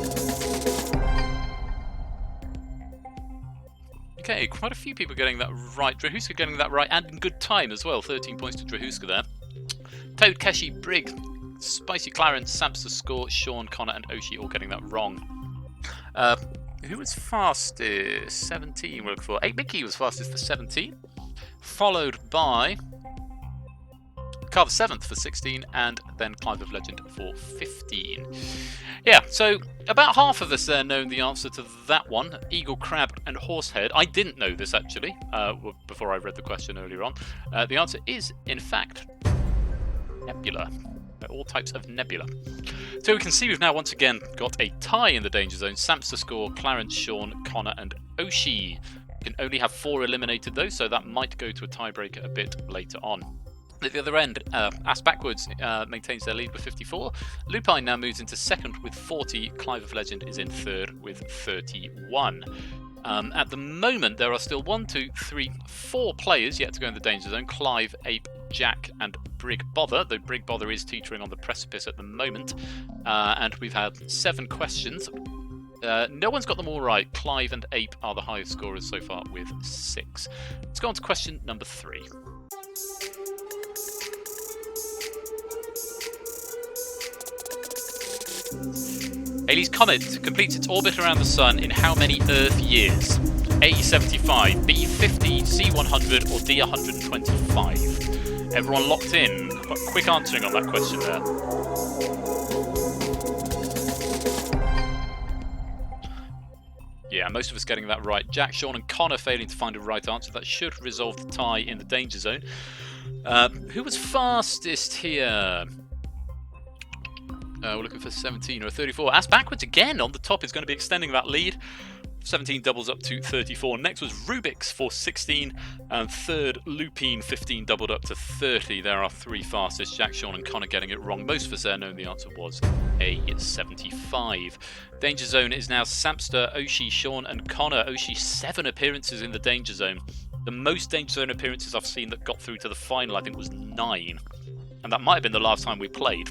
Okay, quite a few people getting that right. Drahuska getting that right, and in good time as well. 13 points to Drahuska there. Toad, Keshi, Brig, Spicy Clarence, Samster Score, Sean, Connor, and Oshi all getting that wrong. Who was fastest? 17 we're looking for. 8 Mickey was fastest for 17. Followed by Carver 7th for 16, and then Clive of Legend for 15. Yeah, so about half of us there know the answer to that one. Eagle, Crab, and Horsehead. I didn't know this actually, before I read the question earlier on. The answer is, in fact, nebula. All types of nebula. So we can see we've now once again got a tie in the danger zone. Samster Score, Clarence, Sean, Connor, and Oshi. You can only have 4 eliminated though, so that might go to a tiebreaker a bit later on. At the other end, Ass Backwards maintains their lead with 54. Lupine now moves into second with 40. Clive of Legend is in third with 31. At the moment, there are still 1, 2, 3, 4 players yet to go in the danger zone. Clive, Ape, Jack, and Brig Bother, though Brig Bother is teetering on the precipice at the moment. And we've had 7 questions. No one's got them all right. Clive and Ape are the highest scorers so far with 6. Let's go on to question number 3. Halley's Comet completes its orbit around the Sun in how many Earth years? A 75, B 50, C 100, or D 125? Everyone locked in? Quick answering on that question there. Yeah, most of us getting that right. Jack, Sean, and Connor failing to find a right answer. That should resolve the tie in the danger zone. Who was fastest here? We're looking for 17 or 34. Ass Backwards again on the top is going to be extending that lead. 17 doubles up to 34. Next was Rubik's for 16, and third Lupine 15 doubled up to 30. There are 3 fastest. Jack, Sean, and Connor getting it wrong. Most of us there know the answer was A 75. Danger Zone is now Samster, Oshi, Sean, and Connor. Oshi 7 appearances in the Danger Zone. The most Danger Zone appearances I've seen that got through to the final, I think, was 9. And that might have been the last time we played.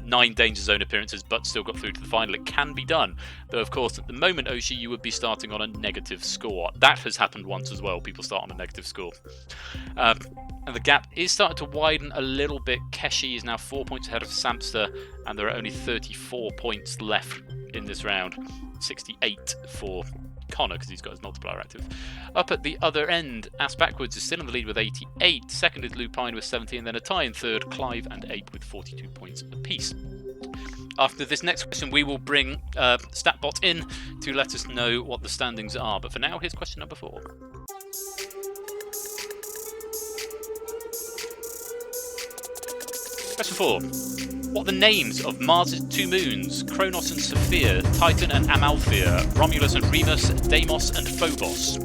9 Danger Zone appearances, but still got through to the final. It can be done. Though, of course, at the moment, Oshi, you would be starting on a negative score. That has happened once as well. People start on a negative score. And the gap is starting to widen a little bit. Keshi is now 4 points ahead of Samster, and there are only 34 points left in this round. 68 for Connor, because he's got his multiplier active. Up at the other end, Ass Backwards is still in the lead with 88. Second is Lupine with 70, and then a tie in third, Clive and Ape with 42 points apiece. After this next question, we will bring StatBot in to let us know what the standings are. But for now, here's question number 4. Question 4. What are the names of Mars' 2 moons? Kronos and Sophia, Titan and Amalthea, Romulus and Remus, Deimos and Phobos.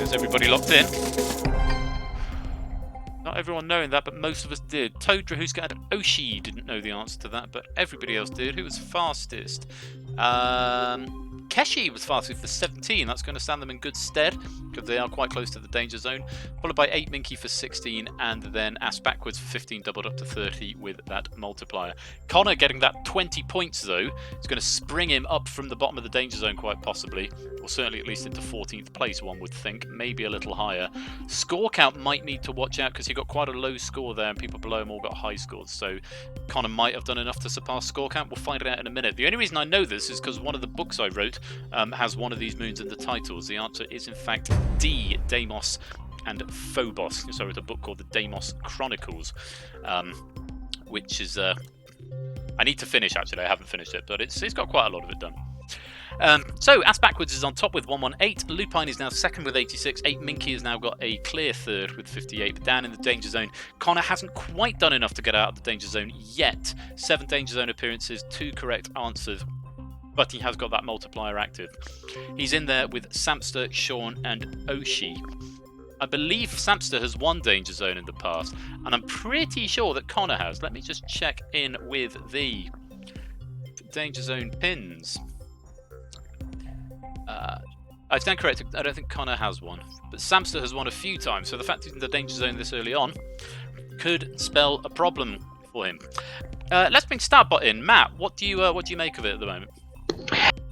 Is everybody locked in? Not everyone knowing that, but most of us did. Toad, Drahuska, and Oshi didn't know the answer to that, but everybody else did. Who was fastest? Keshi was fastest for 17. That's going to stand them in good stead, because they are quite close to the danger zone. Followed by 8 Minky for 16, and then Ass Backwards for 15, doubled up to 30 with that multiplier. Connor getting that 20 points, though, is going to spring him up from the bottom of the danger zone quite possibly, or certainly at least into 14th place, one would think, maybe a little higher. Score count might need to watch out, because he got quite a low score there, and people below him all got high scores, so Connor might have done enough to surpass score count. We'll find it out in a minute. The only reason I know this is because one of the books I wrote has one of these moons in the titles. The answer is in fact D, Deimos and Phobos. So I wrote a book called the Deimos Chronicles. which is I need to finish. Actually, I haven't finished it, but it's got quite a lot of it done. So Ass Backwards is on top with 118. Lupine is now second with 86. 8 Minky has now got a clear third with 58. But down in the danger zone, Connor hasn't quite done enough to get out of the danger zone yet. 7 danger zone appearances, 2 correct answers, but he has got that multiplier active. He's in there with Samster, Sean, and Oshi. I believe Samster has won danger zone in the past, and I'm pretty sure that Connor has. Let me just check in with the danger zone pins. I stand corrected. I don't think Connor has one, but Samster has won a few times. So the fact he's in the danger zone this early on could spell a problem for him. Let's bring Starbot in. Matt, what do you make of it at the moment?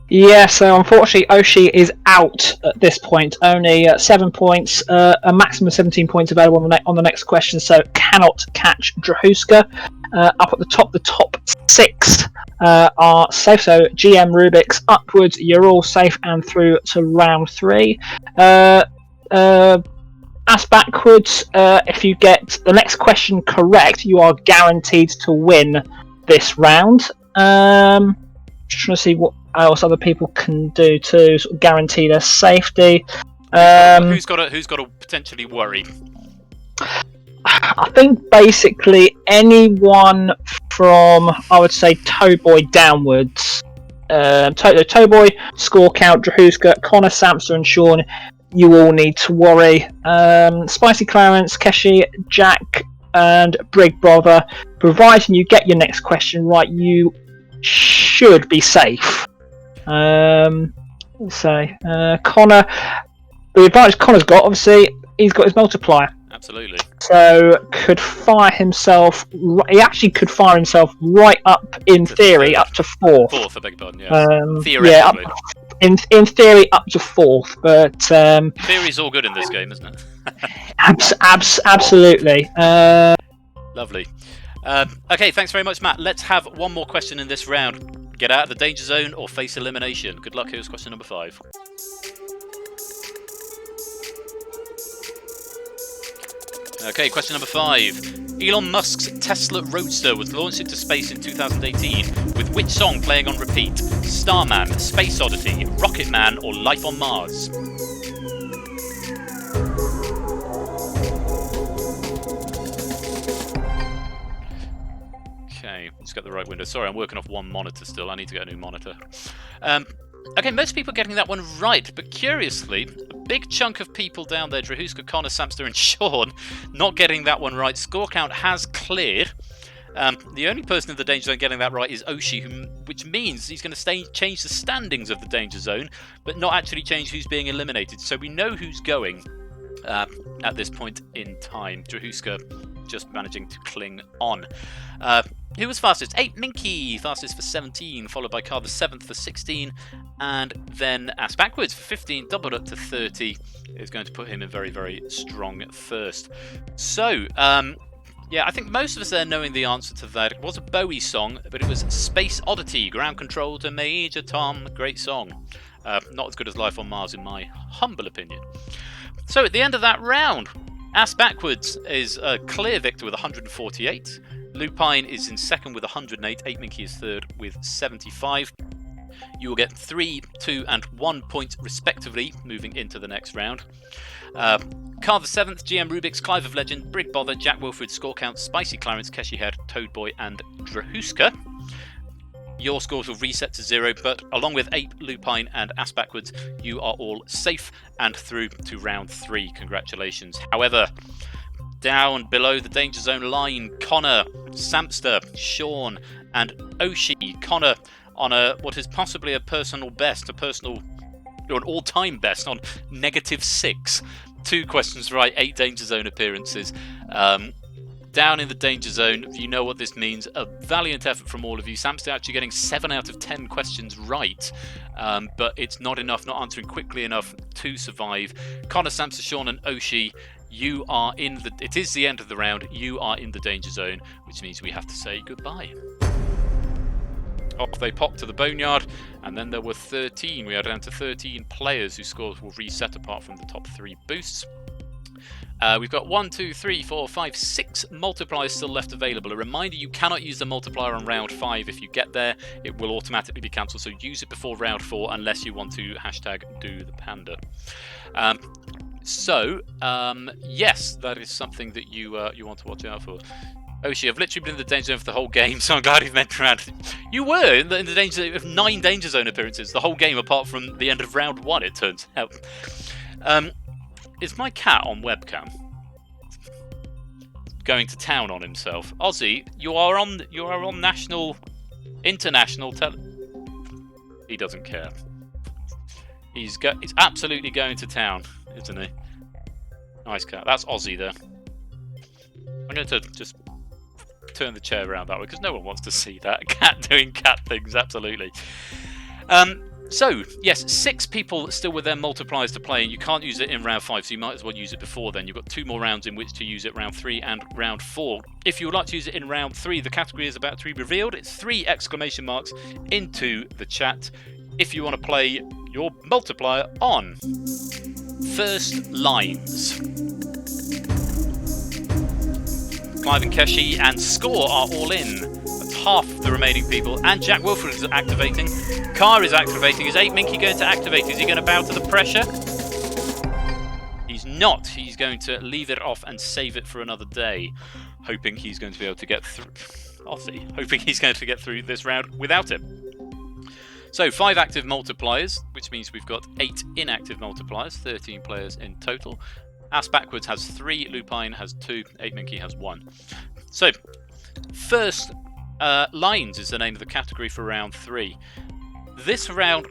Yeah, so unfortunately Oshi is out at this point. Only 7 points, a maximum of 17 points available on the next question, so cannot catch Drahuska. Up at the top 6 are safe, so GM Rubik's upwards, you're all safe and through to round 3. Ass Backwards, if you get the next question correct, you are guaranteed to win this round. Just trying to see what else other people can do to sort of guarantee their safety. Who's got to potentially worry? I think basically anyone from, I would say, Towboy downwards. Towboy, Score Count, Drahuska, Connor, Samster, and Sean, you all need to worry. Spicy Clarence, Keshi, Jack, and Brig Brother, providing you get your next question right, you should be safe. Connor, the advantage Connor's got, obviously, he's got his multiplier. Absolutely. So could fire himself. He actually could fire himself right up, in theory, up to 4th. 4th, I beg your pardon. Yeah. Theoretically. Yeah, in theory, up to 4th, but theory's all good in this game, isn't it? absolutely. Lovely. Okay, thanks very much, Matt. Let's have one more question in this round. Get out of the danger zone or face elimination. Good luck. Here's question number 5. Okay, question number 5. Elon Musk's Tesla Roadster was launched into space in 2018 with which song playing on repeat? Starman, Space Oddity, Rocket Man, or Life on Mars? Okay, let's get the right window. Sorry, I'm working off one monitor still. I need to get a new monitor. Okay, most people are getting that one right, but curiously, a big chunk of people down there, Drahuska, Connor, Samster, and Sean, not getting that one right. Score count has cleared. The only person in the danger zone getting that right is Oshi, which means he's going to change the standings of the danger zone, but not actually change who's being eliminated. So we know who's going at this point in time. Drahuska just managing to cling on. Who was fastest? 8 Minky, fastest for 17, followed by Carver 7th for 16, and then Ass Backwards for 15, doubled up to 30, is going to put him in very, very strong first. So, yeah, I think most of us there knowing the answer to that. It was a Bowie song, but it was Space Oddity, Ground Control to Major Tom, great song. Not as good as Life on Mars in my humble opinion. So at the end of that round, Ass Backwards is a clear victor with 148. Lupine is in second with 108. 8 Minky is third with 75. You will get 3, 2, and 1 point respectively moving into the next round. Carver 7th, GM Rubik's, Clive of Legend, Brig Bother, Jack Wilfred, Score Count, Spicy Clarence, Keshi Head, Toadboy, and Drahuska. Your scores will reset to 0, but along with 8, Lupine, and Ass Backwards, you are all safe and through to round 3. Congratulations. However, down below the danger zone line, Connor, Samster, Sean, and Oshi. Connor on what is possibly a personal best, or an all-time best on -6. 2 questions right, 8 danger zone appearances. Down in the danger zone, you know what this means. A valiant effort from all of you. Samster actually getting 7 out of 10 questions right, but it's not enough, not answering quickly enough to survive. Connor, Samster, Sean, and Oshi, you are in the... It is the end of the round. You are in the danger zone, which means we have to say goodbye. Off they pop to the boneyard, and then there were 13. We are down to 13 players whose scores will reset apart from the top 3 boosts. We've got 1, 2, 3, 4, 5, 6 multipliers still left available. A reminder, you cannot use the multiplier on round 5. If you get there, it will automatically be cancelled, so use it before round 4 unless you want to #DoThePanda. Yes, that is something that you want to watch out for. Oshi, I've literally been in the Danger Zone for the whole game, so I'm glad you've mentioned around. You were in the Danger Zone of 9 Danger Zone appearances, the whole game apart from the end of round 1, it turns out. Is my cat on webcam? Going to town on himself. Ozzy, you are on national, international He doesn't care. He's absolutely going to town, isn't he? Nice cat. That's Ozzy there. I'm going to just turn the chair around that way because no one wants to see that. A cat doing cat things, absolutely. So, yes, 6 people still with their multipliers to play, and you can't use it in round 5, so you might as well use it before then. You've got 2 more rounds in which to use it, round 3 and round 4. If you would like to use it in round 3, the category is about to be revealed. It's 3 exclamation marks into the chat if you want to play your multiplier on first lines. Clive and Keshi and Score are all in. That's half the remaining people. And Jack Wilford is activating. Car is activating. Is 8Minky going to activate? Is he going to bow to the pressure? He's not. He's going to leave it off and save it for another day. Hoping he's going to be able to get through. Hoping he's going to get through this round without it. So 5 active multipliers, which means we've got 8 inactive multipliers, 13 players in total. Ass Backwards has 3, Lupine has 2, 8Minky has 1. So, first lines is the name of the category for round 3. This round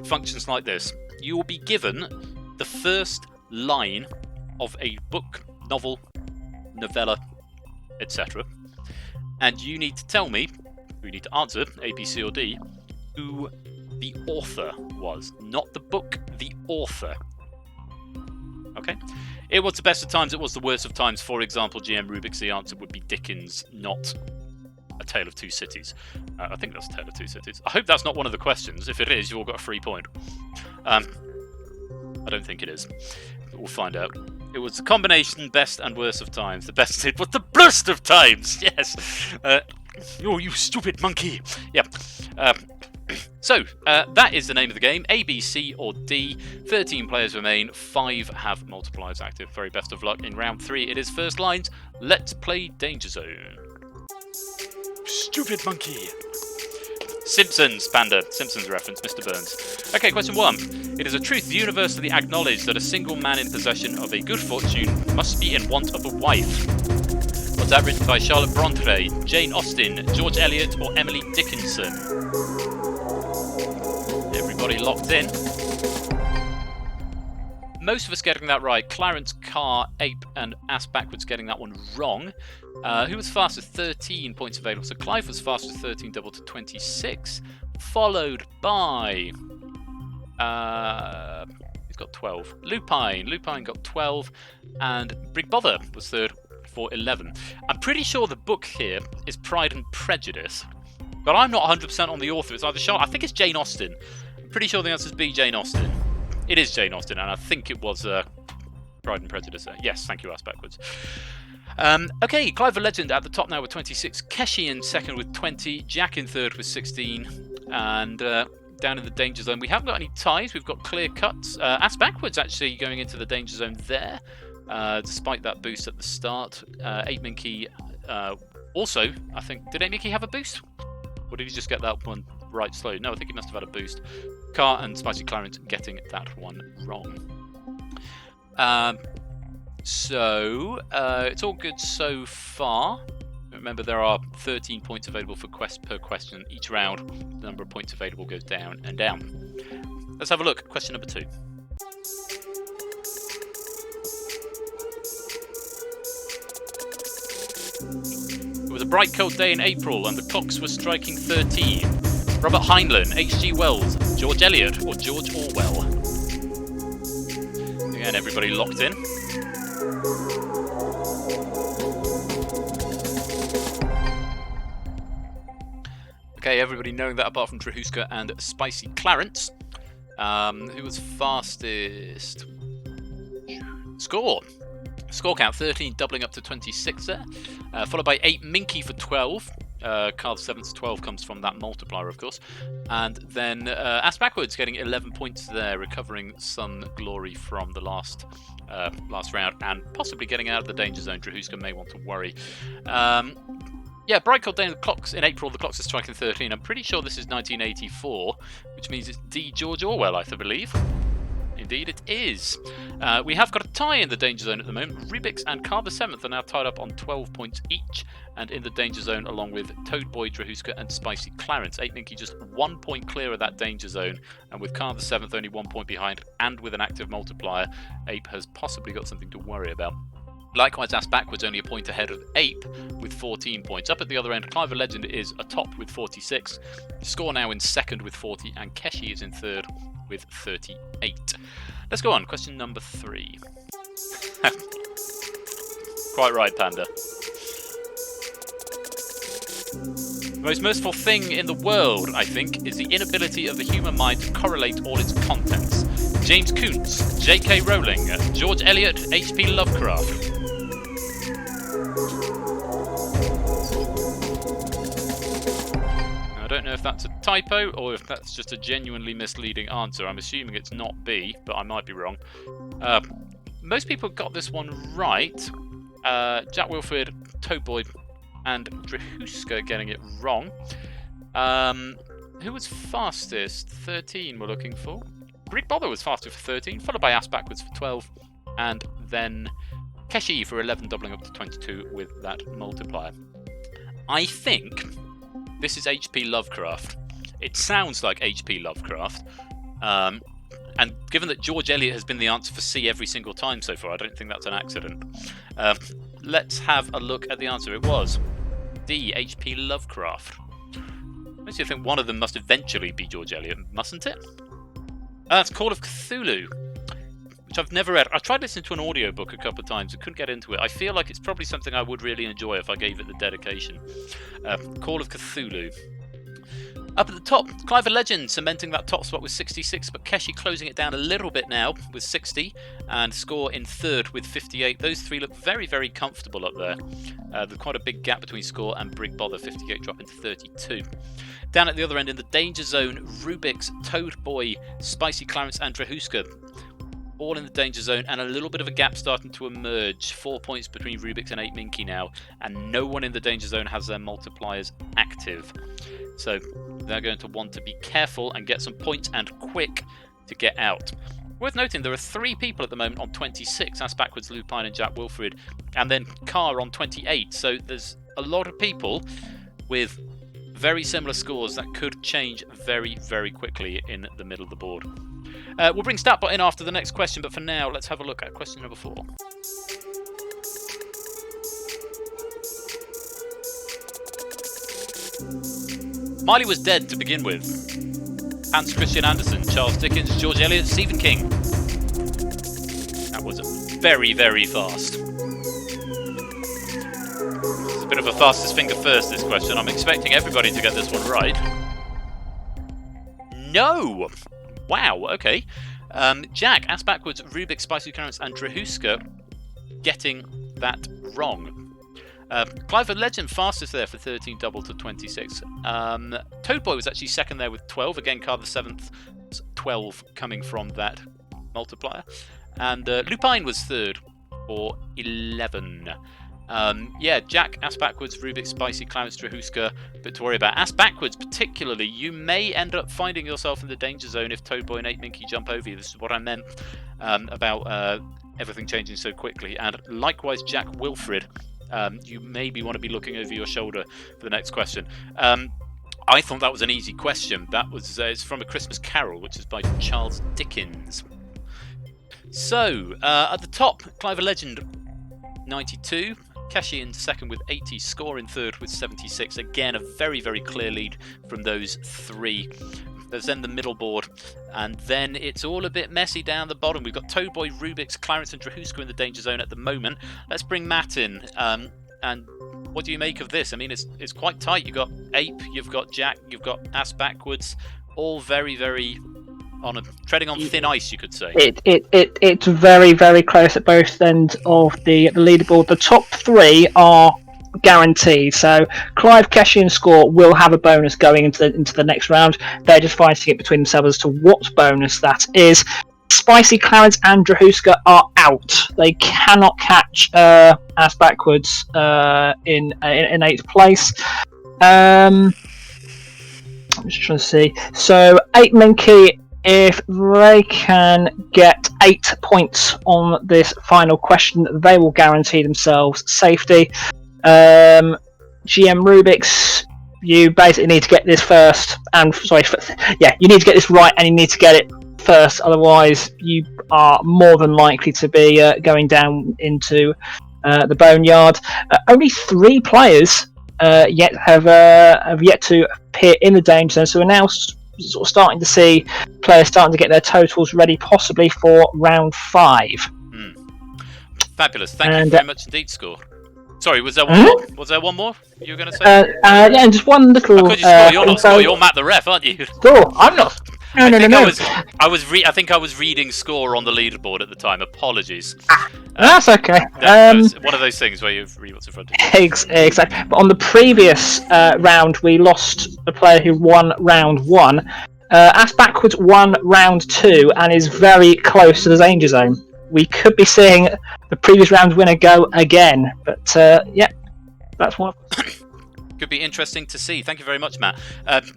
functions like this. You will be given the first line of a book, novel, novella, etc. And you need to tell me, you need to answer, A, B, C or D, who the author was. Not the book, the author. Okay? It was the best of times, it was the worst of times. For example, GM Rubik's, the answer would be Dickens, not A Tale of Two Cities. I think that's A Tale of Two Cities. I hope that's not one of the questions. If it is, you've all got a free point. I don't think it is. But we'll find out. It was a combination best and worst of times. The best it was the worst of times! Yes! Oh, you stupid monkey! Yep. So, that is the name of the game. A, B, C, or D. 13 players remain. 5 have multipliers active. Very best of luck in round 3. It is first lines. Let's play Danger Zone. Stupid monkey. Simpsons, Panda. Simpsons reference, Mr. Burns. Okay, question 1. It is a truth universally acknowledged that a single man in possession of a good fortune must be in want of a wife. Was that written by Charlotte Bronte, Jane Austen, George Eliot, or Emily Dickinson? Everybody locked in. Most of us getting that right. Clarence, Carr, Ape, and Ass Backwards getting that one wrong. Who was fastest? 13 points available. So Clive was fastest, 13, double to 26. Followed by... he's got 12. Lupine. Lupine got 12. And Brig Bother was third for 11. I'm pretty sure the book here is Pride and Prejudice. But I'm not 100% on the author. It's either Charlotte... I think it's Jane Austen. I'm pretty sure the answer is B, Jane Austen. It is Jane Austen, and I think it was Pride and Prejudice. Yes, thank you, Ass Backwards. Okay, Clive the Legend at the top now with 26. Keshi in second with 20. Jack in third with 16. And down in the Danger Zone, we haven't got any ties. We've got clear cuts. Ass Backwards actually going into the Danger Zone there, despite that boost at the start. 8Minky also, I think, did 8Minky have a boost? Or did he just get that one right slow? No, I think he must have had a boost. Carr and Spicy Clarence getting that one wrong. So, it's all good so far. Remember, there are 13 points available for per question. Each round, the number of points available goes down and down. Let's have a look. Question number 2. It was a bright cold day in April and the clocks were striking 13. Robert Heinlein, H.G. Wells, George Eliot, or George Orwell? Again, everybody locked in. Okay, everybody knowing that apart from Trahuska and Spicy Clarence. Who was fastest? Score. Score count 13, doubling up to 26 there. Followed by 8 Minky for 12. Card 7 to 12 comes from that multiplier, of course. And then Ass Backwards getting 11 points there, recovering some glory from the last round, and possibly getting out of the danger zone. Drahuska may want to worry. Yeah, Bright Cold Day in the clocks in April. The clocks are striking 13. I'm pretty sure this is 1984, which means it's D. George Orwell, I believe. Indeed, it is. We have got a tie in the danger zone at the moment. Rubik's and Car the 7th are now tied up on 12 points each, and in the danger zone along with Toad Boy, Drahuska, and Spicy Clarence. 8 Minky just 1 point clear of that danger zone, and with Car the 7th only 1 point behind, and with an active multiplier, Ape has possibly got something to worry about. Likewise, Ass Backwards only a point ahead of Ape with 14 points. Up at the other end, Clive the Legend is atop with 46. Score now in second with 40, and Keshi is in third with 38. Let's go on. Question number 3. Quite right, Panda. The most merciful thing in the world, I think, is the inability of the human mind to correlate all its contents. James Coontz, J.K. Rowling, George Eliot, H.P. Lovecraft. I don't know if that's a typo or if that's just a genuinely misleading answer. I'm assuming it's not B, but I might be wrong. Most people got this one right. Jack Wilfred, Toadboy, and Drahuska getting it wrong. Who was fastest? 13 we're looking for. Greek Bother was faster for 13, followed by Ass Backwards for 12, and then Keshi for 11, doubling up to 22 with that multiplier. I think this is H.P. Lovecraft. It sounds like H.P. Lovecraft. And given that George Eliot has been the answer for C every single time so far, I don't think that's an accident. Let's have a look at the answer. It was D, H.P. Lovecraft. Makes you think one of them must eventually be George Eliot, mustn't it? It's Call of Cthulhu, which I've never read. I tried listening to an audiobook a couple of times and couldn't get into it. I feel like it's probably something I would really enjoy if I gave it the dedication. Call of Cthulhu. Up at the top, Clive the Legend cementing that top spot with 66, but Keshi closing it down a little bit now with 60, and Score in third with 58. Those three look very, very comfortable up there. There's quite a big gap between Score and Brig Bother, 58 dropping to 32. Down at the other end in the danger zone, Rubik's, Toad Boy, Spicy Clarence, and Drahuska. All in the danger zone, and a little bit of a gap starting to emerge. 4 points between Rubik's and 8 Minky now, and no one in the danger zone has their multipliers active. So they're going to want to be careful and get some points and quick to get out. Worth noting, there are 3 people at the moment on 26, Ass Backwards, Lupine, and Jack Wilfred, and then Carr on 28. So there's a lot of people with very similar scores that could change very, very quickly in the middle of the board. We'll bring StatBot in after the next question, but for now, let's have a look at question number 4. Miley was dead to begin with. Hans Christian Andersen, Charles Dickens, George Eliot, Stephen King. That was very, very fast. It's a bit of a fastest finger first, this question. I'm expecting everybody to get this one right. No! Wow, okay. Jack, Ass Backwards, Rubik, Spicy Clarence, and Drahuska getting that wrong. Clive the Legend fastest there for 13, double to 26. Toadboy was actually second there with 12. Again, Card the 7th, 12 coming from that multiplier. And Lupine was third for 11. Yeah, Jack, Ass Backwards, Rubik, Spicy, Clarence, Drahuska, but to worry about. Ass Backwards particularly, you may end up finding yourself in the danger zone if Toadboy and 8 Minky jump over you. This is what I meant about everything changing so quickly. And likewise, Jack Wilfred. You maybe want to be looking over your shoulder for the next question. I thought that was an easy question. That was it's from A Christmas Carol, which is by Charles Dickens. So, at the top, Clive the Legend, 92. Keshi in second with 80. Score in third with 76. Again, a very, very clear lead from those 3. There's then the middle board, and then it's all a bit messy down the bottom. We've got Toadboy, Rubik's, Clarence, and Drahuska in the danger zone at the moment. Let's bring Matt in. And what do you make of this? I mean, it's quite tight. You've got Ape, you've got Jack, you've got Ass Backwards, all very, very treading on thin ice, you could say. It's very, very close at both ends of the leaderboard. The top 3 are guaranteed. So Clive, Keshi, and Score will have a bonus going into the next round. They're just fighting it between themselves as to what bonus that is. Spicy Clarence and Drahuska are out. They cannot catch Ass Backwards in 8th place. I'm just trying to see. So 8 Minky, if they can get 8 points on this final question, they will guarantee themselves safety. GM Rubik's, you basically need to get this first, and you need to get this right, and you need to get it first. Otherwise, you are more than likely to be going down into the boneyard. Only 3 players have yet to appear in the danger zone, so we're now sort of starting to see players starting to get their totals ready, possibly for round 5. Fabulous. Thank you very much indeed, Score. Sorry, was there one more? Was there one more you were going to say? Yeah, and just one little. You're not Score. You're Matt the ref, aren't you? Score. I'm not. No. I think I was reading Score on the leaderboard at the time. Apologies. That's okay. One of those things where you read what's in front of you. Exactly. But on the previous round, we lost a player who won round 1. Ass Backwards won round 2 and is very close to the danger zone. We could be seeing the previous round winner go again, but that's one. Could be interesting to see. Thank you very much, Matt.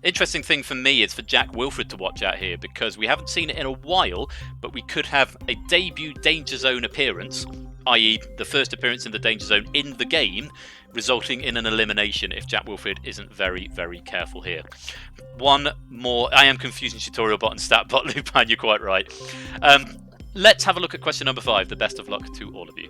Interesting thing for me is for Jack Wilfred to watch out here, because we haven't seen it in a while, but we could have a debut Danger Zone appearance, i.e. the first appearance in the Danger Zone in the game, resulting in an elimination if Jack Wilfred isn't very, very careful here. One more. I am confusing tutorial bot and stat bot, Lupin, you're quite right. Let's have a look at question number 5. The best of luck to all of you.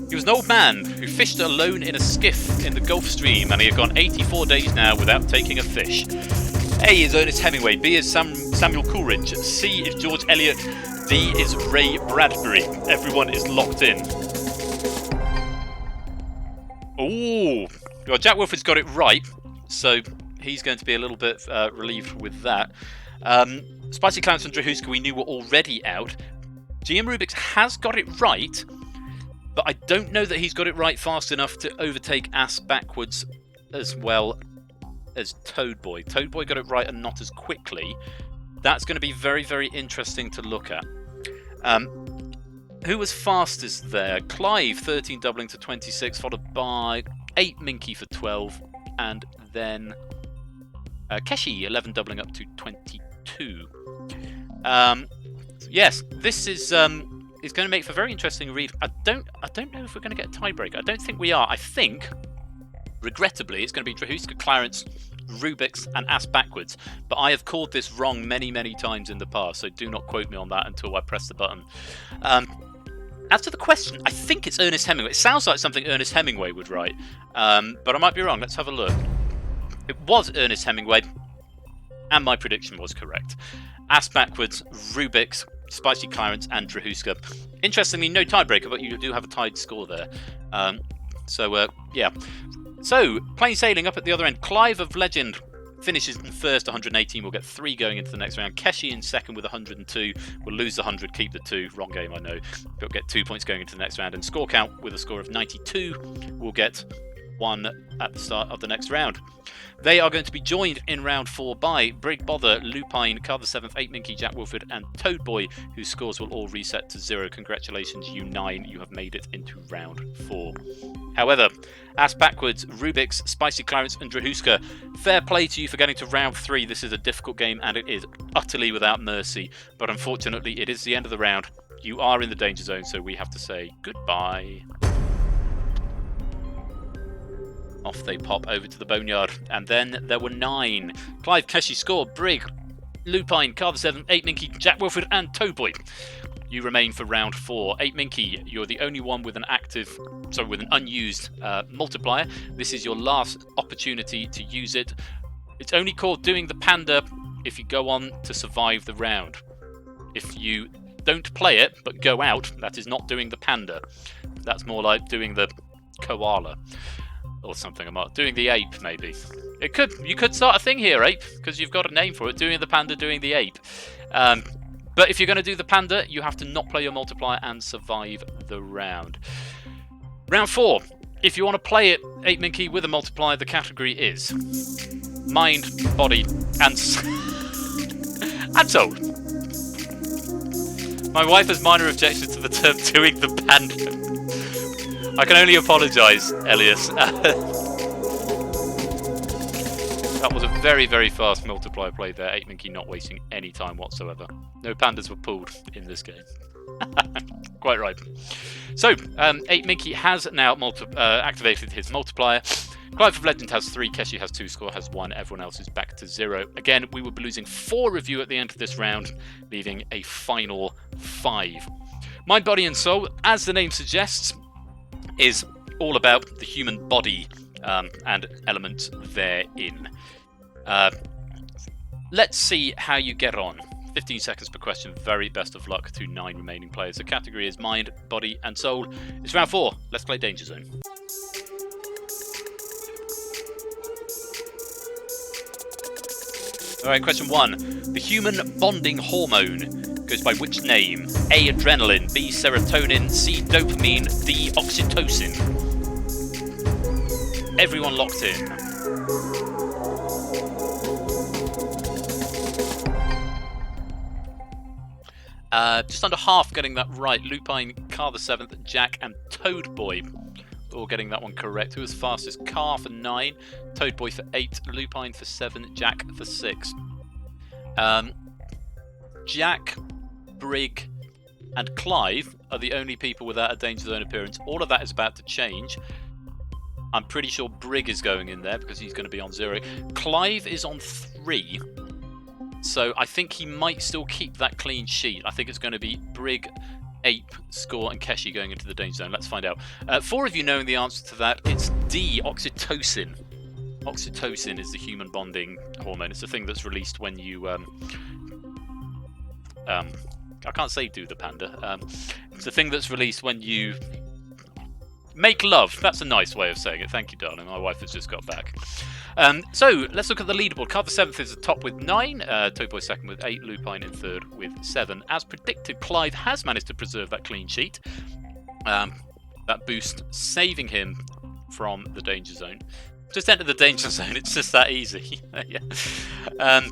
He was an old man who fished alone in a skiff in the Gulf Stream, and he had gone 84 days now without taking a fish. A is Ernest Hemingway, B is Samuel Coleridge, C is George Eliot, D is Ray Bradbury. Everyone is locked in. Ooh, well, Jack Wilfred's got it right, so he's going to be a little bit relieved with that. Spicy Clarence and Drahuska we knew were already out. GM Rubik's has got it right, but I don't know that he's got it right fast enough to overtake Ass Backwards as well as Toadboy. Toadboy got it right and not as quickly. That's going to be very, very interesting to look at. Who was fastest there? Clive, 13 doubling to 26, followed by 8 Minky for 12, and then Keshi, 11 doubling up to 22. Yes, this is going to make for a very interesting read. I don't know if we're going to get a tiebreaker. I don't think we are. I think, regrettably, it's going to be Drahuska, Clarence, Rubik's, and Ass Backwards. But I have called this wrong many, many times in the past, so do not quote me on that until I press the button. As to the question, I think it's Ernest Hemingway. It sounds like something Ernest Hemingway would write, but I might be wrong. Let's have a look. It was Ernest Hemingway, and my prediction was correct. Ass Backwards, Rubik's, Spicy Clarence, and Drahuska. Interestingly, no tiebreaker, but you do have a tied score there. Yeah. So, plain sailing up at the other end. Clive of Legend finishes in first, 118. We'll get 3 going into the next round. Keshi in second with 102. We'll lose the 100, keep the 2. Wrong game, I know. But we'll get 2 points going into the next round. And Score Count with a score of 92. We'll get 1 at the start of the next round. They are going to be joined in round 4 by Brig Bother, Lupine, Carl the 7th, 8 Minky, Jack Wilfred, and Toadboy, whose scores will all reset to 0. Congratulations, you 9. You have made it into round 4. However, Ass Backwards, Rubik's, Spicy Clarence, and Drahuska, fair play to you for getting to round 3. This is a difficult game, and it is utterly without mercy. But unfortunately, it is the end of the round. You are in the danger zone, so we have to say goodbye. Off they pop over to the boneyard, and then there were 9. Clive, Keshi, Score, Brig, Lupine, Carl the 7th, 8 Minky, Jack Wilfred, and Toadboy. You remain for round 4. 8 Minky, you're the only one with an unused multiplier. This is your last opportunity to use it. It's only called doing the panda if you go on to survive the round. If you don't play it but go out, that is not doing the panda. That's more like doing the koala. or something. I'm not doing the ape, maybe. You could start a thing here, ape, because you've got a name for it. Doing the panda, doing the ape. But if you're going to do the panda, you have to not play your multiplier and survive the round. Round 4. If you want to play it, Ape Minky, with a multiplier, the category is mind, body, and soul. My wife has minor objections to the term doing the panda. I can only apologise, Elias. That was a very, very fast multiplier play there. Ape Minky not wasting any time whatsoever. No pandas were pulled in this game. Quite right. So, Ape Minky has now activated his multiplier. Clive of Legend has 3, Keshi has 2, Score has 1, everyone else is back to 0. Again, we will be losing 4 of you at the end of this round, leaving a final 5. Mind, Body and Soul, as the name suggests, is all about the human body and elements therein. Let's see how you get on. 15 seconds per question. Very best of luck to 9 remaining players. The category is Mind, Body and Soul. It's round 4. Let's play Danger Zone. Alright, question 1. The human bonding hormone goes by which name? A. Adrenaline, B. Serotonin, C. Dopamine, D. Oxytocin. Everyone locked in. Just under half getting that right. Lupine, Car the 7th, Jack and Toad Boy all getting that one correct. Who was fastest? Car for 9, Toad Boy for 8, Lupine for 7, Jack for 6. Jack, Brig and Clive are the only people without a Danger Zone appearance. All of that is about to change. I'm pretty sure Brig is going in there because he's going to be on 0. Clive is on 3. So I think he might still keep that clean sheet. I think it's going to be Brig, Ape, Score and Keshi going into the Danger Zone. Let's find out. 4 of you knowing the answer to that. It's D, Oxytocin. Oxytocin is the human bonding hormone. It's the thing that's released when you... I can't say do the panda. It's the thing that's released when you... make love. That's a nice way of saying it. Thank you, darling. My wife has just got back. So, let's look at the leaderboard. Car the 7th is the top with 9. Toad Boy 2nd with 8. Lupine in 3rd with 7. As predicted, Clive has managed to preserve that clean sheet. That boost saving him from the Danger Zone. Just enter the Danger Zone. It's just that easy. Yeah.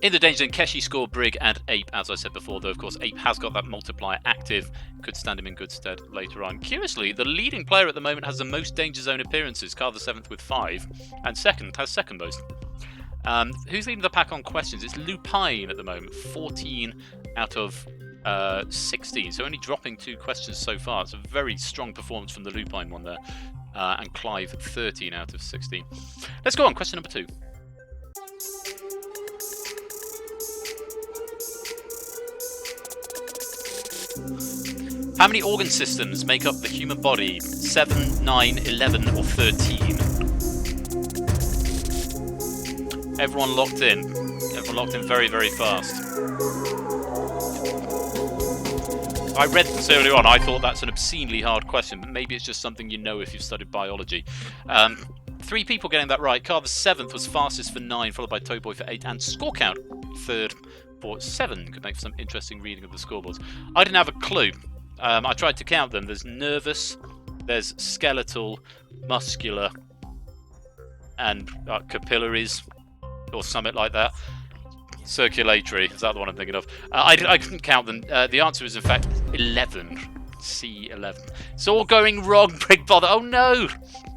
In the Danger Zone, Keshi, Score, Brig and Ape. As I said before, though, of course, Ape has got that multiplier active. Could stand him in good stead later on. Curiously, the leading player at the moment has the most Danger Zone appearances. Car the 7th with 5. And second has second most. Who's leading the pack on questions? It's Lupine at the moment. 14 out of 16. So only dropping 2 questions so far. It's a very strong performance from the Lupine one there. And Clive 13 out of 16. Let's go on. Question number 2. How many organ systems make up the human body? 7, 9, 11 or 13? Everyone locked in. Everyone locked in very, very fast. I read this earlier on. I thought that's an obscenely hard question, but maybe it's just something you know if you've studied biology. 3 people getting that right. Car the 7th was fastest for 9, followed by Toad Boy for 8, and Score Count 3rd for 7. Could make for some interesting reading of the scoreboards. I didn't have a clue. I tried to count them. There's nervous, there's skeletal, muscular, and capillaries, or something like that. Circulatory, is that the one I'm thinking of? I couldn't count them. The answer is, in fact, 11. C11. It's all going wrong, Brig Bother. Oh no!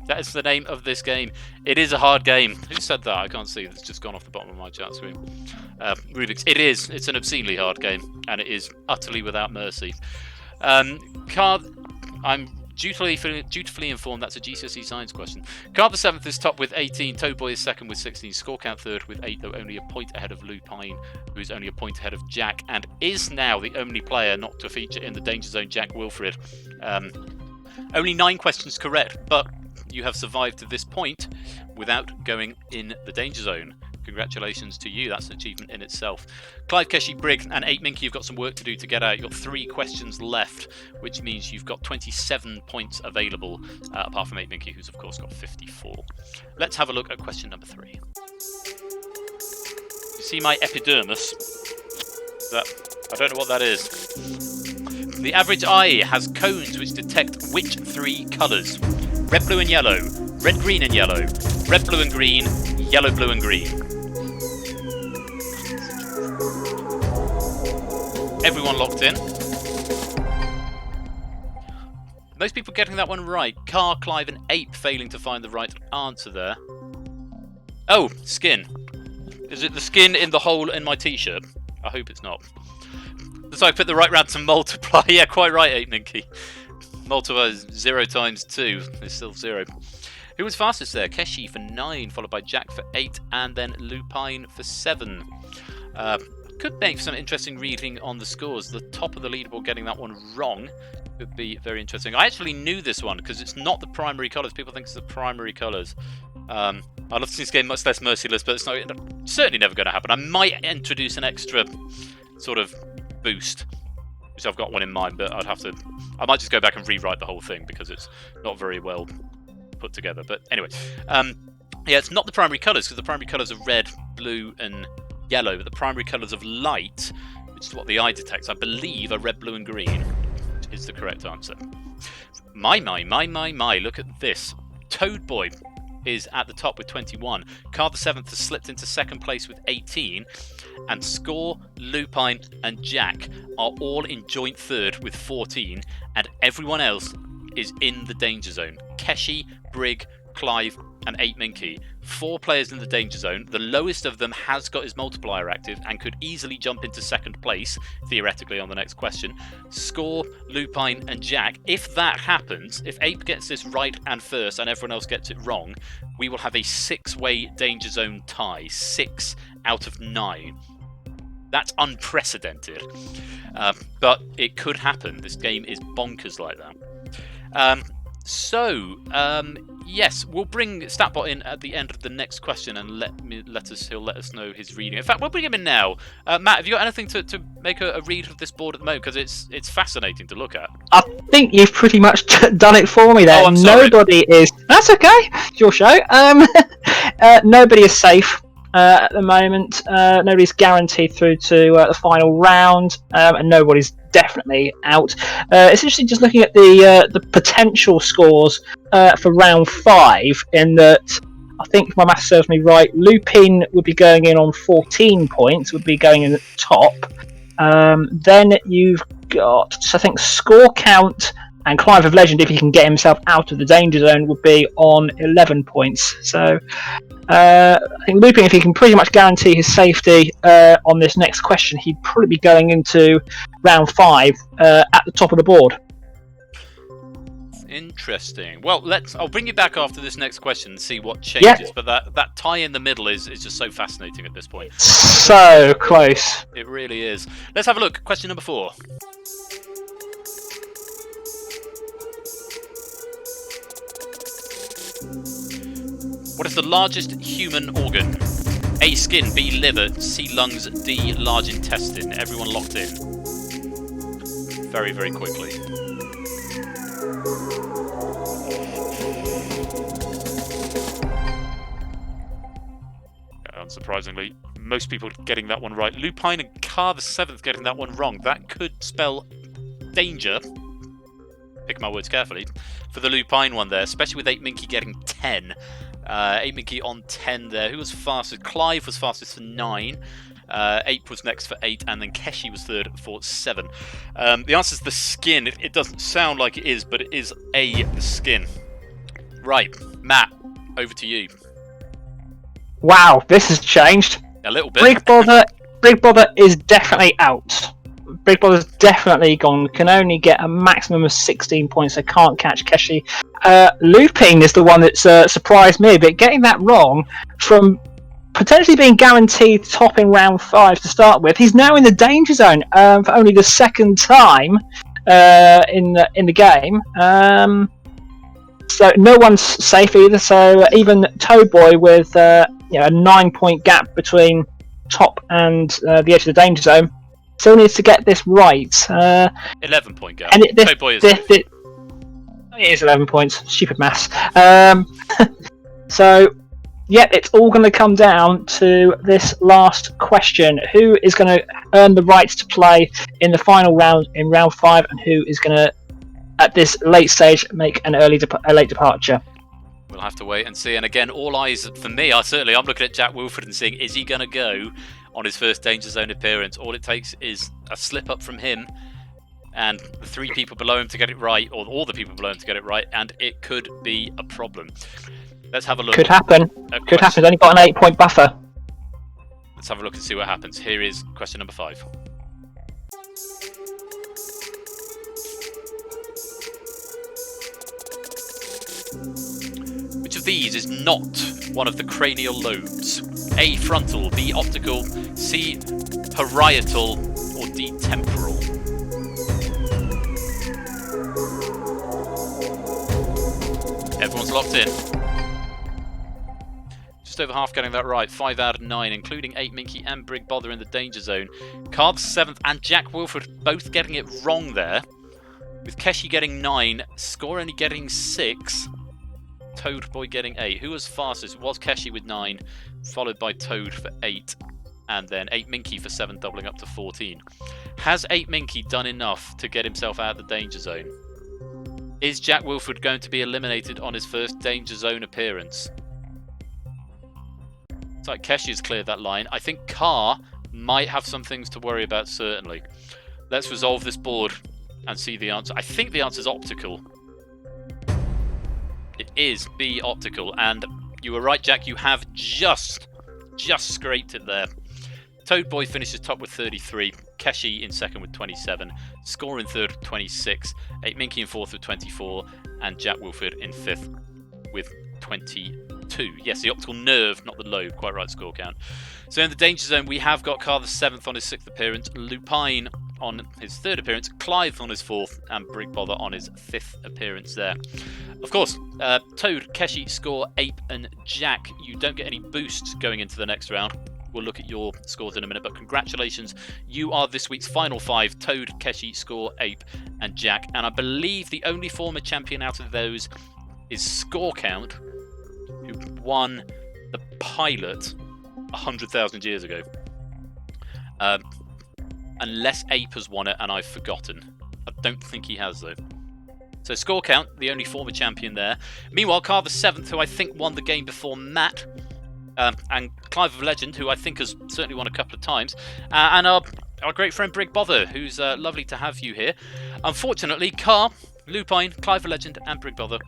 That is the name of this game. It is a hard game. Who said that? I can't see. It's just gone off the bottom of my chat screen. Rubik's. It is. It's an obscenely hard game, and it is utterly without mercy. I'm dutifully informed that's a GCSE science question. Car the 7th is top with 18. Toad Boy is 2nd with 16. Score Count 3rd with 8, though only a point ahead of Lupine, who's only a point ahead of Jack, and is now the only player not to feature in the Danger Zone, Jack Wilfred. Only 9 questions correct, but you have survived to this point without going in the Danger Zone. Congratulations to you. That's an achievement in itself. Clive, Keshi, Brigg, and 8Minky, you've got some work to do to get out. You've got 3 questions left, which means you've got 27 points available, apart from 8Minky, who's of course got 54. Let's have a look at question number 3. You see my epidermis? I don't know what that is. The average eye has cones which detect which 3 colours? Red, blue, and yellow. Red, green, and yellow. Red, blue, and green. Yellow, blue, and green. Everyone locked in. Most people getting that one right. Car, Clive, and Ape failing to find the right answer there. Oh, skin. Is it the skin in the hole in my t-shirt? I hope it's not. So I put the right round to multiply. Yeah, quite right, 8Minky. Multiply 0 times 2 is still 0. Who was fastest there? Keshi for 9, followed by Jack for 8, and then Lupine for 7. Could make some interesting reading on the scores. The top of the leaderboard getting that one wrong could be very interesting. I actually knew this one because it's not the primary colours. People think it's the primary colours. I'd love to see this game much less merciless, but it's not, certainly never going to happen. I might introduce an extra sort of boost, which I've got one in mind, but I might just go back and rewrite the whole thing because it's not very well put together. But anyway, yeah, it's not the primary colours because the primary colours are red, blue, and yellow, but the primary colours of light, which is what the eye detects, I believe, are red, blue, and green, which is the correct answer. My, look at this. Toad Boy is at the top with 21. Car the 7th has slipped into 2nd place with 18, and Score, Lupine, and Jack are all in joint 3rd with 14, and everyone else is in the danger zone. Keshi, Brigg, Clive, and 8Minky. 4 players in the danger zone. The lowest of them has got his multiplier active and could easily jump into 2nd place, theoretically, on the next question. Score, Lupine, and Jack. If that happens, if Ape gets this right and first and everyone else gets it wrong, we will have a 6-way danger zone tie. 6 out of 9. That's unprecedented. But it could happen. This game is bonkers like that. Yes, we'll bring Statbot in at the end of the next question and he'll let us know his reading. In fact, we'll bring him in now. Matt, have you got anything to make a read of this board at the moment? Because it's fascinating to look at. I think you've pretty much done it for me there. Oh, I'm sorry. Nobody is... That's okay. It's your show. Nobody is safe at the moment. Nobody's guaranteed through to the final round, and nobody's definitely out. It's interesting just looking at the potential scores for round 5, in that I think if my math serves me right, Lupin would be going in on 14 points, would be going in at the top. Then you've got, I think, Score Count and Clive of Legend, if he can get himself out of the danger zone, would be on 11 points. So I think Lupin, if he can pretty much guarantee his safety on this next question, he'd probably be going into round 5 at the top of the board. Interesting. Well, I'll bring you back after this next question and see what changes. Yeah. But that tie in the middle is just so fascinating at this point. So close. It really is. Let's have a look. Question number 4. What is the largest human organ? A, skin, B, liver, C, lungs, D, large intestine. Everyone locked in. Very, very quickly. Unsurprisingly, most people getting that one right. Lupine and Car the 7th getting that one wrong. That could spell danger. Pick my words carefully. For the Lupine one there, especially with 8Minky getting 10. 8Minky on 10 there. Who was fastest? Clive was fastest for 9. Ape was next for 8, and then Keshi was 3rd for 7. The answer is the skin. It doesn't sound like it is, but it is a skin. Right, Matt, over to you. Wow, this has changed. A little bit. Big Brother is definitely out. Big Brother's definitely gone. Can only get a maximum of 16 points. So can't catch Keshi. Looping is the one that's surprised me, but getting that wrong from potentially being guaranteed top in round 5 to start with. He's now in the danger zone for only the 2nd time in the game. So no one's safe either. So even Toadboy with a 9-point gap between top and the edge of the danger zone. Still needs to get this right. 11-point gap. And Toad Boy is it is 11 points. Stupid maths. So, yeah, it's all going to come down to this last question. Who is going to earn the rights to play in the final round, in round 5, and who is going to, at this late stage, make an late departure? We'll have to wait and see. And again, all eyes for me are certainly, I'm looking at Jack Wilford and seeing, is he going to go on his first Danger Zone appearance? All it takes is a slip up from him and the 3 people below him to get it right, or all the people below him to get it right, and it could be a problem. Let's have a look. Could happen. Could happen. He's only got an 8-point buffer. Let's have a look and see what happens. Here is question number 5. Which of these is not one of the cranial lobes? A. Frontal, B. Optical, C. Parietal, or D. Temporal? Everyone's locked in. Just over half getting that right. 5 out of 9, including 8 Minky and Brig Bother in the danger zone. Carl the 7th and Jack Wilford both getting it wrong there. With Keshi getting 9, Score only getting 6. Toad Boy getting 8. Who was fastest? It was Keshi with 9, followed by Toad for 8, and then 8 Minky for 7, doubling up to 14. Has 8 Minky done enough to get himself out of the danger zone? Is Jack Wilford going to be eliminated on his first danger zone appearance? It's like Keshi's cleared that line. I think Carr might have some things to worry about, certainly. Let's resolve this board and see the answer. I think the answer is optical. It is B, optical, and you were right, Jack. You have just scraped it there. Toad Boy finishes top with 33, Keshi in second with 27, Score in third with 26, 8 Minky in fourth with 24, and Jack Wilford in fifth with 22. Yes, the optical nerve, not the lobe. Quite right score count. So in the danger zone, we have got Carl the 7th on his 6th appearance, Lupine on his 3rd appearance, Clive on his 4th, and Brig Bother on his 5th appearance there. Of course, Toad, Keshi, Score, Ape, and Jack, you don't get any boosts going into the next round. We'll look at your scores in a minute, but congratulations. You are this week's final 5, Toad, Keshi, Score, Ape, and Jack. And I believe the only former champion out of those is Score Count, who won the pilot 100,000 years ago. Unless Ape has won it and I've forgotten. I don't think he has, though. So Score Count, the only former champion there. Meanwhile, Carl the 7th, who I think won the game before Matt, and Clive of Legend, who I think has certainly won a couple of times, and our great friend Brig Bother, who's lovely to have you here. Unfortunately, Carl, Lupine, Clive of Legend, and Brig Bother,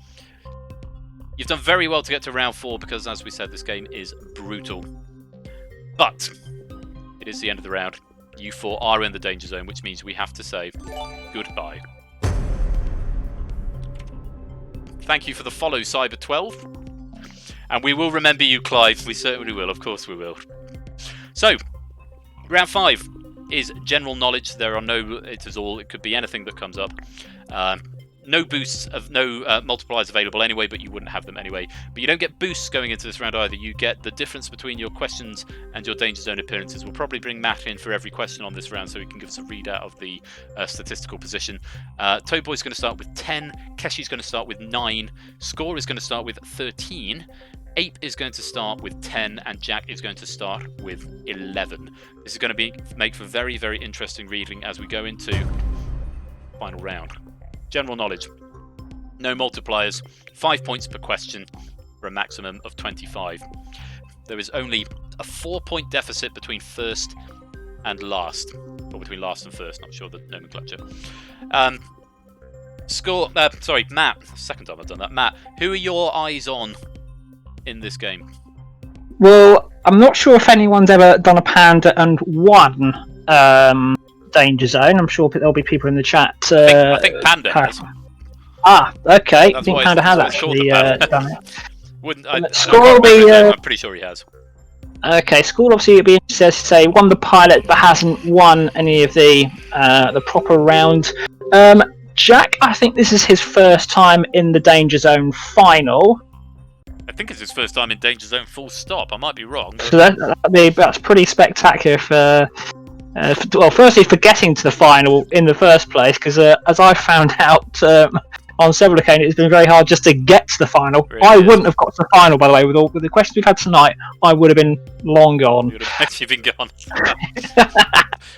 you've done very well to get to round 4 because, as we said, this game is brutal. But it is the end of the round. You 4 are in the danger zone, which means we have to say goodbye. Thank you for the follow, Cyber12. And we will remember you, Clive. We certainly will. Of course we will. So, round 5 is general knowledge. There are no, it is all, it could be anything that comes up. No boosts, no multipliers available anyway, but you wouldn't have them anyway. But you don't get boosts going into this round either. You get the difference between your questions and your danger zone appearances. We'll probably bring Matt in for every question on this round so he can give us a readout of the statistical position. Toad Boy's going to start with 10, Keshi's going to start with 9, Score is going to start with 13, Ape is going to start with 10, and Jack is going to start with 11. This is going to make for very, very interesting reading as we go into final round. General knowledge. No multipliers. 5 points per question for a maximum of 25. There is only a 4-point deficit between first and last. Or between last and first, not sure the nomenclature. Matt. Second time I've done that. Matt, who are your eyes on in this game? Well, I'm not sure if anyone's ever done a panda and won danger zone. I'm sure there'll be people in the chat. I think Panda has. Ah, okay. That's I think Panda has actually done it. Score will be. I'm pretty sure he has. Okay, Score obviously it'd be interesting to say won the pilot but hasn't won any of the proper rounds. Jack, I think this is his first time in the danger zone final. I think it's his first time in Danger Zone. Full stop. I might be wrong. But... So that's pretty spectacular for. Well, firstly, for getting to the final in the first place, because as I found out on several occasions, it's been very hard just to get to the final. Really I is. wouldn't have got to the final, by the way, with the questions we've had tonight. I would have been long gone. You would have actually been gone.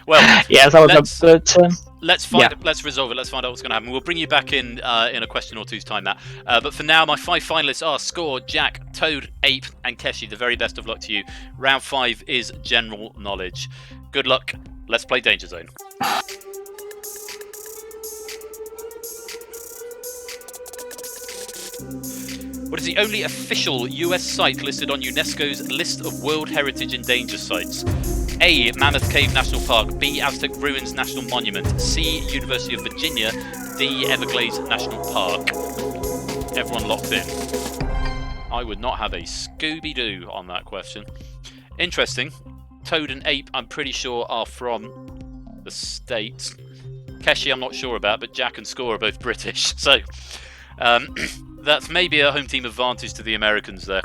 Well, yes, I would have. But let's find it. Let's resolve it. Let's find out what's going to happen. We'll bring you back in a question or two's time, Matt. But for now, my 5 finalists are Score, Jack, Toad, Ape, and Keshi. The very best of luck to you. Round 5 is general knowledge. Good luck. Let's play Danger Zone. What is the only official US site listed on UNESCO's list of World Heritage Endangered Sites? A. Mammoth Cave National Park. B. Aztec Ruins National Monument. C. University of Virginia. D. Everglades National Park. Everyone locked in. I would not have a Scooby-Doo on that question. Interesting. Toad and Ape, I'm pretty sure, are from the States. Keshi, I'm not sure about, but Jack and Score are both British. So, that's maybe a home team advantage to the Americans there.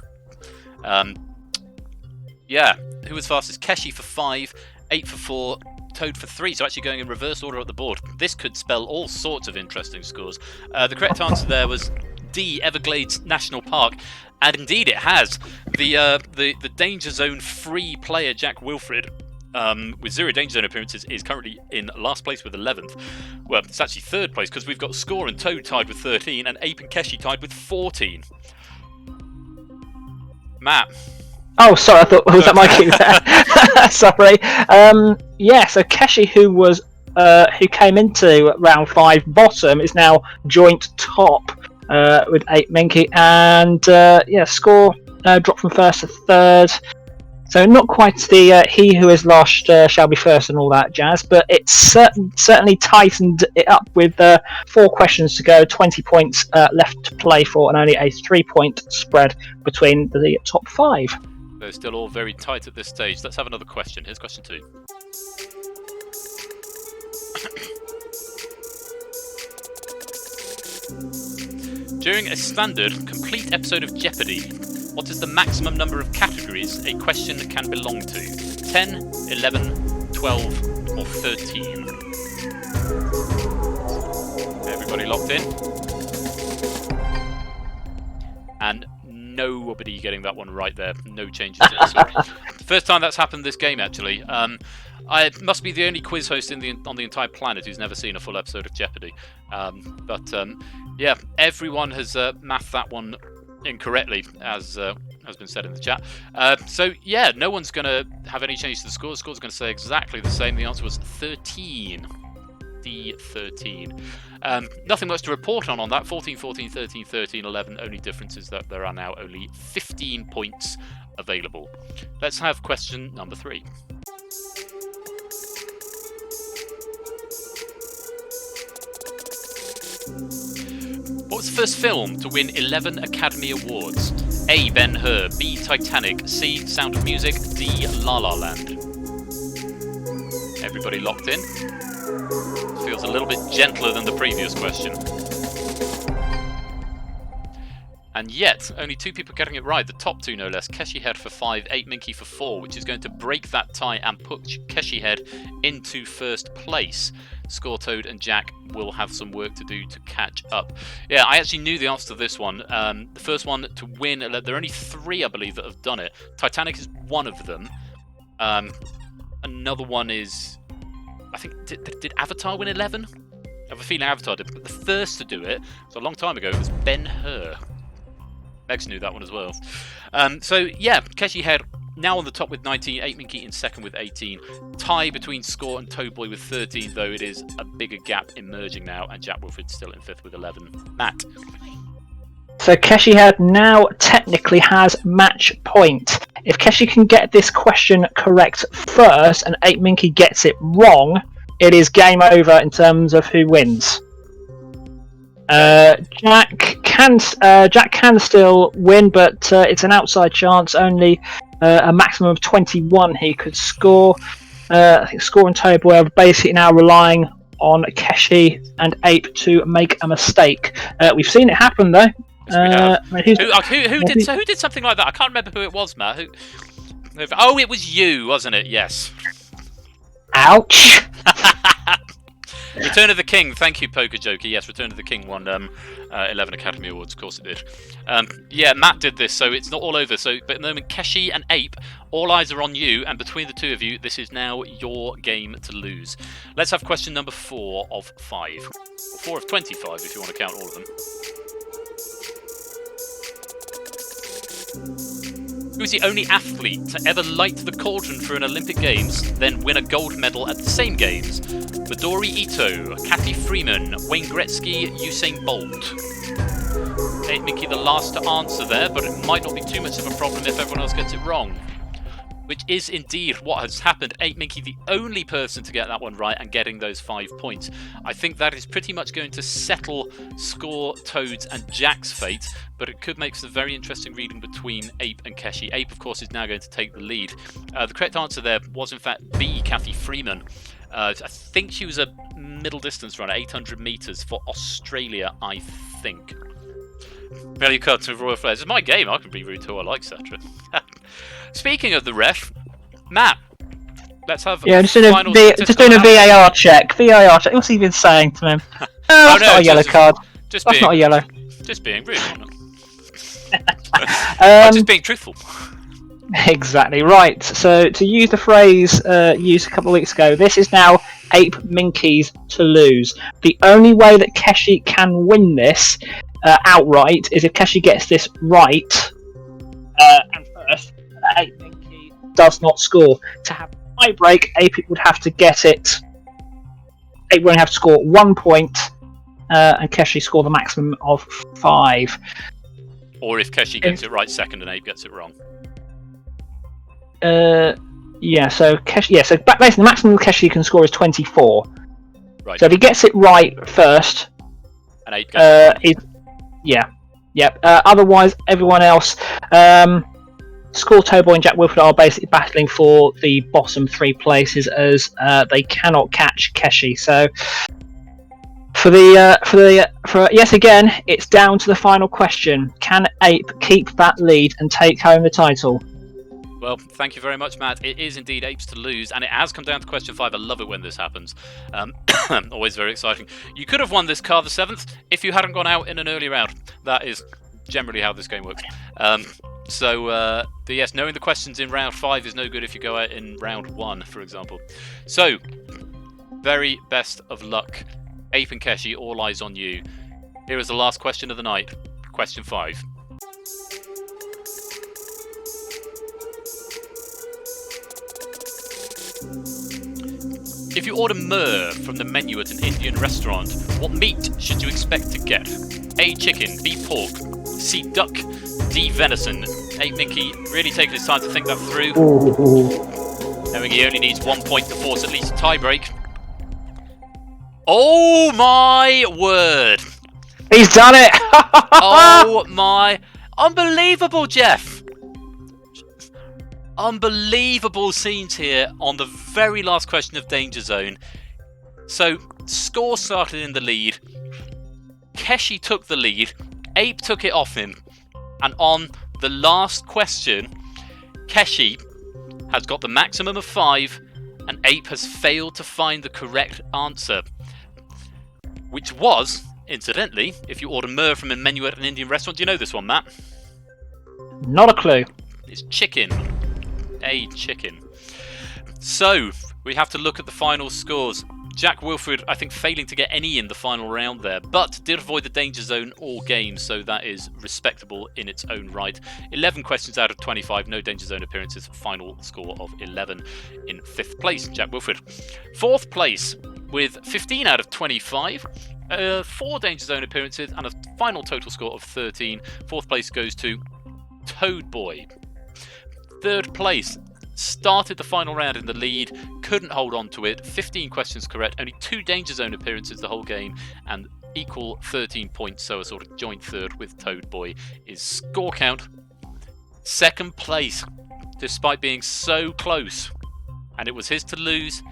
Yeah, who was fastest? Keshi for 5, Ape for 4, Toad for 3. So actually going in reverse order up the board. This could spell all sorts of interesting scores. The correct answer there was D, Everglades National Park. And indeed it has. The Danger Zone free player Jack Wilfred, with 0 Danger Zone appearances, is currently in last place with 11th. Well, it's actually 3rd place because we've got Score and Toad tied with 13 and Ape and Keshi tied with 14. Matt. Oh, sorry, I thought, was that my cue there? Sorry. Yeah, so Keshi, who came into round 5 bottom, is now joint top with 8 Minky, and Score dropped from 1st to 3rd. So not quite the he who is lost shall be first and all that jazz, but it's certainly tightened it up with 4 questions to go, 20 points left to play for, and only a 3-point spread between the top 5. They're still all very tight at this stage. Let's have another question. Here's question 2. During a standard, complete episode of Jeopardy, what is the maximum number of categories a question can belong to? 10, 11, 12, or 13? Everybody locked in? And nobody getting that one right there. No changes to the score. First time that's happened this game, actually. I must be the only quiz host on the entire planet who's never seen a full episode of Jeopardy. Yeah, everyone has mathed that one incorrectly, as has been said in the chat. So yeah, no one's going to have any change to the score. The score's going to stay exactly the same. The answer was 13. D13. Nothing much to report on that. 14, 14, 13, 13, 11. Only difference is that there are now only 15 points available. Let's have question number 3. What was the first film to win 11 Academy Awards? A. Ben-Hur, B. Titanic, C. Sound of Music, D. La La Land. Everybody locked in? Feels a little bit gentler than the previous question. And yet, only 2 people getting it right, the top 2 no less. Keshi Head for 5, 8 Minky for 4, which is going to break that tie and put Keshi Head into first place. Score, Toad and Jack will have some work to do to catch up. Yeah, I actually knew the answer to this one. The first one to win, there are only 3, I believe, that have done it. Titanic is one of them. Another one is, I think, did Avatar win 11? I have a feeling Avatar did, but the first to do it, was a long time ago, it was Ben-Hur. Megs knew that one as well. So yeah, Keshi Head now on the top with 19, 8 Minky in second with 18. Tie between Score and Toadboy with 13, though it is a bigger gap emerging now, and Jack Wilfred still in 5th with 11. Matt. So Keshi Head now technically has match point. If Keshi can get this question correct first and 8 Minky gets it wrong, it is game over in terms of who wins. Jack can still win, but it's an outside chance. Only a maximum of 21 he could score. I think Score and Toadboy are basically now relying on Keshi and Ape to make a mistake. We've seen it happen though. 'Cause we have... who who did something like that? I can't remember who it was, Matt. Oh, it was you, wasn't it? Yes. Ouch! Return of the King. Thank you, Poker Joker. Yes, Return of the King won 11 Academy Awards. Of course it did. Yeah, Matt did this, so it's not all over. So, but at the moment, Keshi and Ape, all eyes are on you, and between the two of you, this is now your game to lose. Let's have question number 4 of 5. 4 of 25, if you want to count all of them. Who's the only athlete to ever light the cauldron for an Olympic Games, then win a gold medal at the same Games? Midori Ito, Kathy Freeman, Wayne Gretzky, Usain Bolt. 8 Mickey the last to answer there, but it might not be too much of a problem if everyone else gets it wrong. Which is indeed what has happened. 8 Mickey, the only person to get that one right and getting those 5 points. I think that is pretty much going to settle Score, Toad's and Jack's fate, but it could make some very interesting reading between Ape and Keshi. Ape, of course, is now going to take the lead. The correct answer there was, in fact, B, Kathy Freeman. I think she was a middle distance runner, 800 metres for Australia, I think. Value card to Royal Flares. It's my game, I can be rude to who I like, etc. Speaking of the ref, Matt, let's have just doing a VAR check. VAR check. What's he been saying to him? That's not a yellow card. That's not a yellow. Just being rude. I'm just being truthful. Exactly right. So to use the phrase used a couple of weeks ago, this is now Ape Minky's to lose. The only way that Keshi can win this outright is if Keshi gets this right and first, Ape Minky does not score. To have a tie break, Ape would have to get it. Ape would have to score 1 point, and Keshi score the maximum of 5. Or if Keshi gets it right second and Ape gets it wrong. So Keshi. Yeah, so basically the maximum Keshi can score is 24. Right. So if he gets it right first, and Ape gets it wrong. Otherwise, everyone else, Score, Toadboy and Jack Wilford are basically battling for the bottom 3 places as they cannot catch Keshi. So for yet again, it's down to the final question: can Ape keep that lead and take home the title? Well, thank you very much, Matt. It is indeed Apes to lose, and it has come down to question 5. I love it when this happens. Always very exciting. You could have won this car the 7th if you hadn't gone out in an early round. That is generally how this game works. Yes, knowing the questions in round 5 is no good if you go out in round 1, for example. So, very best of luck. Ape and Keshi, all eyes on you. Here is the last question of the night. Question 5. If you order myrrh from the menu at an Indian restaurant, what meat should you expect to get? A. Chicken, B. Pork, C. Duck, D. Venison. A. Minky really taking his time to think that through. Knowing he only needs 1 point to force at least a tie-break. Oh my word! He's done it! Oh my... Unbelievable, Jeff! Unbelievable scenes here on the very last question of Danger Zone. So, Score started in the lead. Keshi took the lead. Ape took it off him. And on the last question, Keshi has got the maximum of 5, and Ape has failed to find the correct answer. Which was, incidentally, if you order myrrh from a menu at an Indian restaurant. Do you know this one, Matt? Not a clue. It's chicken. A chicken. So, we have to look at the final scores. Jack Wilford, I think, failing to get any in the final round there, but did avoid the danger zone all games, so that is respectable in its own right. 11 questions out of 25, no danger zone appearances, final score of 11 in 5th place, Jack Wilford. 4th place with 15 out of 25, 4 danger zone appearances and a final total score of 13. 4th place goes to Toadboy. 3rd place, started the final round in the lead, couldn't hold on to it, 15 questions correct, only 2 danger zone appearances the whole game, and equal 13 points, so a sort of joint 3rd with Toadboy is score count. 2nd place, despite being so close, and it was his to lose,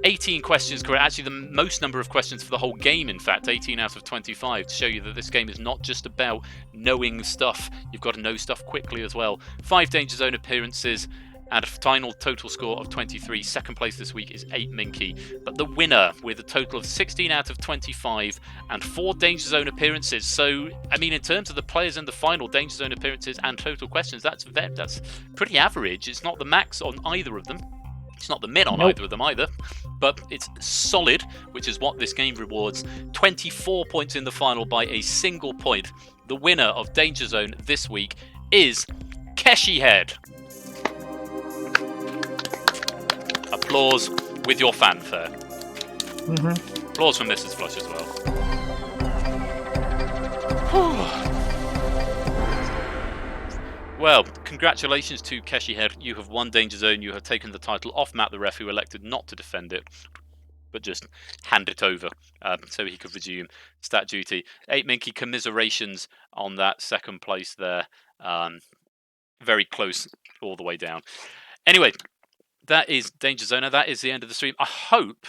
18 questions correct. Actually, the most number of questions for the whole game, in fact, 18 out of 25, to show you that this game is not just about knowing stuff. You've got to know stuff quickly as well. 5 Danger Zone appearances and a final total score of 23. Second place this week is 8 Minky. But the winner with a total of 16 out of 25 and 4 Danger Zone appearances. So, I mean, in terms of the players in the final, Danger Zone appearances and total questions, that's pretty average. It's not the max on either of them. It's not the min on either of them either, but it's solid, which is what this game rewards. 24 points in the final by a single point. The winner of Danger Zone this week is Keshi Head. Applause with your fanfare. Applause from Mrs. Flush as well. Well, congratulations to Keshi Head. You have won Danger Zone. You have taken the title off Matt the Ref, who elected not to defend it, but just hand it over so he could resume stat duty. 8 Minky, commiserations on that second place there. Very close all the way down. Anyway, that is Danger Zone. That is the end of the stream. I hope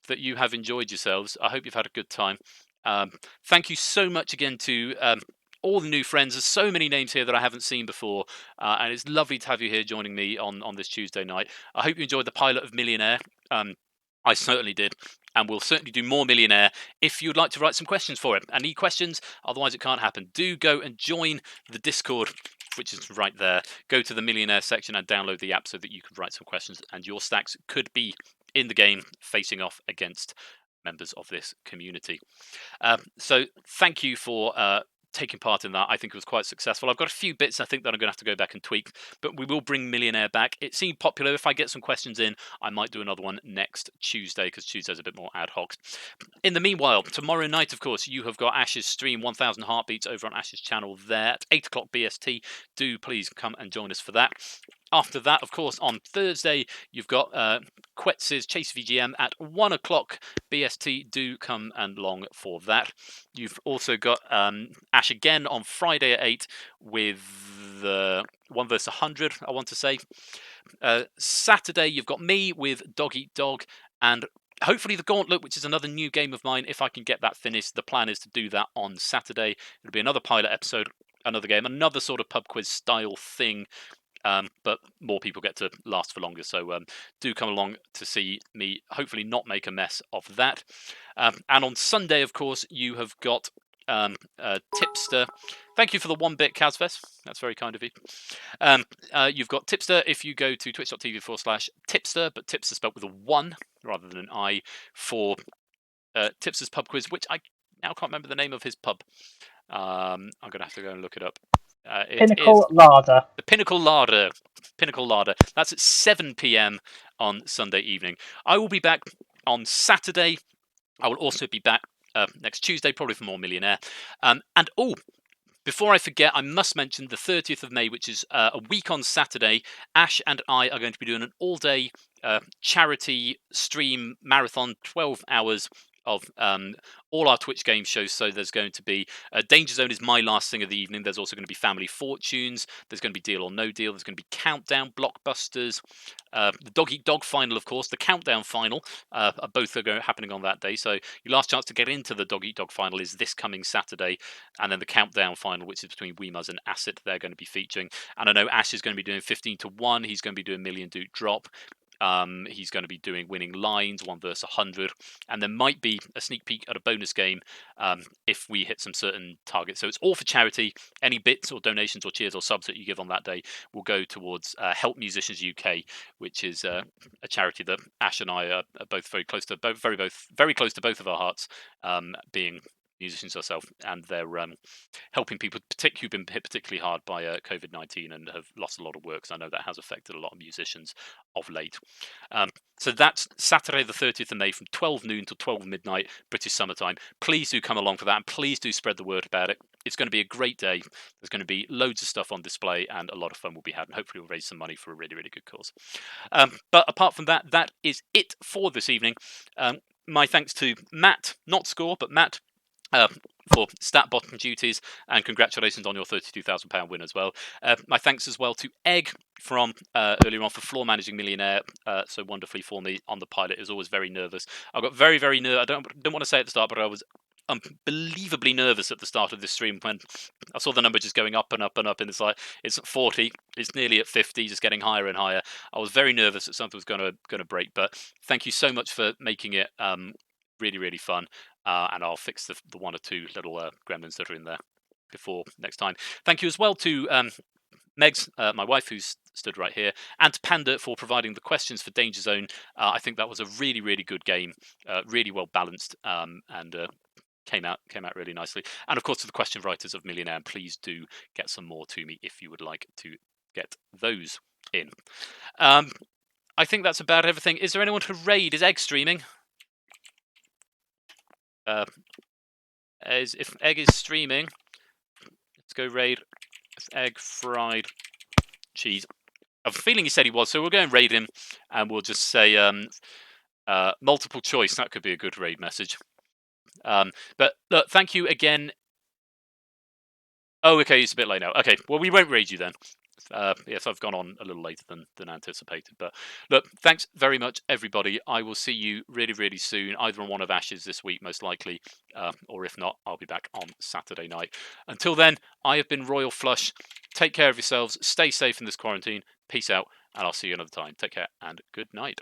that you have enjoyed yourselves. I hope you've had a good time. Thank you so much again to all the new friends. There's so many names here that I haven't seen before, and it's lovely to have you here joining me on this Tuesday night. I hope you enjoyed the pilot of Millionaire. I certainly did, and we'll certainly do more Millionaire if you'd like to write some questions for it. I need questions, otherwise it can't happen. Do go and join the Discord, which is right there. Go to the Millionaire section and download the app so that you could write some questions, and your stacks could be in the game facing off against members of this community. So thank you for taking part in that. I think it was quite successful. I've got a few bits I think that I'm going to have to go back and tweak, but we will bring Millionaire back. It seemed popular. If I get some questions in, I might do another one next Tuesday, because Tuesday's a bit more ad hoc. In the meanwhile, tomorrow night, of course, you have got Ash's stream, 1000 Heartbeats, over on Ash's channel there at 8 o'clock BST. Do please come and join us for that. After that, of course, on Thursday, you've got Quetz's Chase VGM at 1 o'clock BST. Do come and along for that. You've also got Ash again on Friday at 8 with 1 vs 100, I want to say. Saturday, you've got me with Dog Eat Dog, and hopefully the Gauntlet, which is another new game of mine. If I can get that finished, the plan is to do that on Saturday. It'll be another pilot episode, another game, another sort of pub quiz style thing. But more people get to last for longer, so do come along to see me hopefully not make a mess of that. And on Sunday, of course, you have got Tipster. Thank you for the 1-bit Kazves. That's very kind of you. You've got Tipster if you go to twitch.tv/Tipster, but Tipster spelled with a 1 rather than an I, for Tipster's pub quiz, which I now can't remember the name of his pub. I'm going to have to go and look it up. Pinnacle Larder. The Pinnacle Larder. Pinnacle Larder. That's at 7 p.m. on Sunday evening. I will be back on Saturday. I will also be back next Tuesday, probably for more Millionaire. Before I forget, I must mention the 30th of May, which is a week on Saturday. Ash and I are going to be doing an all-day charity stream marathon, 12 hours of all our Twitch game shows. So there's going to be Danger Zone is my last thing of the evening. There's also going to be Family Fortunes. There's going to be Deal or No Deal. There's going to be Countdown, Blockbusters, the Dog Eat Dog final, of course. The Countdown final are both happening on that day. So your last chance to get into the Dog Eat Dog final is this coming Saturday, and then the Countdown final, which is between Weemuz and Acid, they're going to be featuring. And I know Ash is going to be doing 15 to 1. He's going to be doing Million Dude Drop. He's going to be doing Winning Lines, 1 vs 100, and there might be a sneak peek at a bonus game if we hit some certain targets. So it's all for charity. Any bits or donations or cheers or subs that you give on that day will go towards Help Musicians UK, which is a charity that Ash and I are both very close to, very close to both of our hearts, being musicians ourselves, and they're helping people who've been hit particularly hard by COVID-19 and have lost a lot of work. So I know that has affected a lot of musicians of late. So that's Saturday the 30th of May from 12 noon to 12 midnight British summertime. Please do come along for that, and please do spread the word about it. It's going to be a great day. There's going to be loads of stuff on display, and a lot of fun will be had, and hopefully we'll raise some money for a really, really good cause. But apart from that, that is it for this evening. My thanks to Matt, not Score, but Matt, for stat bottom duties, and congratulations on your £32,000 win as well. My thanks as well to Egg from earlier on for floor managing Millionaire so wonderfully for me on the pilot. It was always very nervous. I got very, very nervous. I don't want to say at the start, but I was unbelievably nervous at the start of this stream when I saw the number just going up and up and up, and it's like it's at 40, it's nearly at 50, just getting higher and higher. I was very nervous that something was going to break, but thank you so much for making it really, really fun. And I'll fix the one or two little gremlins that are in there before next time. Thank you as well to Megs, my wife, who's stood right here, and to Panda for providing the questions for DangerZone. I think that was a really, really good game, really well balanced, and came out really nicely. And of course, to the question writers of Millionaire, please do get some more to me if you would like to get those in. I think that's about everything. Is there anyone to raid? Is Egg streaming? If Egg is streaming, let's go raid Egg Fried Cheese. I have a feeling he said he was, so we'll go and raid him, and we'll just say multiple choice. That could be a good raid message. But look, thank you again. Oh, okay, it's a bit late now. Okay, well, we won't raid you then. Yes, I've gone on a little later than anticipated. But look, thanks very much, everybody. I will see you really, really soon, either on one of Ash's this week, most likely, or if not, I'll be back on Saturday night. Until then, I have been Royal Flush. Take care of yourselves. Stay safe in this quarantine. Peace out, and I'll see you another time. Take care, and good night.